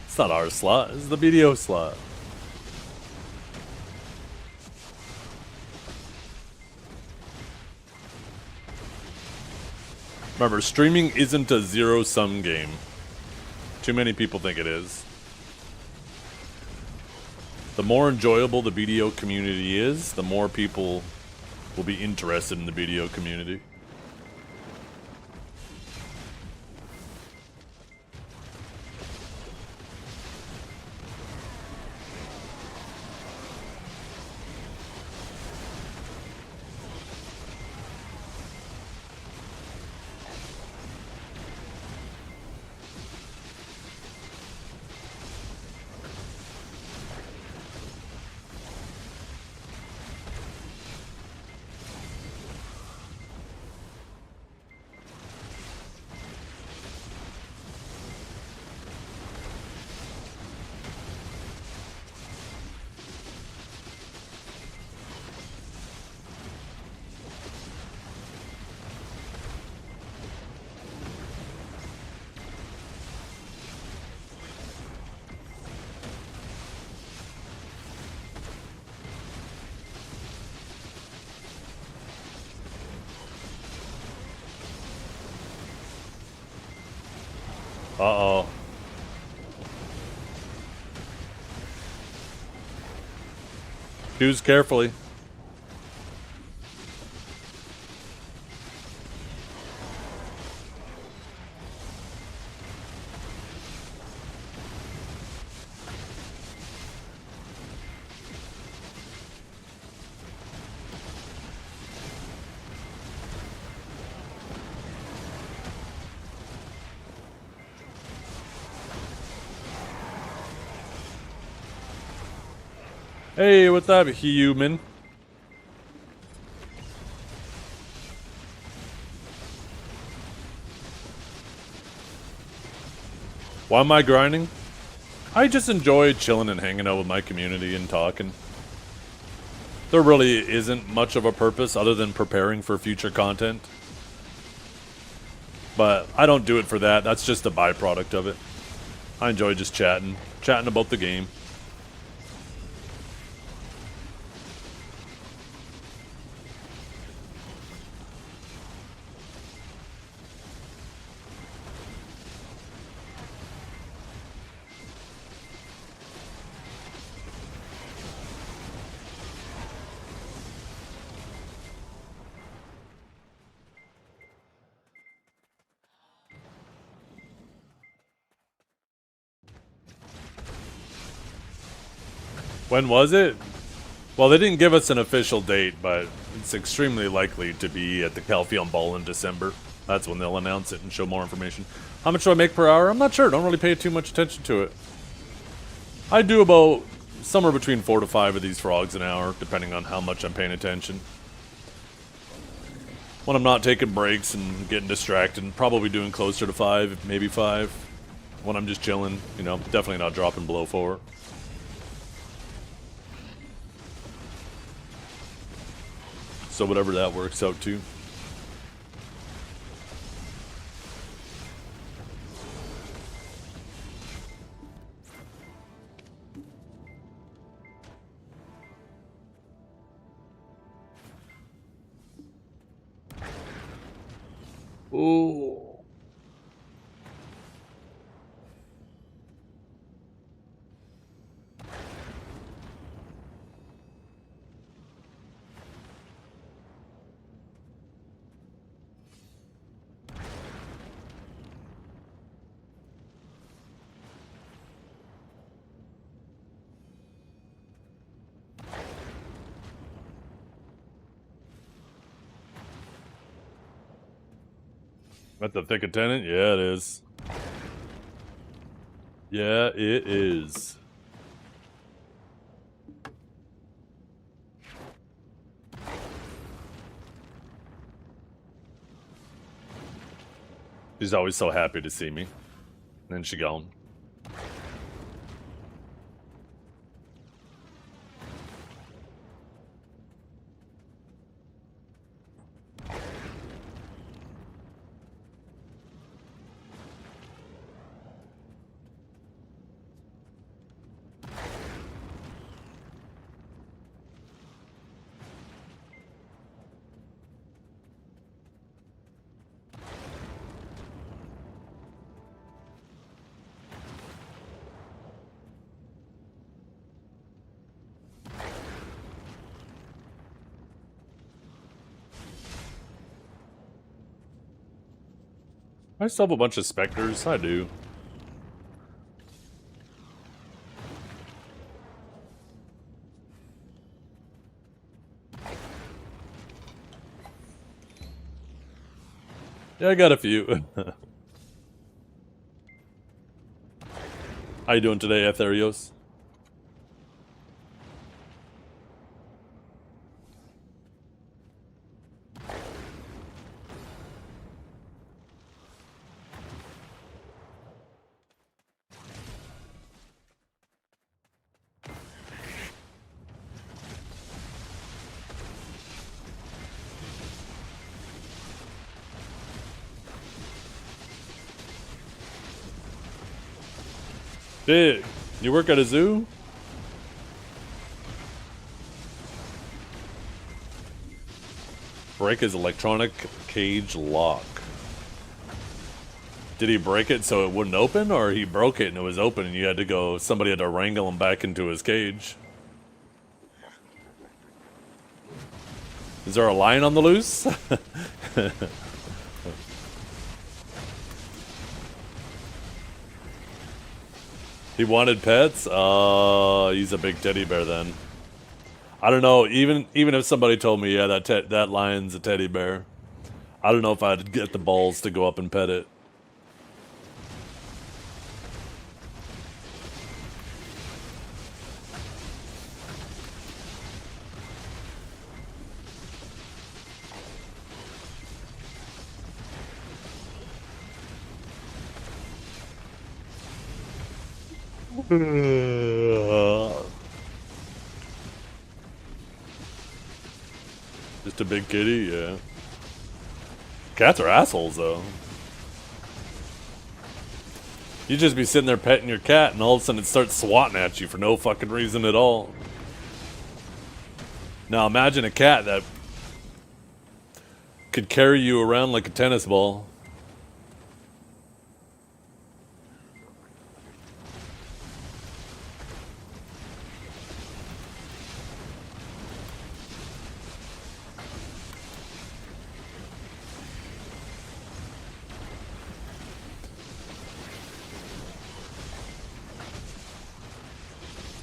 It's not our slot, it's the video slot. Remember, streaming isn't a zero-sum game. Too many people think it is. The more enjoyable the video community is, the more people will be interested in the video community. Uh-oh. Choose carefully. Hey, what's up, human? Why am I grinding? I just enjoy chilling and hanging out with my community and talking. There really isn't much of a purpose other than preparing for future content. But I don't do it for that. That's just a byproduct of it. I enjoy just chatting about the game. When was it? Well, they didn't give us an official date, but it's extremely likely to be at the Calpheon Ball in December. That's when they'll announce it and show more information. How much do I make per hour? I'm not sure. Don't really pay too much attention to it. I do about somewhere between 4 to 5 of these frogs an hour, depending on how much I'm paying attention. When I'm not taking breaks and getting distracted, probably doing closer to 5, maybe 5. When I'm just chilling, you know, definitely not dropping below 4. So whatever that works out to. Ooh. At the thick of tenant? Yeah, it is. Yeah, it is. She's always so happy to see me. And then she gone. I still have a bunch of specters. I do. Yeah, I got a few. How you doing today, Etherios? Big, you work at a zoo? Break his electronic cage lock. Did he break it so it wouldn't open, or he broke it and it was open and you had to go, somebody had to wrangle him back into his cage? Is there a lion on the loose? He wanted pets? He's a big teddy bear then. I don't know, even if somebody told me, yeah, that lion's a teddy bear, I don't know if I'd get the balls to go up and pet it. Just a big kitty, yeah. Cats are assholes, though. You just be sitting there petting your cat, and all of a sudden it starts swatting at you for no fucking reason at all. Now imagine a cat that could carry you around like a tennis ball.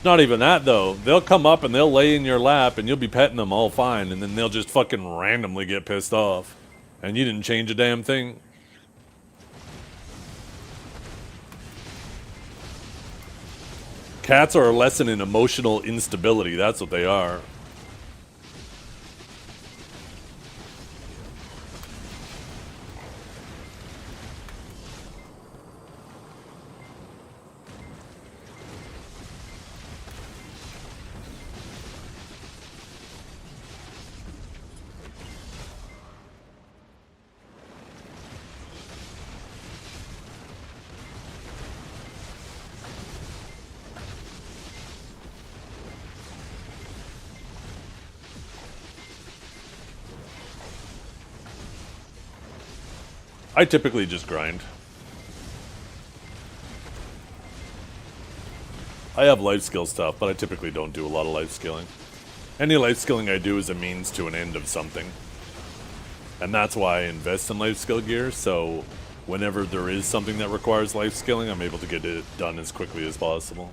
Not even that, though. They'll come up and they'll lay in your lap and you'll be petting them all fine, and then they'll just fucking randomly get pissed off. And you didn't change a damn thing. Cats are a lesson in emotional instability. That's what they are. I typically just grind. I have life skill stuff, but I typically don't do a lot of life skilling. Any life skilling I do is a means to an end of something. And that's why I invest in life skill gear, so whenever there is something that requires life skilling, I'm able to get it done as quickly as possible.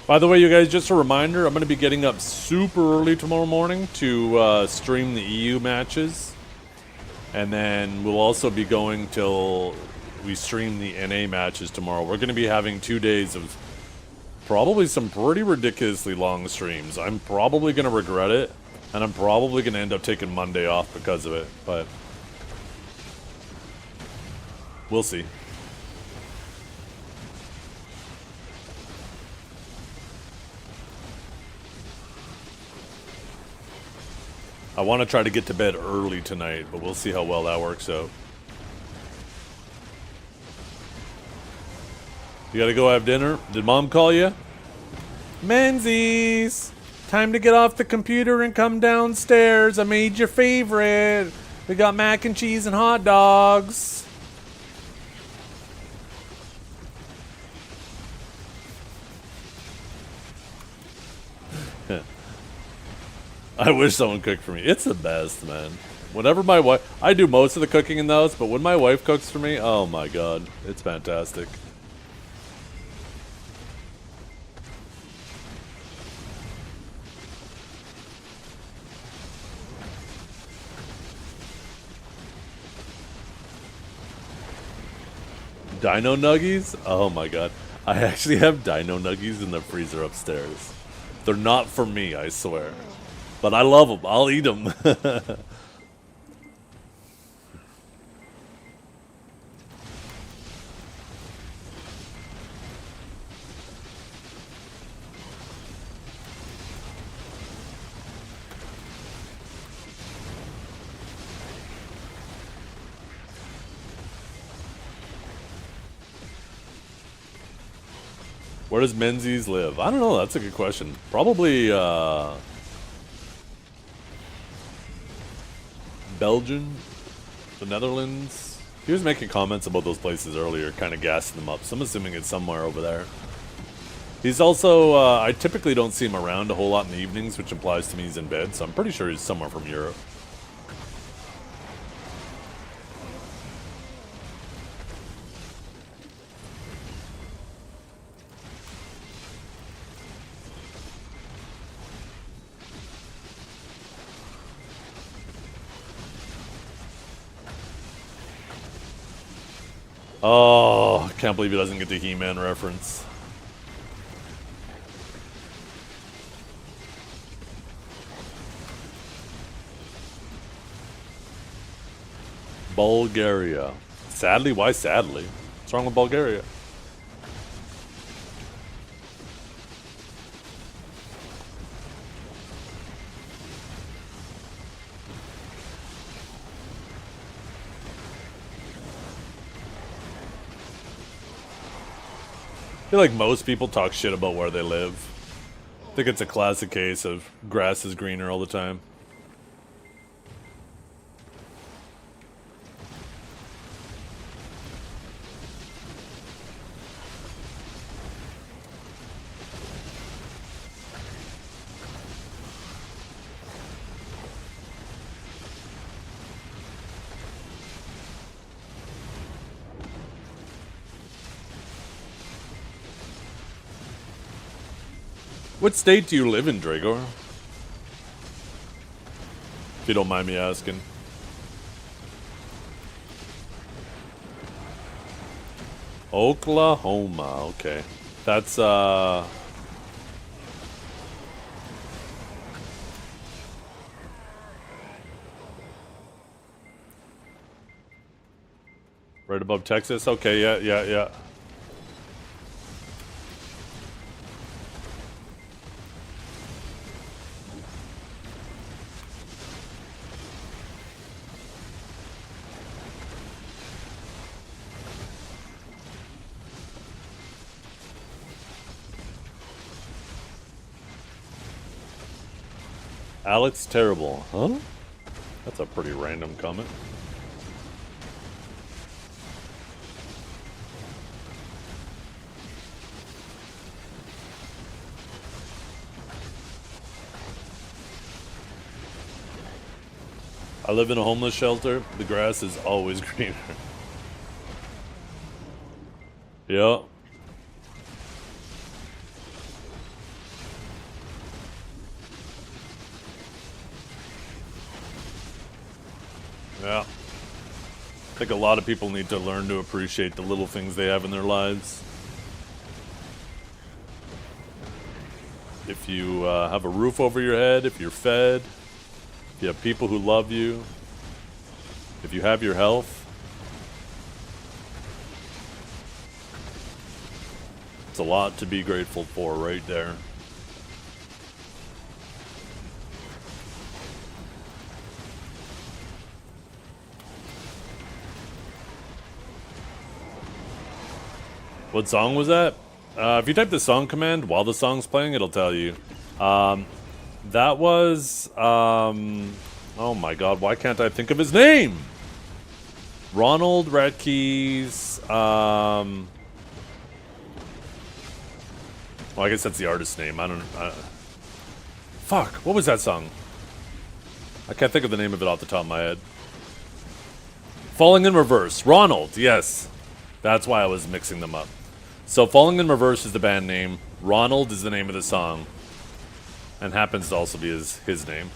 By the way, you guys, just a reminder, I'm going to be getting up super early tomorrow morning to stream the EU matches. And then we'll also be going till we stream the NA matches tomorrow. We're going to be having 2 days of probably some pretty ridiculously long streams. I'm probably going to regret it, and I'm probably going to end up taking Monday off because of it, but we'll see. I want to try to get to bed early tonight, but we'll see how well that works out. You gotta go have dinner? Did Mom call you? Menzies! Time to get off the computer and come downstairs. I made your favorite. We got mac and cheese and hot dogs. I wish someone cooked for me. It's the best, man. Whenever my wife... I do most of the cooking in the house, but when my wife cooks for me, oh my god. It's fantastic. Dino Nuggies? Oh my god. I actually have Dino Nuggies in the freezer upstairs. They're not for me, I swear. But I love them. I'll eat them. Where does Menzies live? I don't know. That's a good question. Probably, Belgium, the Netherlands. He was making comments about those places earlier, kind of gassing them up. So I'm assuming it's somewhere over there. He's also, I typically don't see him around a whole lot in the evenings, which implies to me he's in bed. So I'm pretty sure he's somewhere from Europe. Oh, I can't believe he doesn't get the He-Man reference. Bulgaria. Sadly? Why sadly? What's wrong with Bulgaria? I feel like most people talk shit about where they live. I think it's a classic case of grass is greener all the time. What state do you live in, Dragor? If you don't mind me asking. Oklahoma, okay. That's, right above Texas? Okay, yeah. Alex Terrible, huh? That's a pretty random comment. I live in a homeless shelter. The grass is always greener. Yeah. Yeah. I think a lot of people need to learn to appreciate the little things they have in their lives. If you have a roof over your head, if you're fed, if you have people who love you, if you have your health, it's a lot to be grateful for right there. What song was that? If you type the song command while the song's playing, it'll tell you. That was, oh my god, why can't I think of his name? Ronald Radke's, well, I guess that's the artist's name. I don't, fuck, what was that song? I can't think of the name of it off the top of my head. Falling in Reverse. Ronald, yes. That's why I was mixing them up. So Falling in Reverse is the band name. Ronald is the name of the song. And happens to also be his name.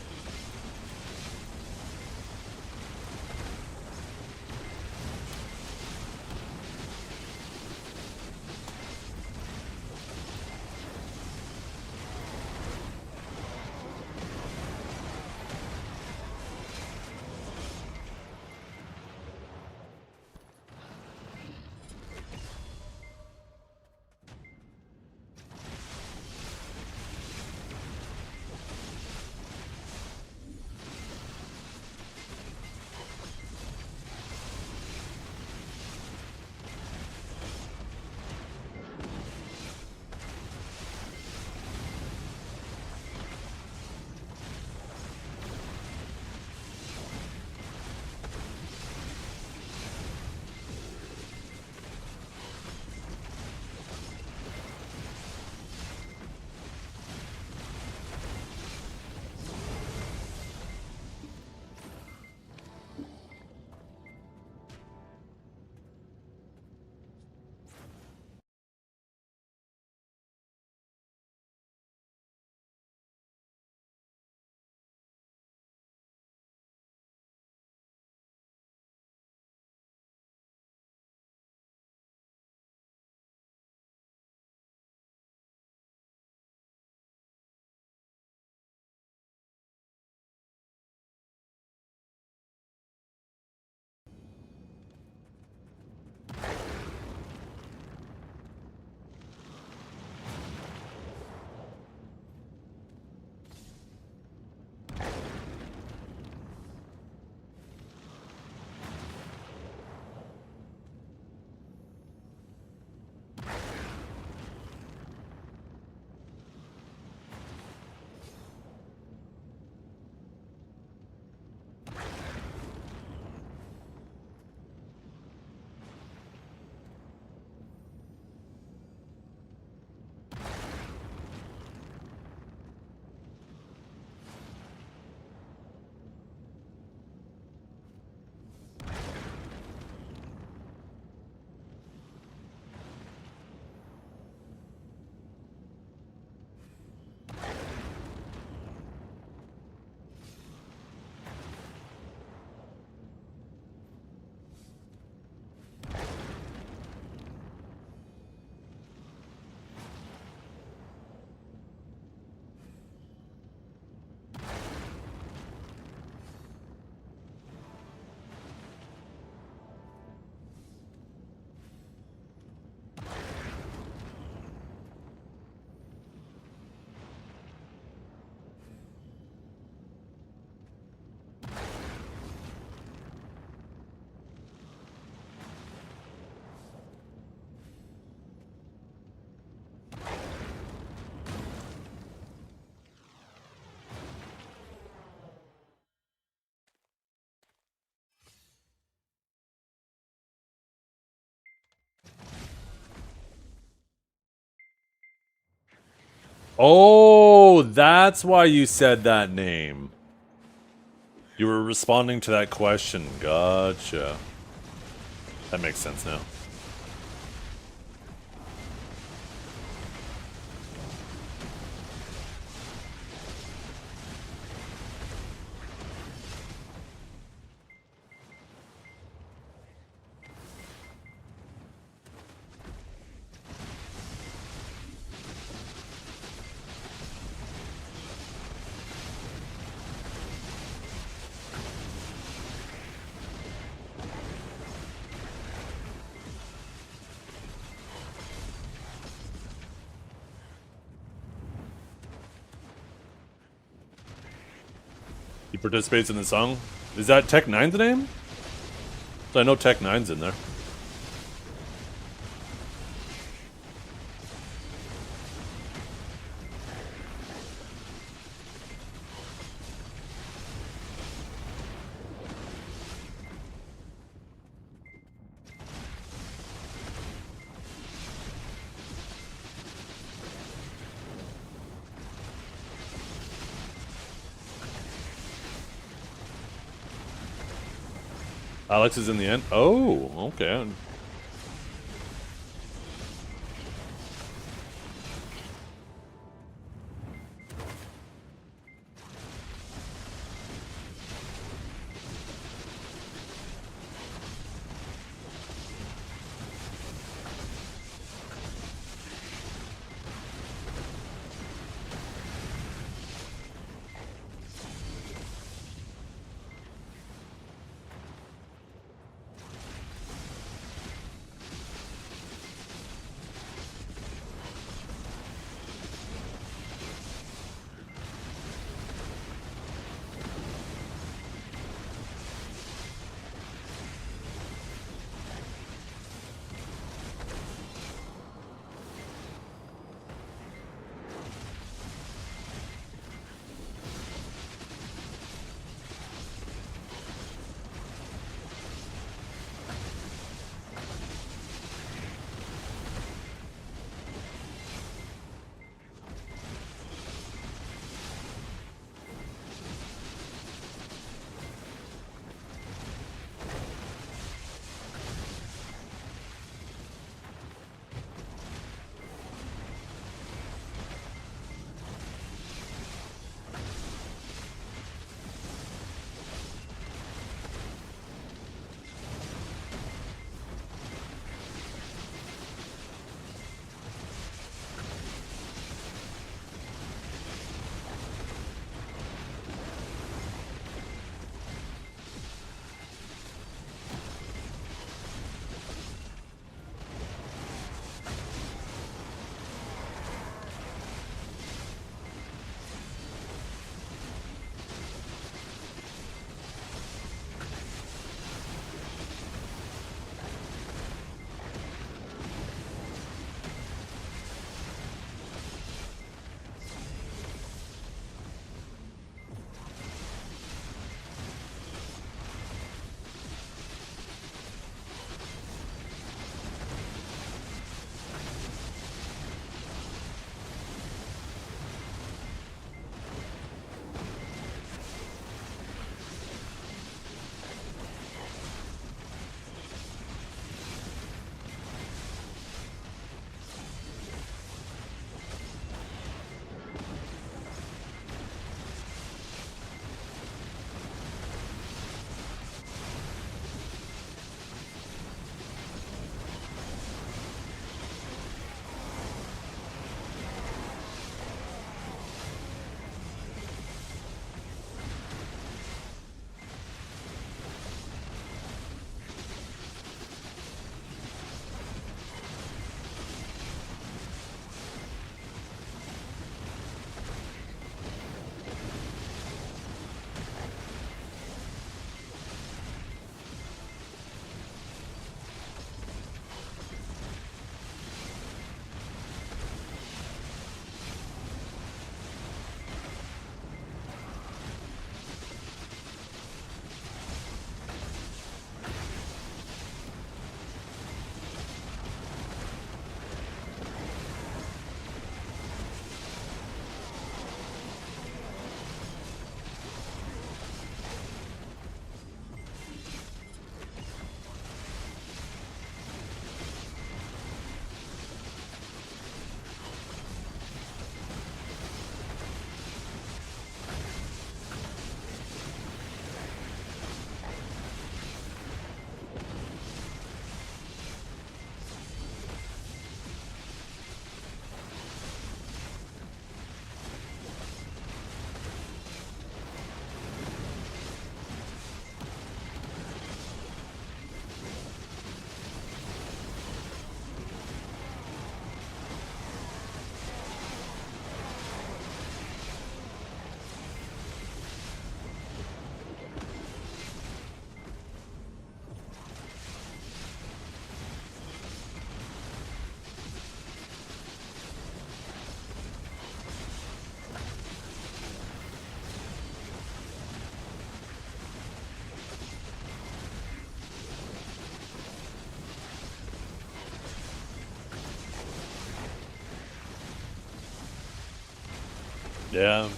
Oh, that's why you said that name. You were responding to that question. Gotcha. That makes sense now. He participates in the song. Is that Tech 9's name? So I know Tech 9's in there. Alex is in the end. Oh, okay. Yeah.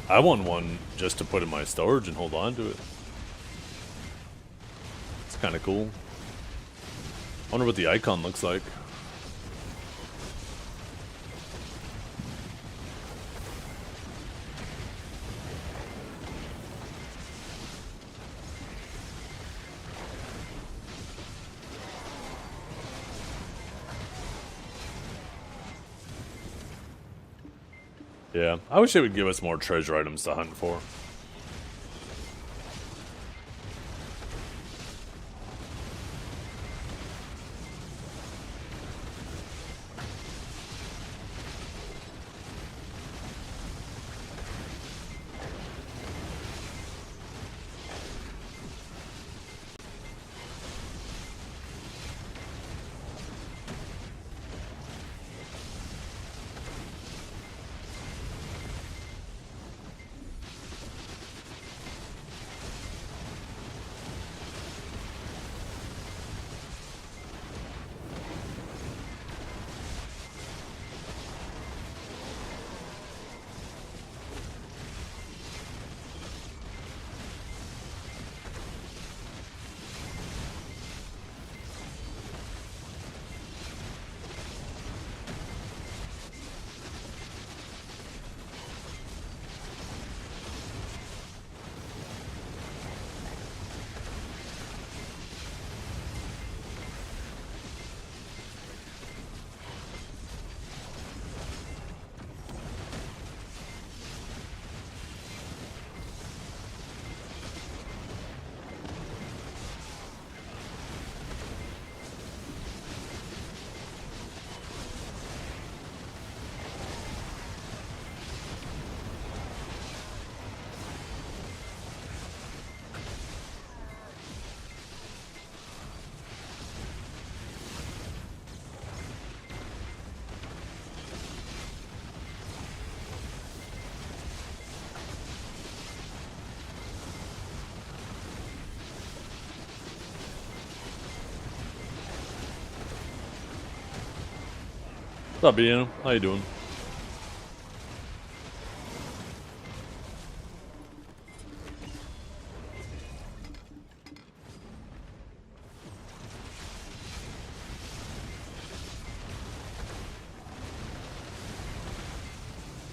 I want one just to put in my storage and hold on to it. kind of cool. I wonder what the icon looks like. Yeah, I wish it would give us more treasure items to hunt for. What's up, Ian? How you doing?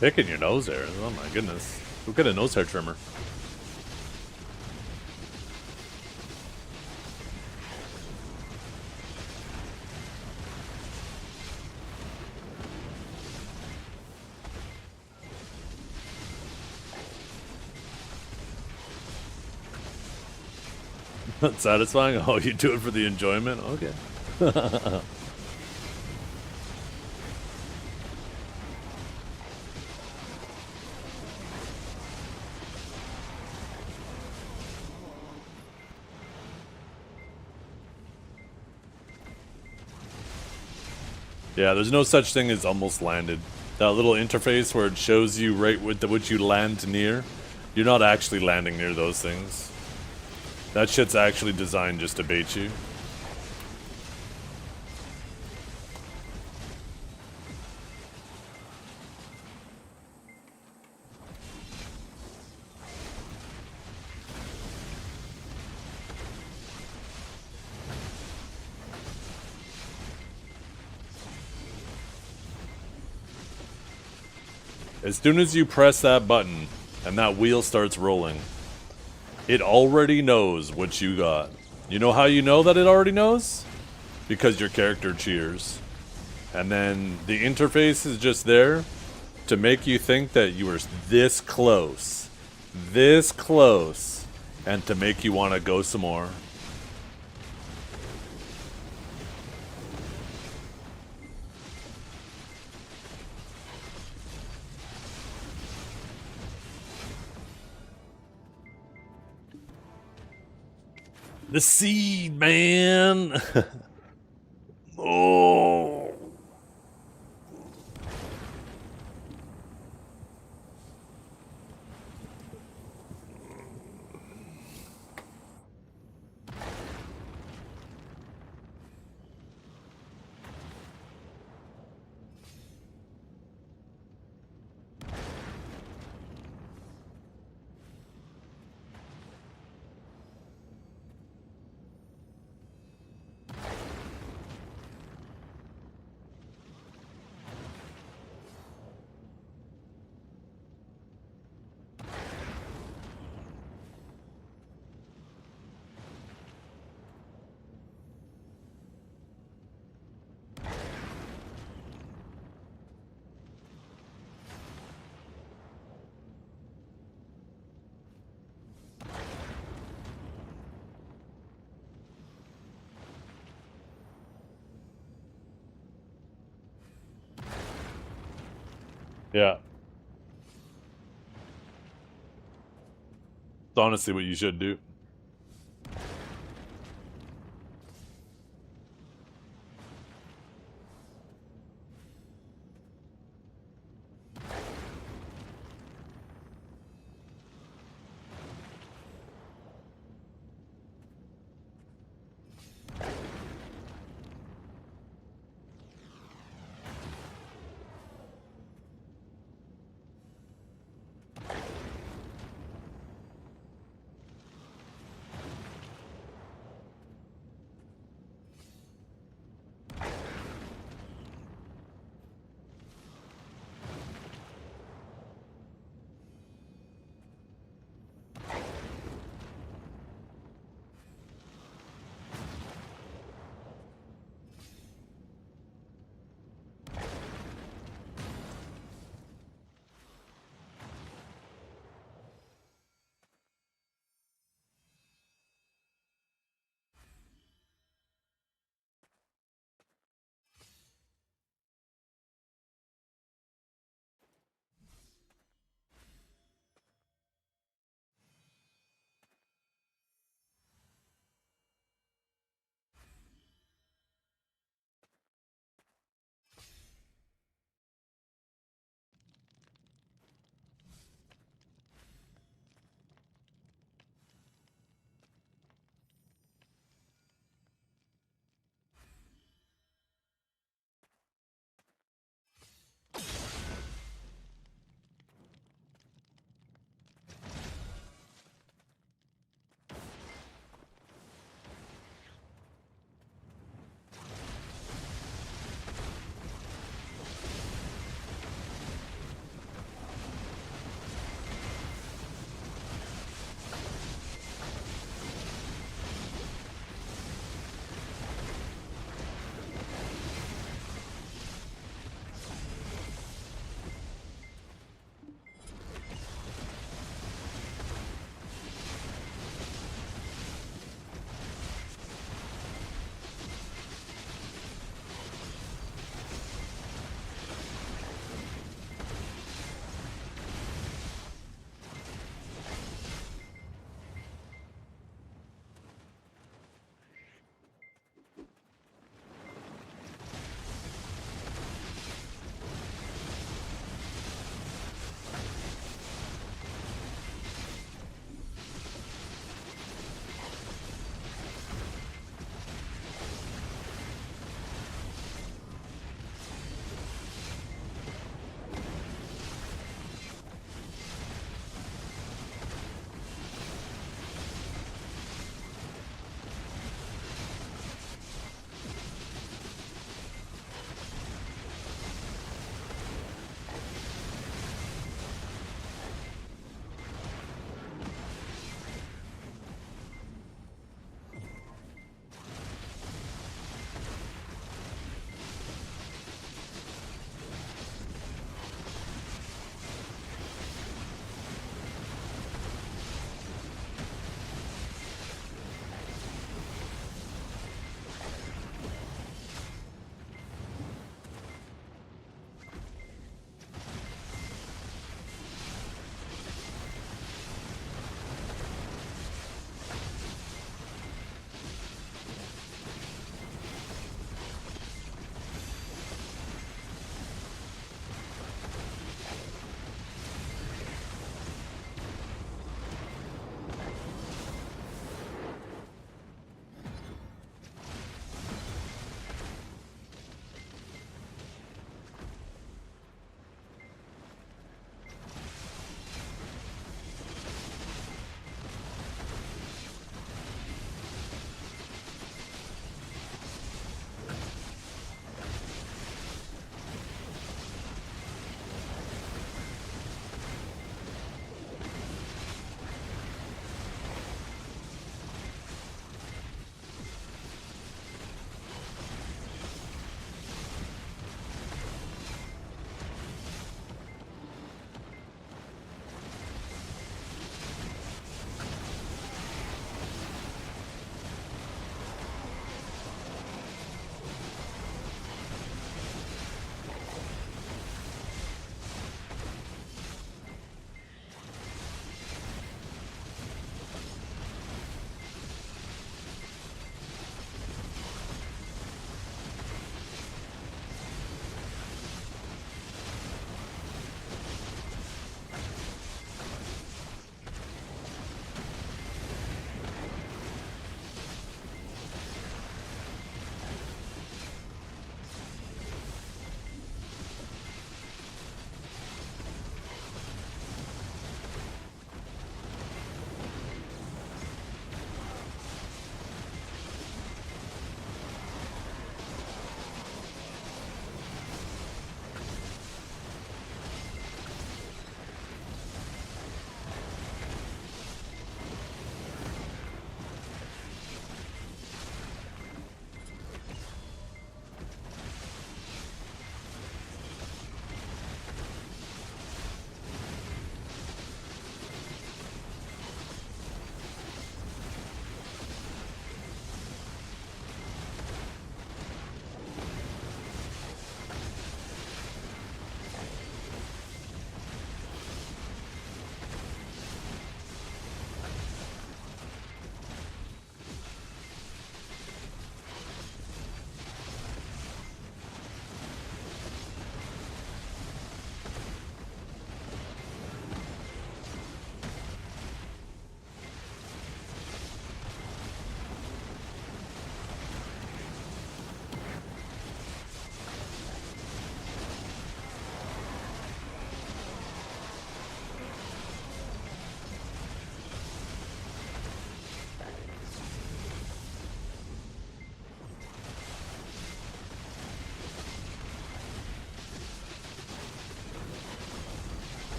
Picking your nose there. Oh my goodness. Go get a nose hair trimmer. That's satisfying? Oh, you do it for the enjoyment? Okay. Yeah, there's no such thing as almost landed. That little interface where it shows you right with which you land near, you're not actually landing near those things. That shit's actually designed just to bait you. As soon as you press that button and that wheel starts rolling, it already knows what you got. You know how you know that it already knows? Because your character cheers. And then the interface is just there to make you think that you were this close, and to make you want to go some more. The seed, man. Oh. Yeah. It's honestly what you should do.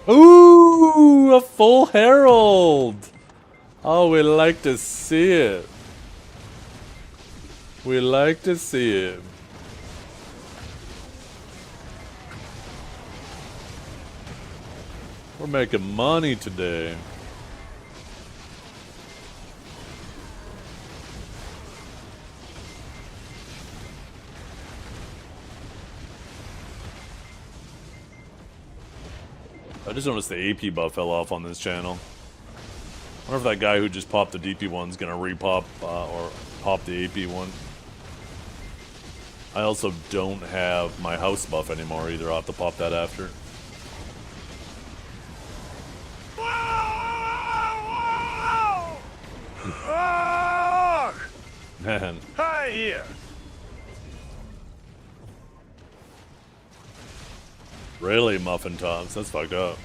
Ooh, a full herald. Oh, we like to see it. We like to see it. We're making money today. I just noticed the AP buff fell off on this channel. I wonder if that guy who just popped the DP one's gonna repop or pop the AP one. I also don't have my house buff anymore either. I'll have to pop that after. Man. Hi here. Really, muffin tops? That's fucked up.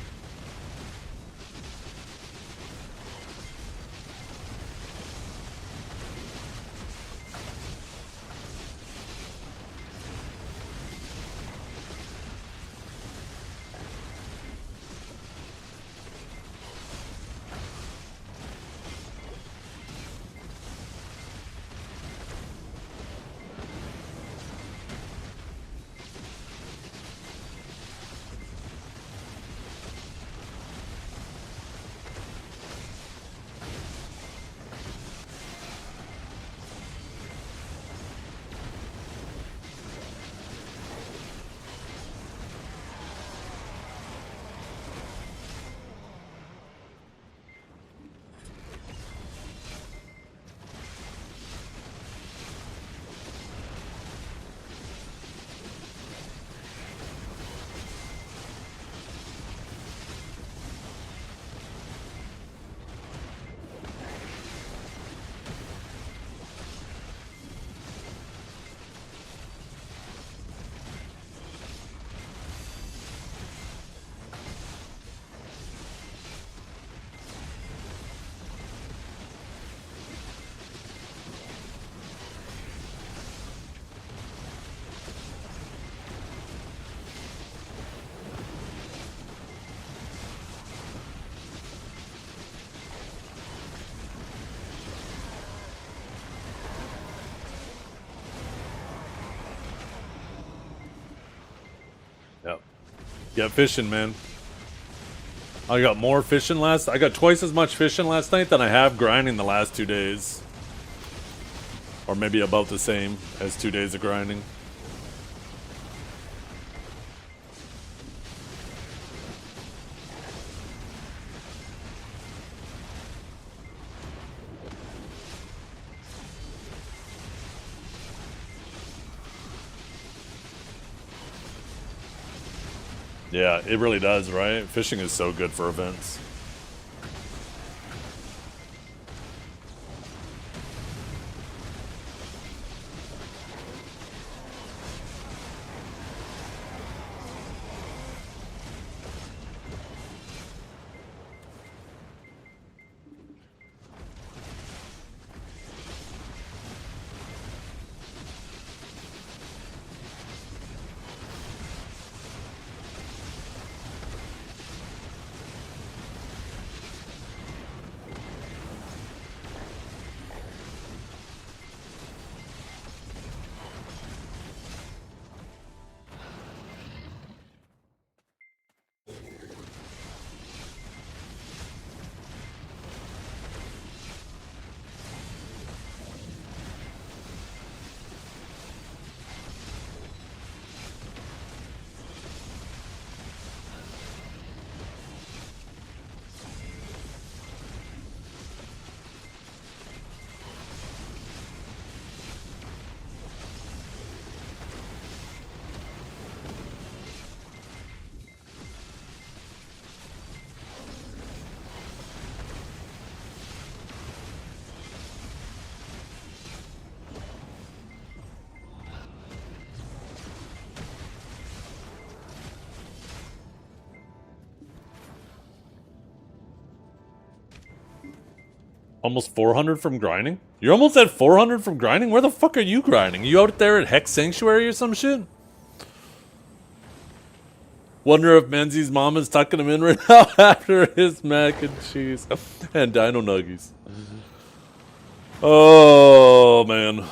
Yep. Get fishing, man. I got more fishing I got twice as much fishing last night than I have grinding the last 2 days. Or maybe about the same as 2 days of grinding. Yeah, it really does, right? Fishing is so good for events. Almost 400 from grinding? You're almost at 400 from grinding? Where the fuck are you grinding? You out there at Hex Sanctuary or some shit? Wonder if Menzies' mom is tucking him in right now after his mac and cheese and dino nuggies. Oh, man.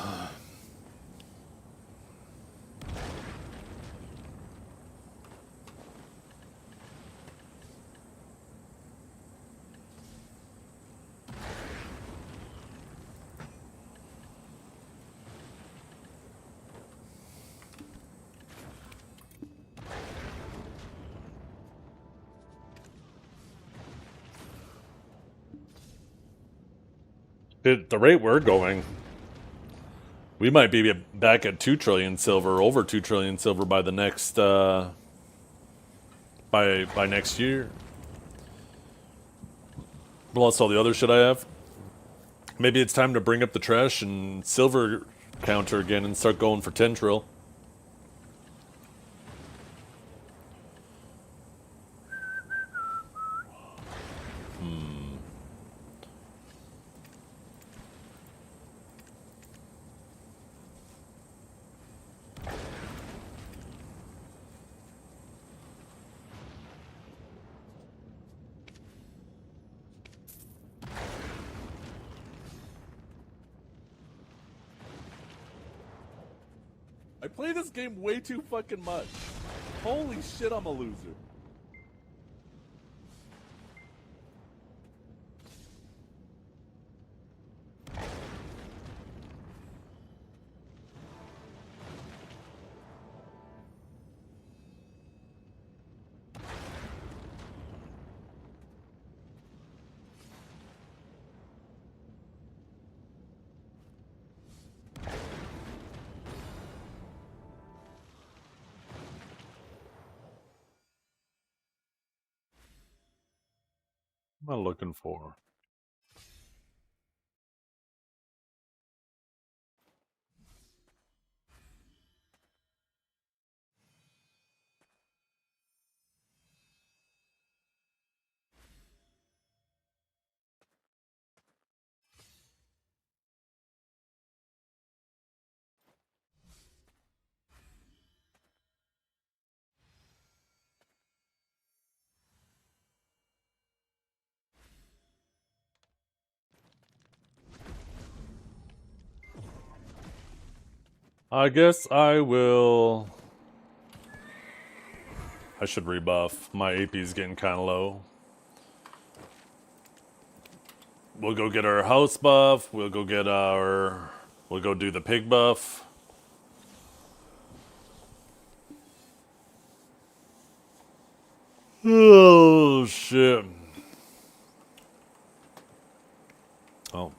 At the rate we're going, we might be back at 2 trillion silver, over 2 trillion silver by the next by next year. Plus all the other shit I have. Maybe it's time to bring up the trash and silver counter again and start going for 10 trill. I play this game way too fucking much. Holy shit, I'm a loser. What am I looking for? I guess I will... I should rebuff. My AP is getting kind of low. We'll go get our house buff. We'll go get our... We'll go do the pig buff. Oh, shit. Oh.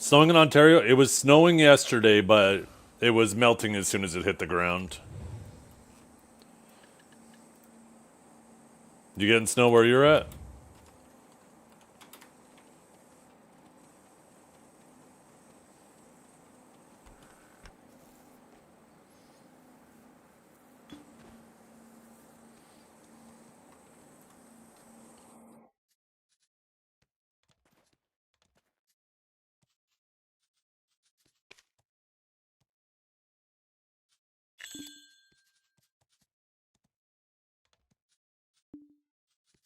Snowing in Ontario? It was snowing yesterday, but it was melting as soon as it hit the ground. You getting snow where you're at?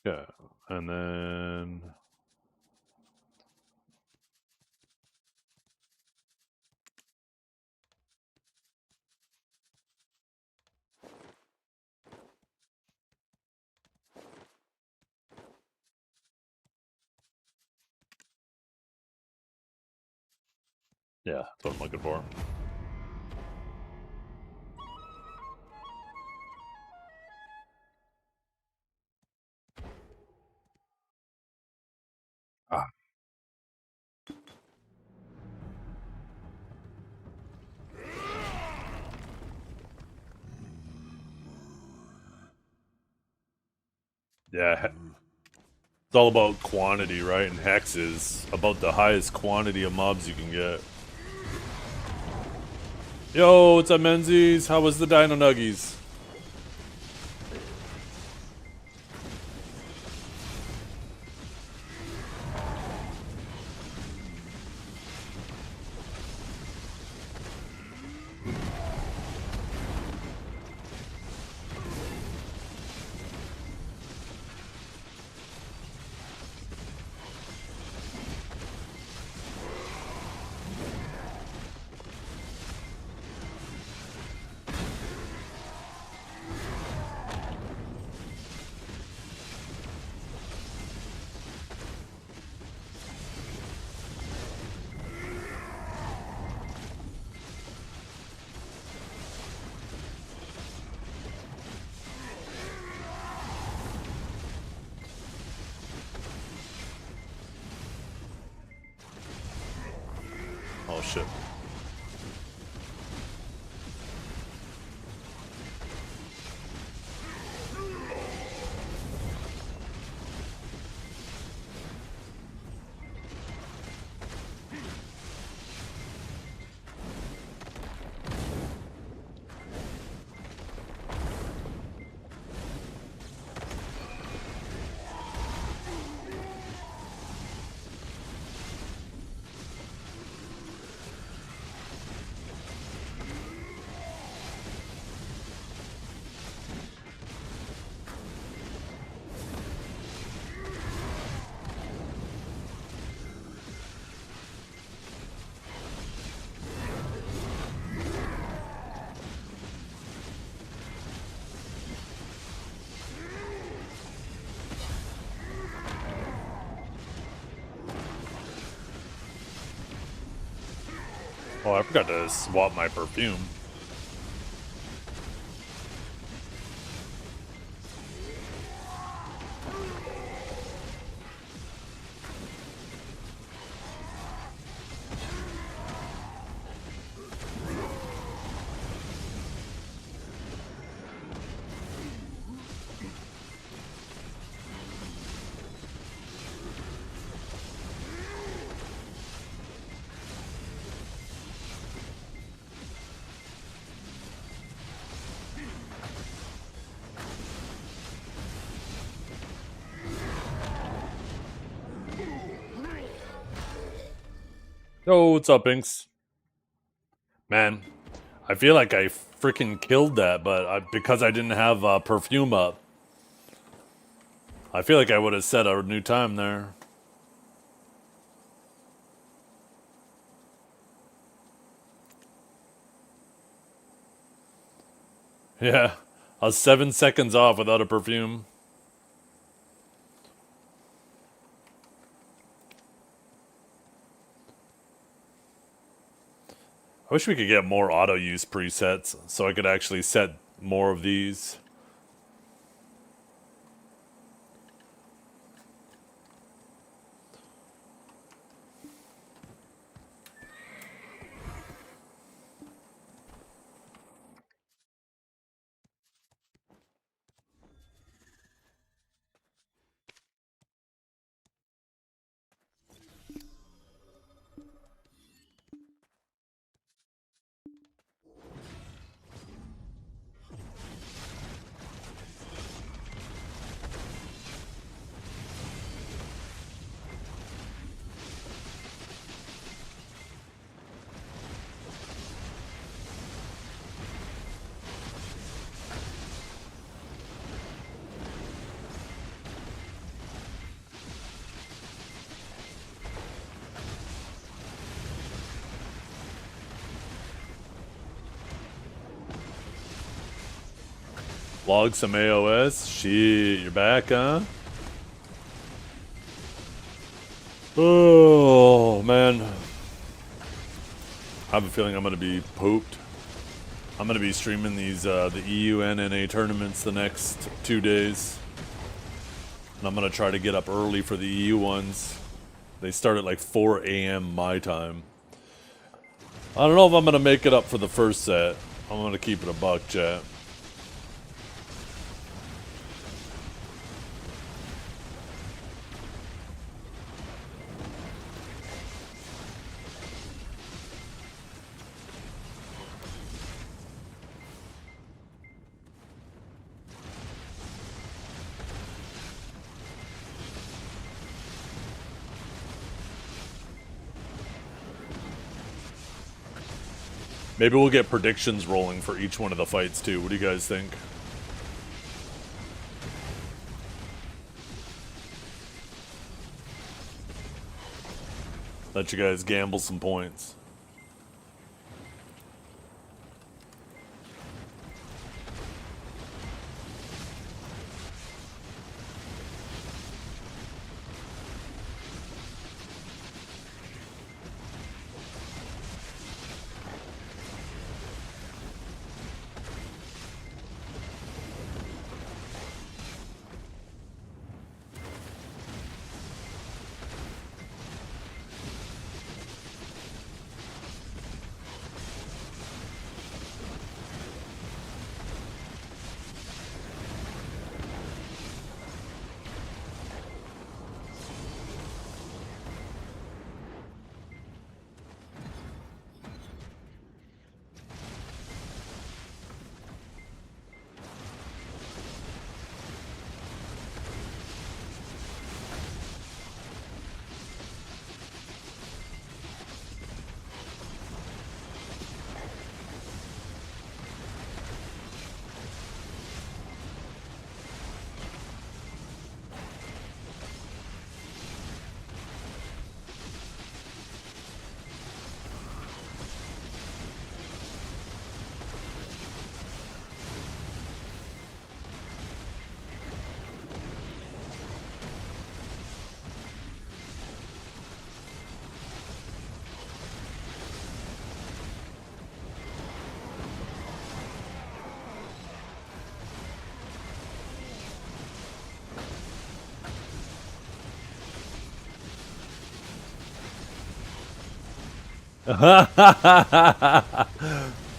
Yeah, and then... Yeah, that's what I'm looking for. Ah. Yeah, it's all about quantity, right? And Hex is about the highest quantity of mobs you can get. Yo, what's up, Menzies? How was the Dino Nuggies? Oh shit. Oh, I forgot to swap my perfume. Yo, what's up, Inks? Man, I feel like I freaking killed that, but because I didn't have perfume up, I feel like I would have set a new time there. Yeah, I was 7 seconds off without a perfume. I wish we could get more auto use presets so I could actually set more of these. Log some AOS. Shit, you're back, huh? Oh, man. I have a feeling I'm going to be pooped. I'm going to be streaming these the EUN NA tournaments the next 2 days. And I'm going to try to get up early for the EU ones. They start at like 4 a.m. my time. I don't know if I'm going to make it up for the first set. I'm going to keep it a buck, chat. Maybe we'll get predictions rolling for each one of the fights too. What do you guys think? Let you guys gamble some points.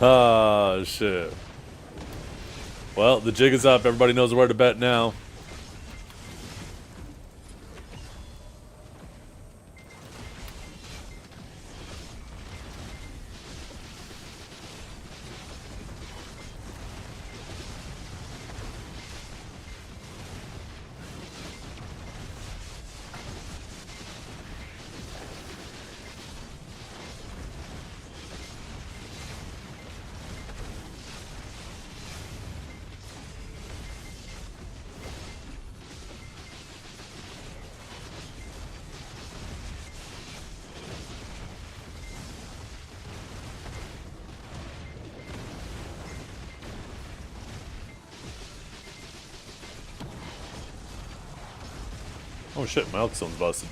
Oh, shit. Well, the jig is up. Everybody knows where to bet now. Oh shit, my Elkstone's busted.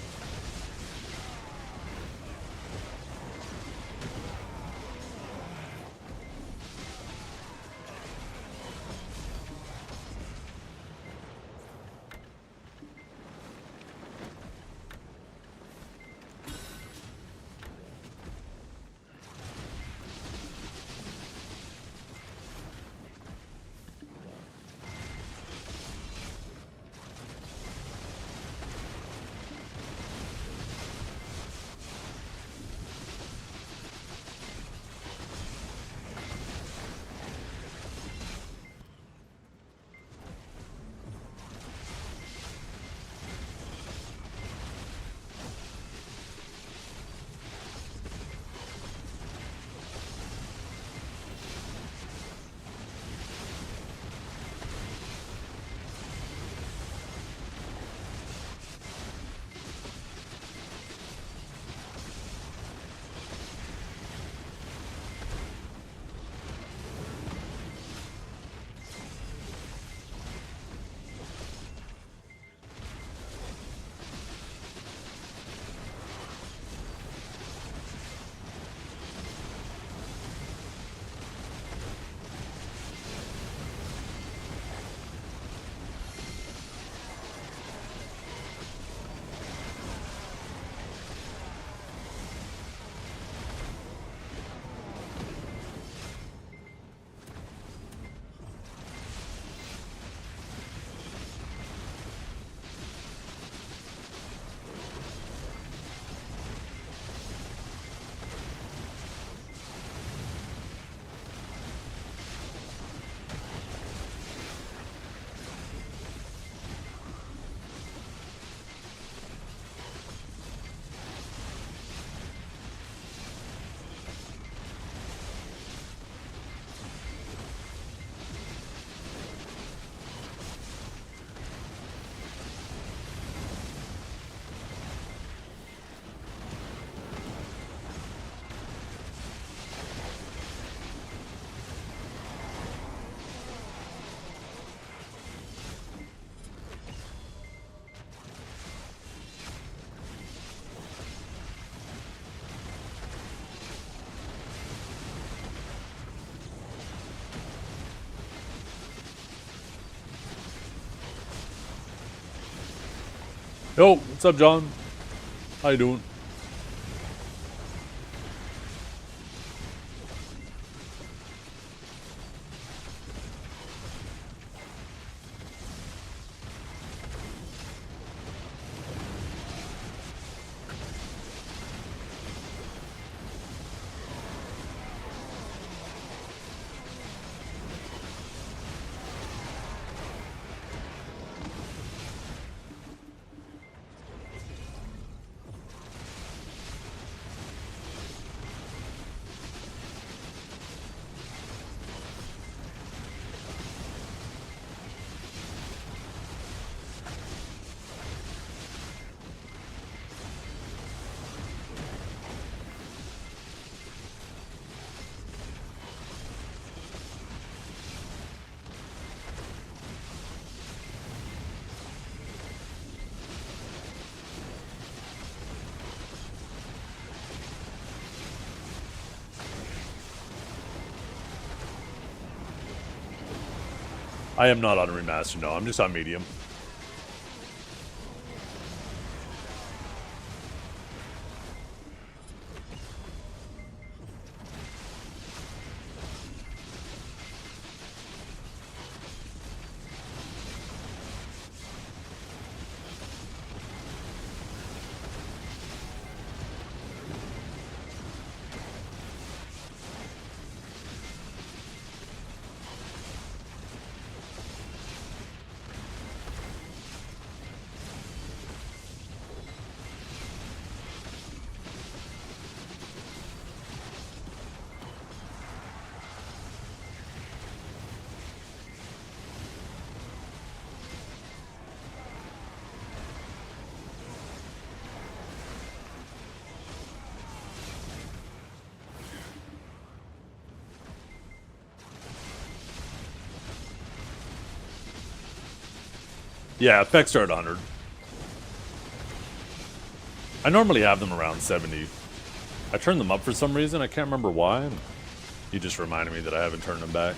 Yo, what's up, John? How you doing? I am not on remaster, no. I'm just on medium. Yeah, effects are at 100. I normally have them around 70. I turned them up for some reason. I can't remember why. You just reminded me that I haven't turned them back.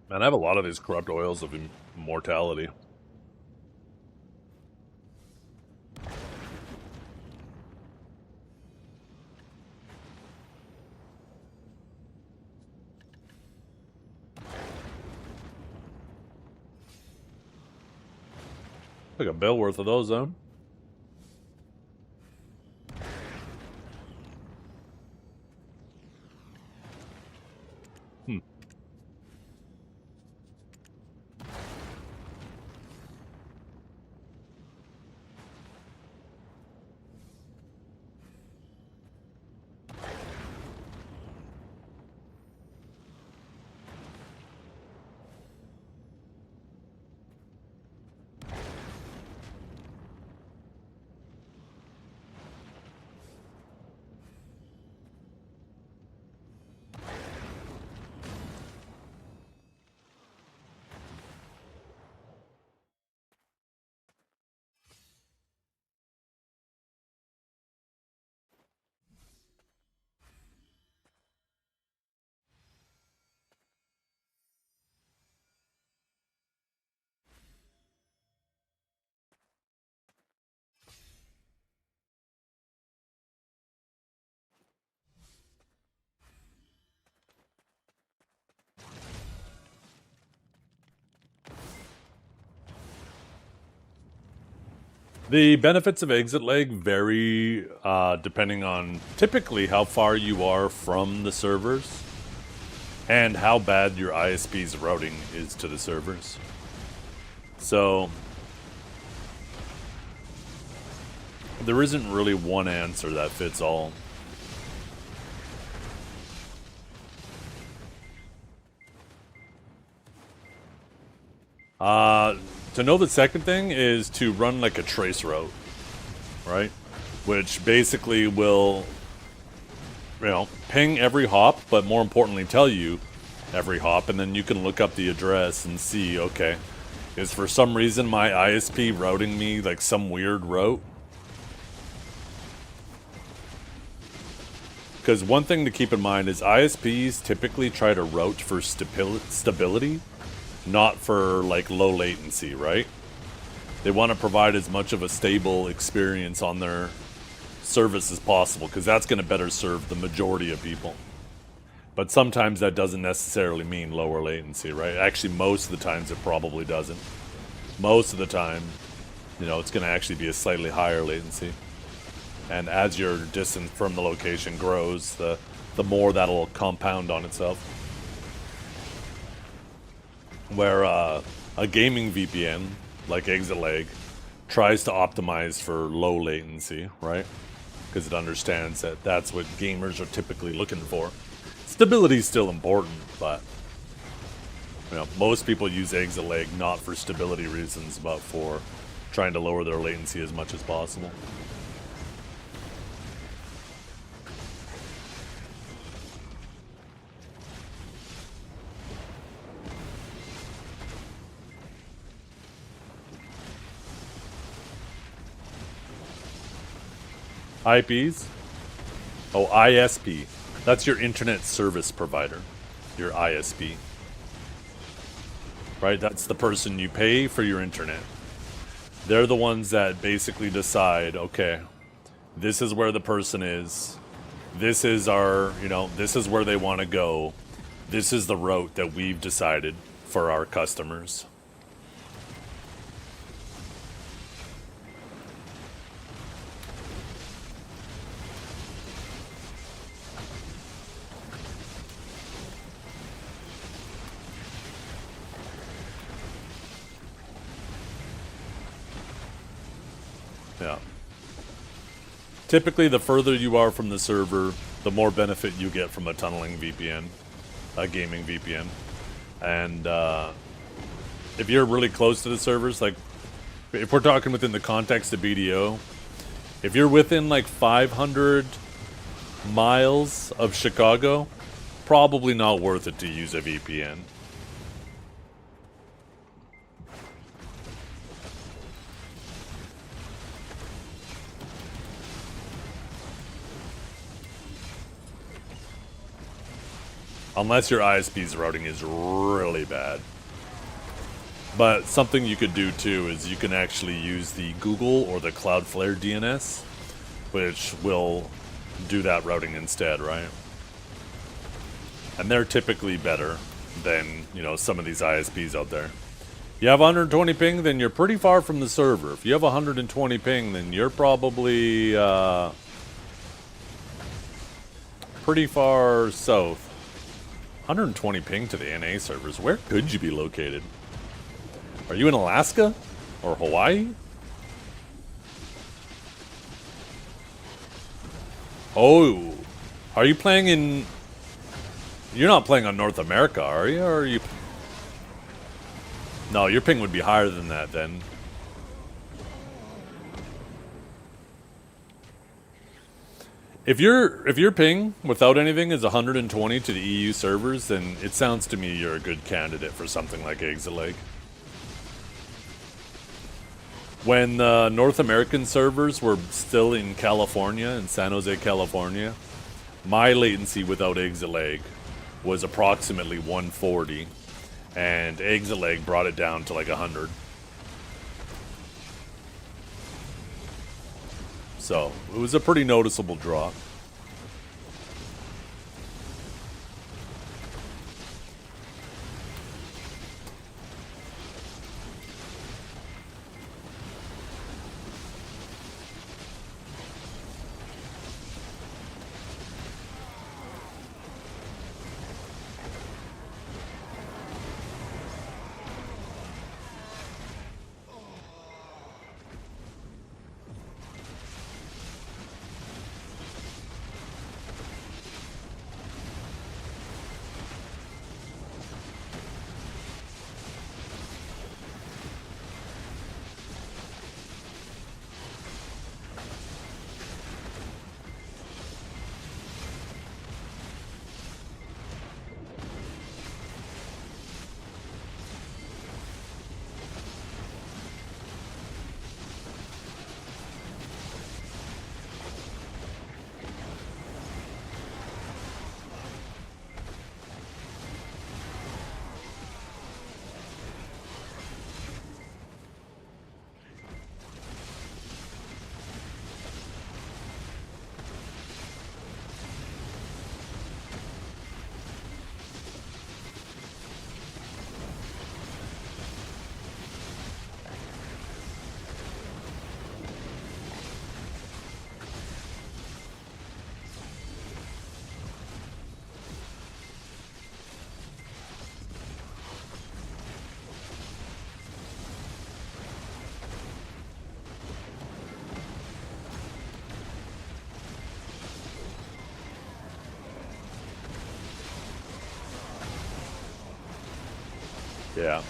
Man, I have a lot of these corrupt oils of immortality. Like a bill worth of those, though. The benefits of exit lag vary depending on typically how far you are from the servers and how bad your ISP's routing is to the servers. So There isn't really one answer that fits all. To know the second thing is to run like a trace route, right? Which basically will, you know, ping every hop, but more importantly tell you every hop, and then you can look up the address and see, okay, is for some reason my ISP routing me like some weird route? Because one thing to keep in mind is ISPs typically try to route for stability, not for like low latency, right? They want to provide as much of a stable experience on their service as possible, because that's going to better serve the majority of people. But sometimes that doesn't necessarily mean lower latency, right? Actually, most of the times it probably doesn't. Most of the time, you know, it's going to actually be a slightly higher latency. And as your distance from the location grows, the more that'll compound on itself. Where a gaming VPN, like ExitLag, tries to optimize for low latency, right? Because it understands that that's what gamers are typically looking for. Stability is still important, but you know, most people use ExitLag not for stability reasons, but for trying to lower their latency as much as possible. IPs? Oh, ISP. That's your internet service provider. Your ISP. Right? That's the person you pay for your internet. They're the ones that basically decide, okay, this is where the person is. This is our, you know, this is where they want to go. This is the route that we've decided for our customers. Yeah. Typically, the further you are from the server, the more benefit you get from a tunneling VPN, a gaming VPN. And if you're really close to the servers, like if we're talking within the context of BDO, if you're within like 500 miles of Chicago, probably not worth it to use a VPN. Unless your ISP's routing is really bad. But something you could do too is you can actually use the Google or the Cloudflare DNS, which will do that routing instead, right? And they're typically better than, you know, some of these ISPs out there. You have 120 ping, then you're pretty far from the server. If you have 120 ping, then you're probably pretty far south. 120 ping to the NA servers. Where could you be located? Are you in Alaska? Or Hawaii? Oh, are you playing in... You're not playing on North America, are you? Or are you... No, your ping would be higher than that then. If your ping without anything is 120 to the EU servers, then it sounds to me you're a good candidate for something like ExitLag. When the North American servers were still in California, in San Jose, California, my latency without ExitLag was approximately 140, and ExitLag brought it down to like 100. So, it was a pretty noticeable drop. Yeah.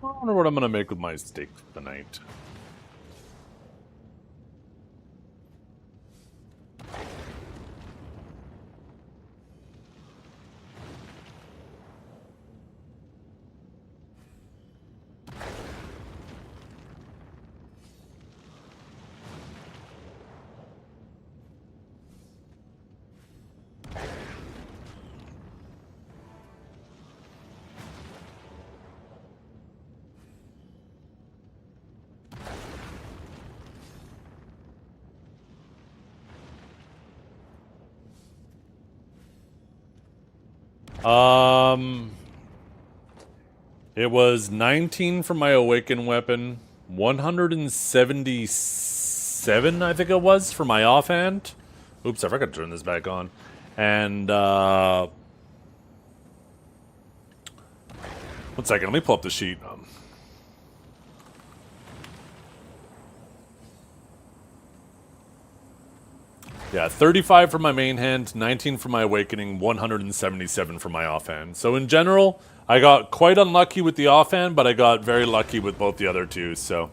I wonder what I'm gonna make with my steak tonight. It was 19 for my awakened weapon, 177, I think it was, for my offhand. Oops, I forgot to turn this back on. And, 1 second, let me pull up the sheet. Yeah, 35 for my main hand, 19 for my awakening, 177 for my offhand. So in general, I got quite unlucky with the offhand, but I got very lucky with both the other two, so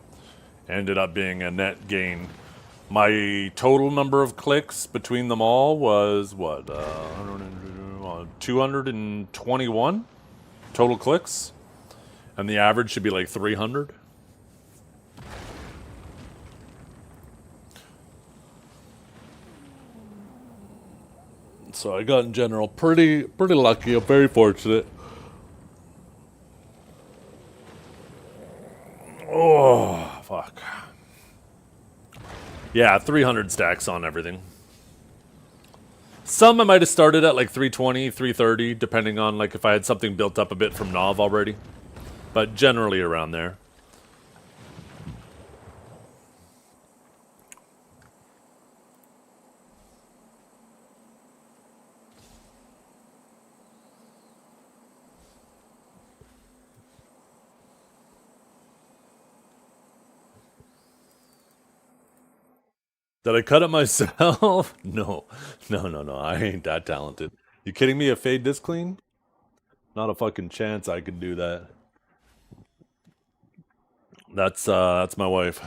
ended up being a net gain. My total number of clicks between them all was, what, 221 total clicks? And the average should be like 300. So I got in general pretty lucky. I'm very fortunate. Oh, fuck. Yeah, 300 stacks on everything. Some I might have started at like 320, 330, depending on like if I had something built up a bit from Nov already. But generally around there. Did I cut it myself? No. No. I ain't that talented. You kidding me? A fade this clean? Not a fucking chance I could do that. That's my wife.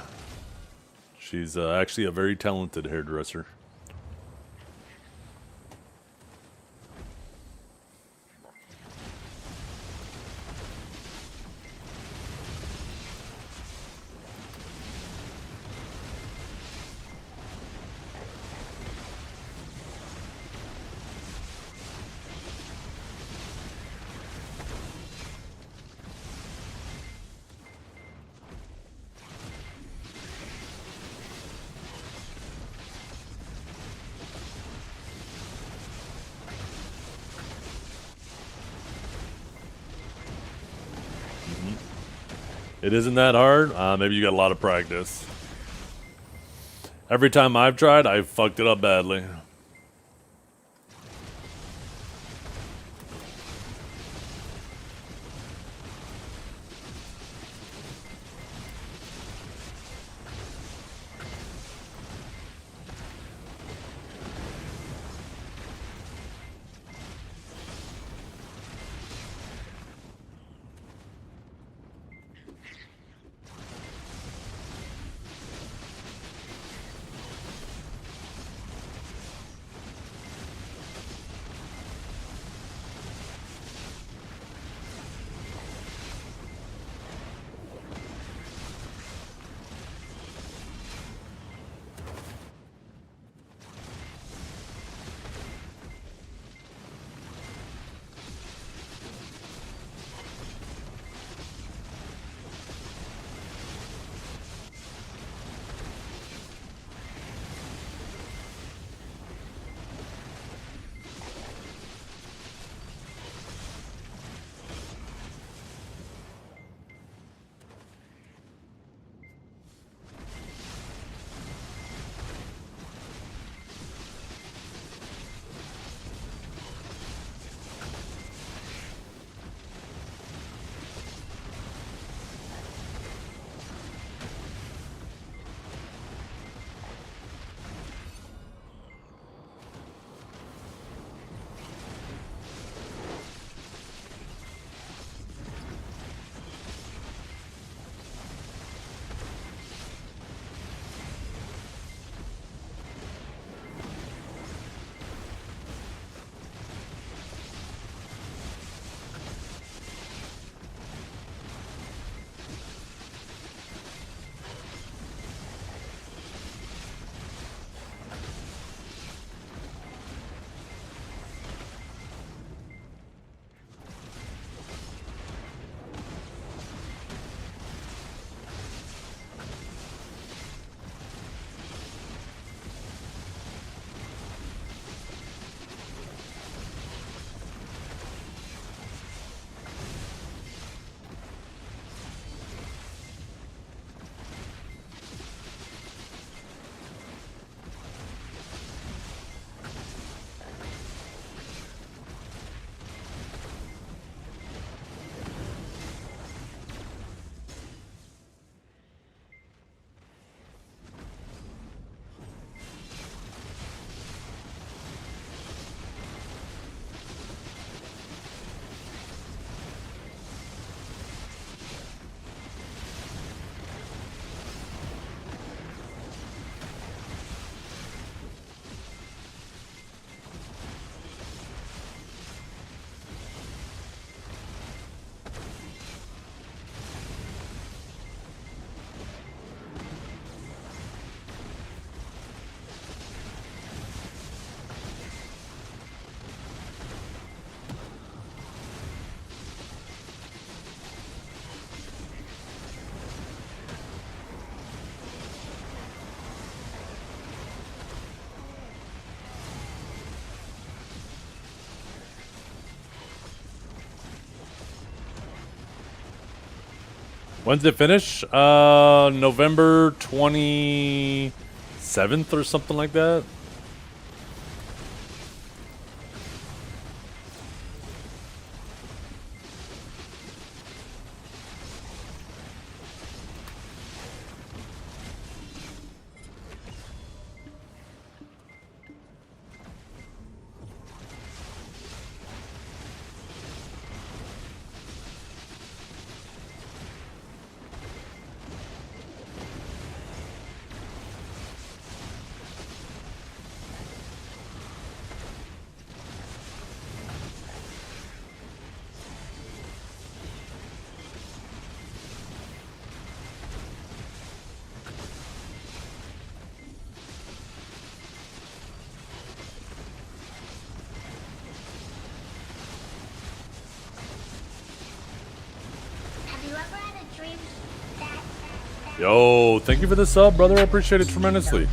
She's actually a very talented hairdresser. It isn't that hard. Maybe you got a lot of practice. Every time I've tried, I've fucked it up badly. When's it finish? November 27th or something like that. Have you ever had a dream that Yo, thank you for the sub, brother. I appreciate it tremendously.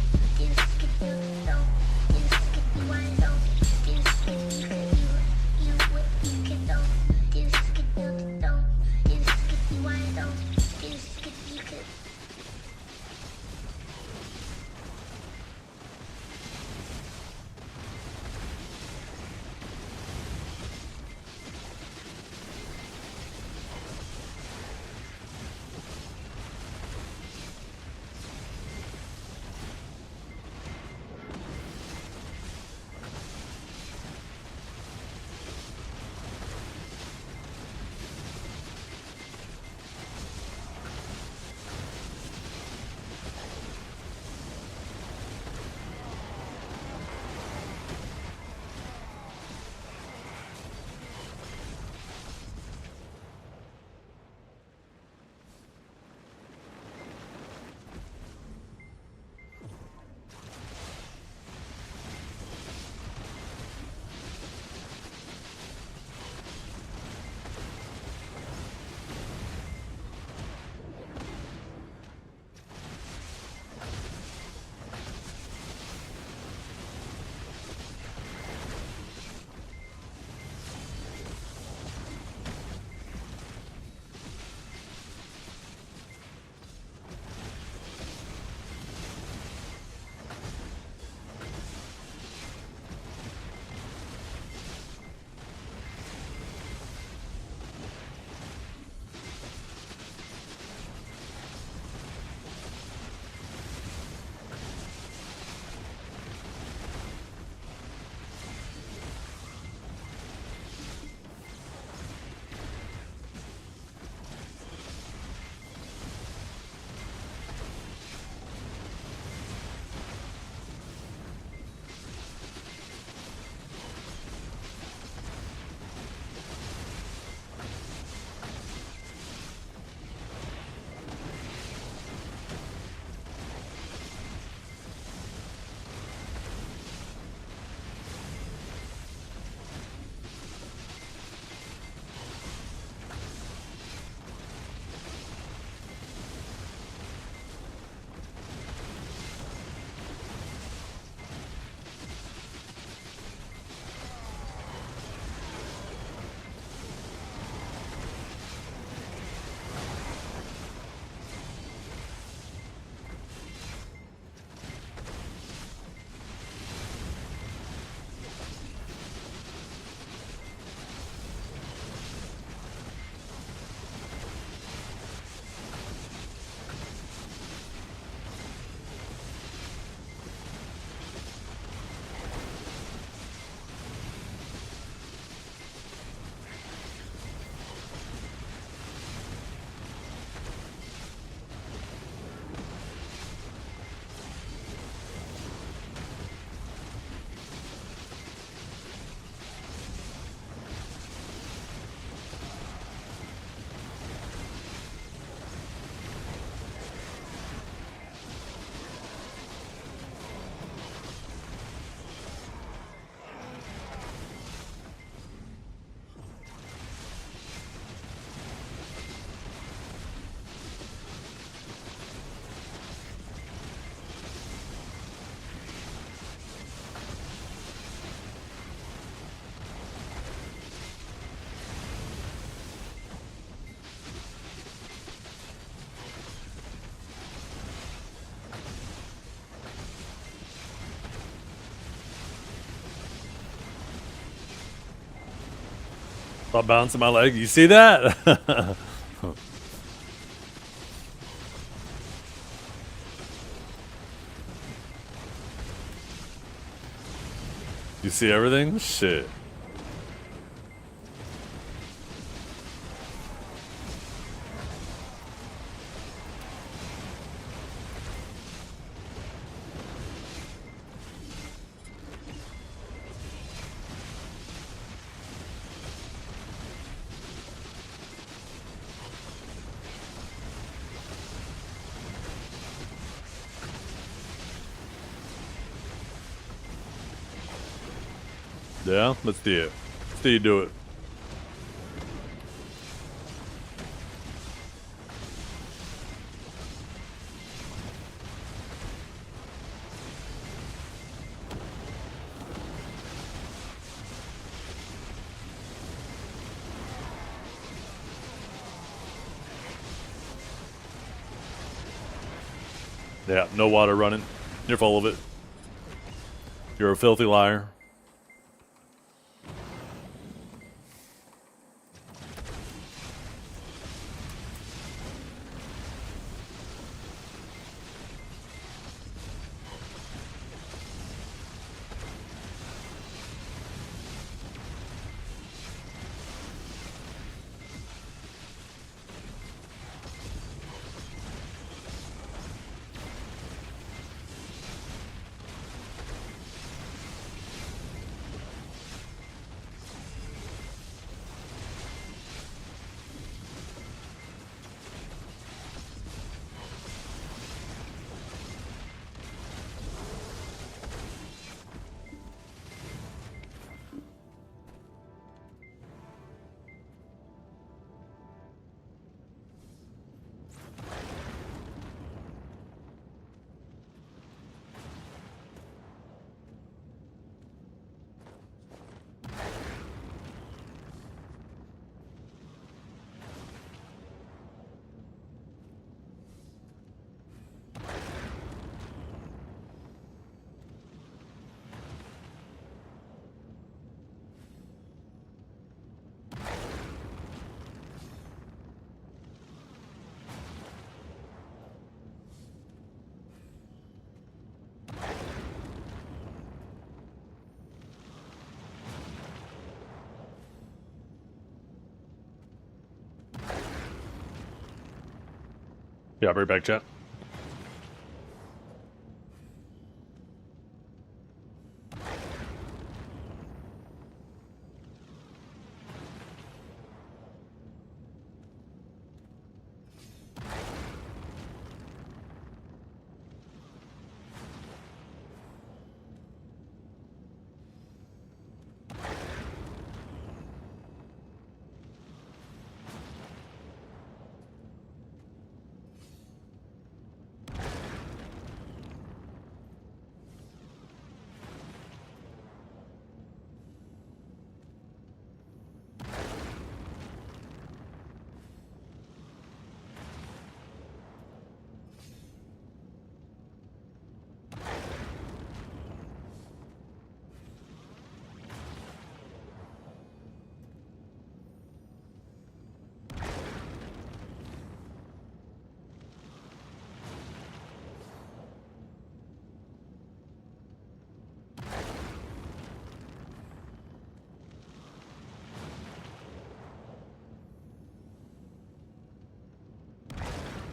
Stop bouncing my leg. You see that? You see everything? Shit. Yeah, let's do it. Let's see you do it. Yeah, no water running. You're full of it. You're a filthy liar. Yeah, right back, chat.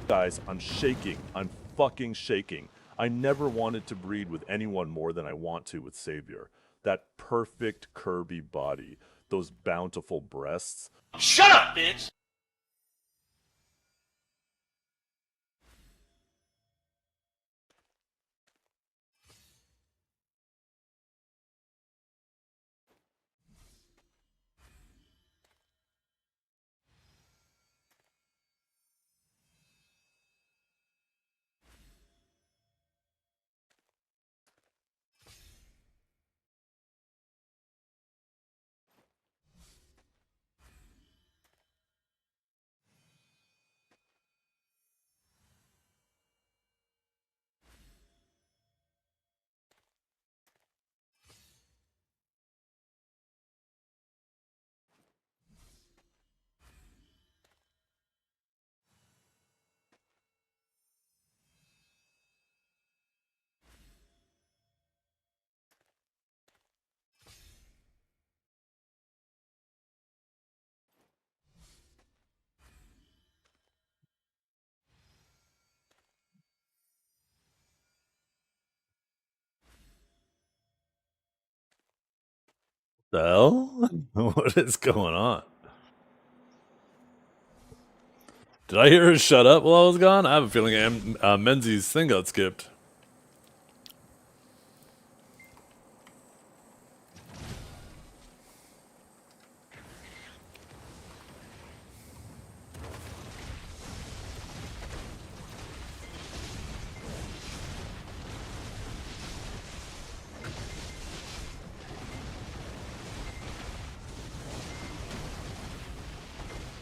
Guys, I'm shaking. I'm fucking shaking. I never wanted to breed with anyone more than I want to with Savior. That perfect Kirby body, those bountiful breasts. Shut up, bitch! The hell? What is going on? Did I hear her shut up while I was gone? I have a feeling Menzies' thing got skipped.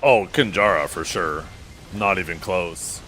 Oh, Kinjara for sure. Not even close.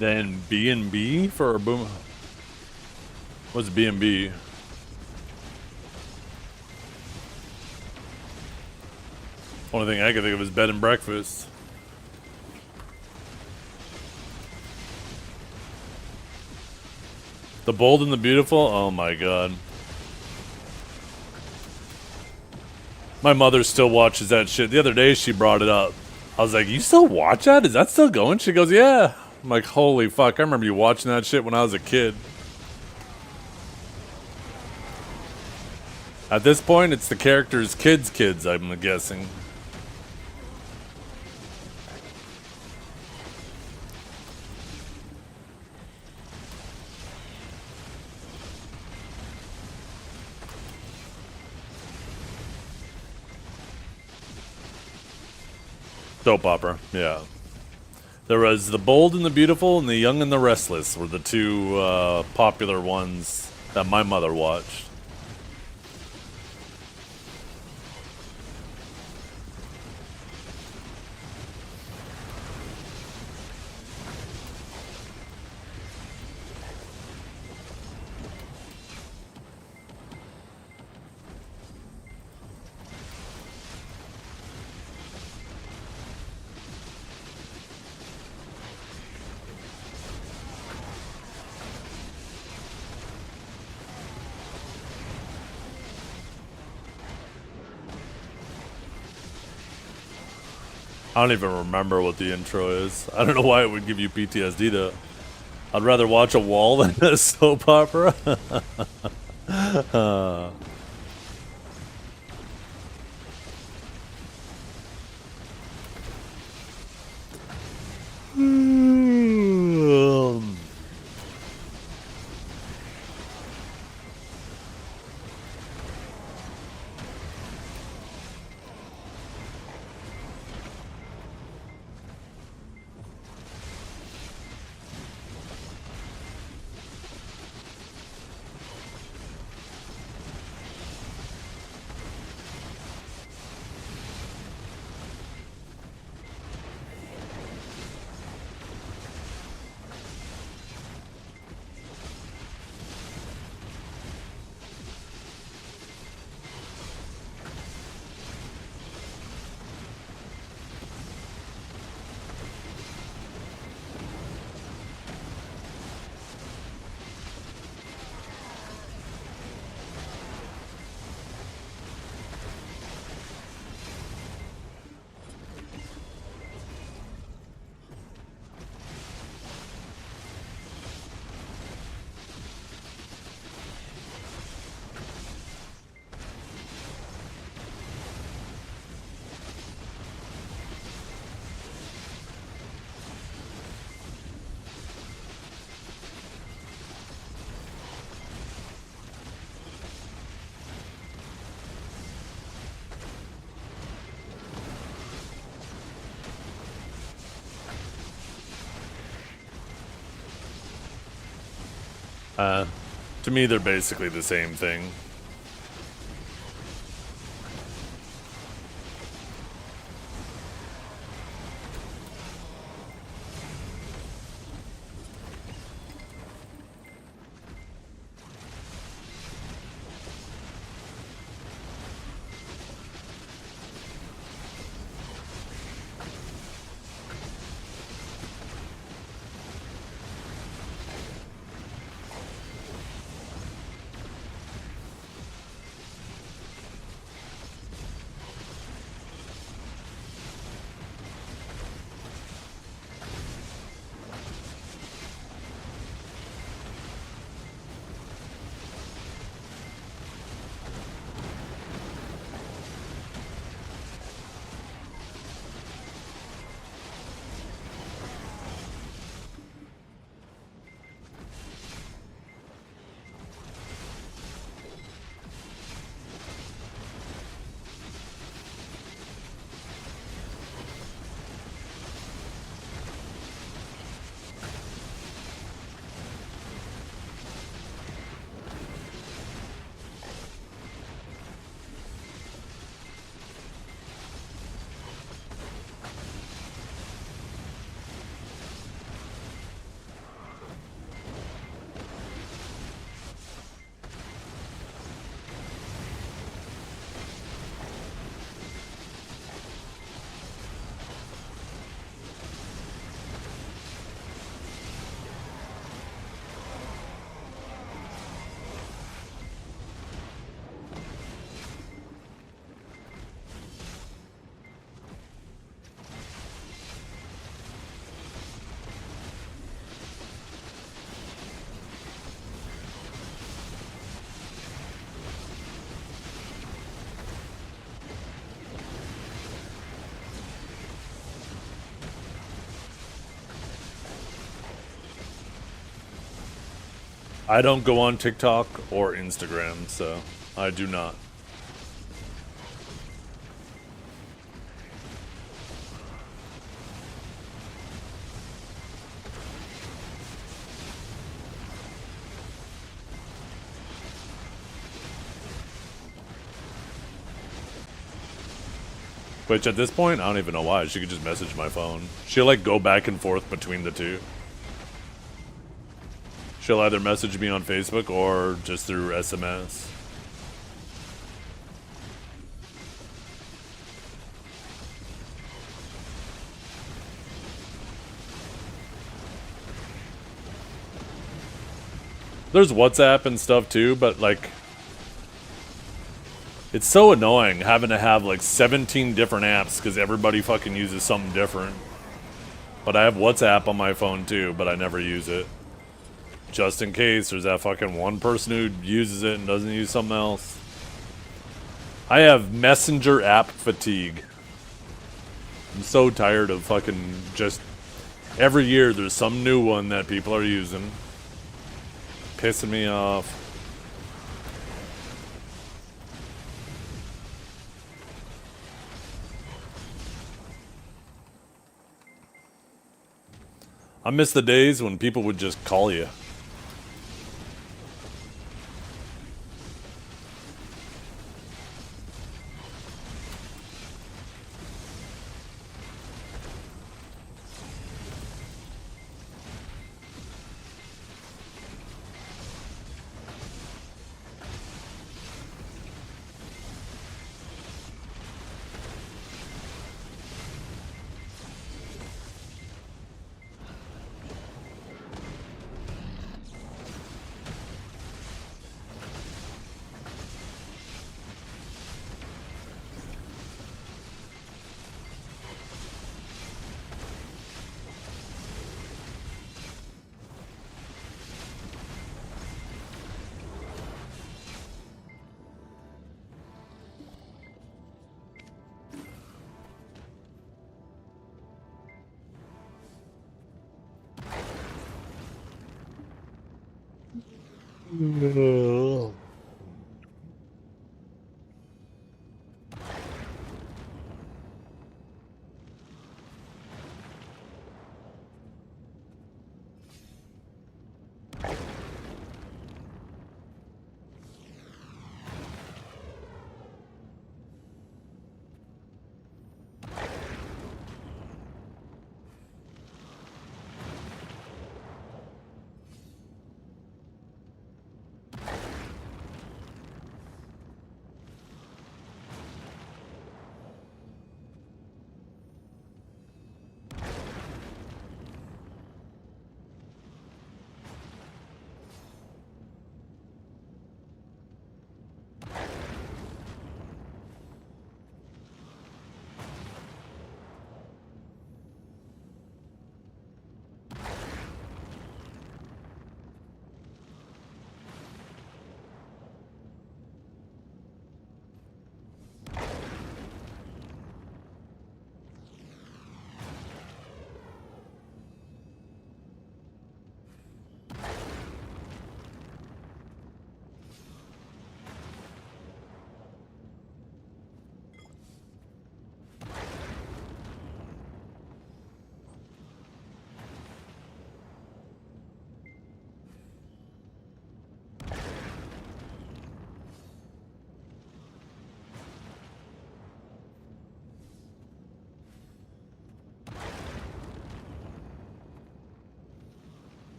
Then B&B for a boom. What's B&B? Only thing I can think of is bed and breakfast. The Bold and the Beautiful? Oh my god. My mother still watches that shit. The other day she brought it up. I was like, you still watch that? Is that still going? She goes, yeah. I'm like, holy fuck, I remember you watching that shit when I was a kid. At this point, it's the character's kids, I'm guessing. Soap opera, yeah. There was The Bold and the Beautiful and The Young and the Restless were the two popular ones that my mother watched. I don't even remember what the intro is. I don't know why it would give you PTSD though. I'd rather watch a wall than a soap opera. To me, they're basically the same thing. I don't go on TikTok or Instagram, so I do not. Which at this point, I don't even know why. She could just message my phone. She'll like go back and forth between the two. She'll either message me on Facebook or just through SMS. There's WhatsApp and stuff too, but like, it's so annoying having to have like 17 different apps because everybody fucking uses something different. But I have WhatsApp on my phone too, but I never use it. Just in case there's that fucking one person who uses it and doesn't use something else. I have messenger app fatigue. I'm so tired of fucking just... Every year there's some new one that people are using. Pissing me off. I miss the days when people would just call you.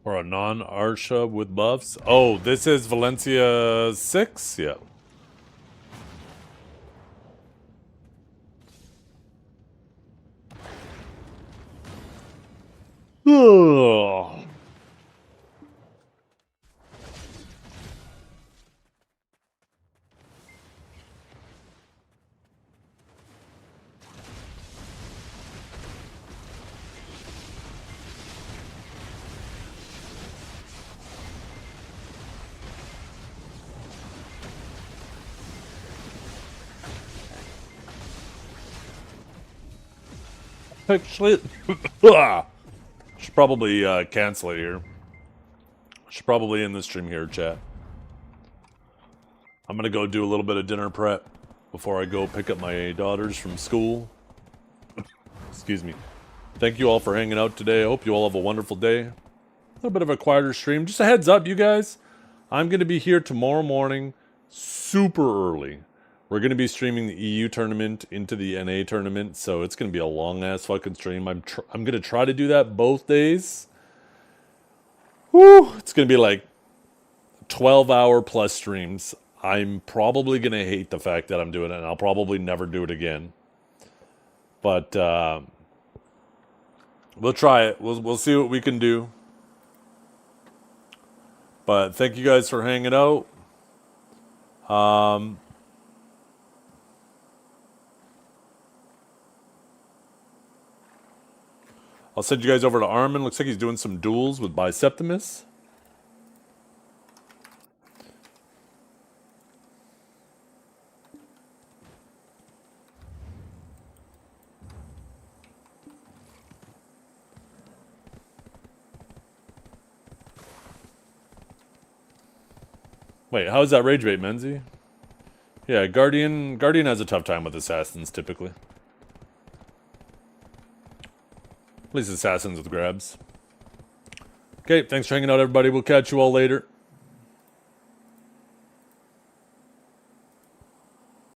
Or a non-Arsha with buffs. Oh, this is Valencia 6? Yeah. Ugh. Actually, should probably cancel it here. Should probably end the stream here, chat. I'm gonna go do a little bit of dinner prep before I go pick up my daughters from school. Excuse me. Thank you all for hanging out today. I hope you all have a wonderful day. A little bit of a quieter stream. Just a heads up, you guys. I'm gonna be here tomorrow morning, super early. We're going to be streaming the EU tournament into the NA tournament, so it's going to be a long-ass fucking stream. I'm going to try to do that both days. Whew, it's going to be like 12-hour plus streams. I'm probably going to hate the fact that I'm doing it, and I'll probably never do it again. But we'll try it. We'll see what we can do. But thank you guys for hanging out. I'll send you guys over to Armin. Looks like he's doing some duels with Biceptimus. Wait, how is that rage bait, Menzi? Yeah, Guardian has a tough time with assassins typically. At least assassins with grabs. Okay, thanks for hanging out, everybody. We'll catch you all later.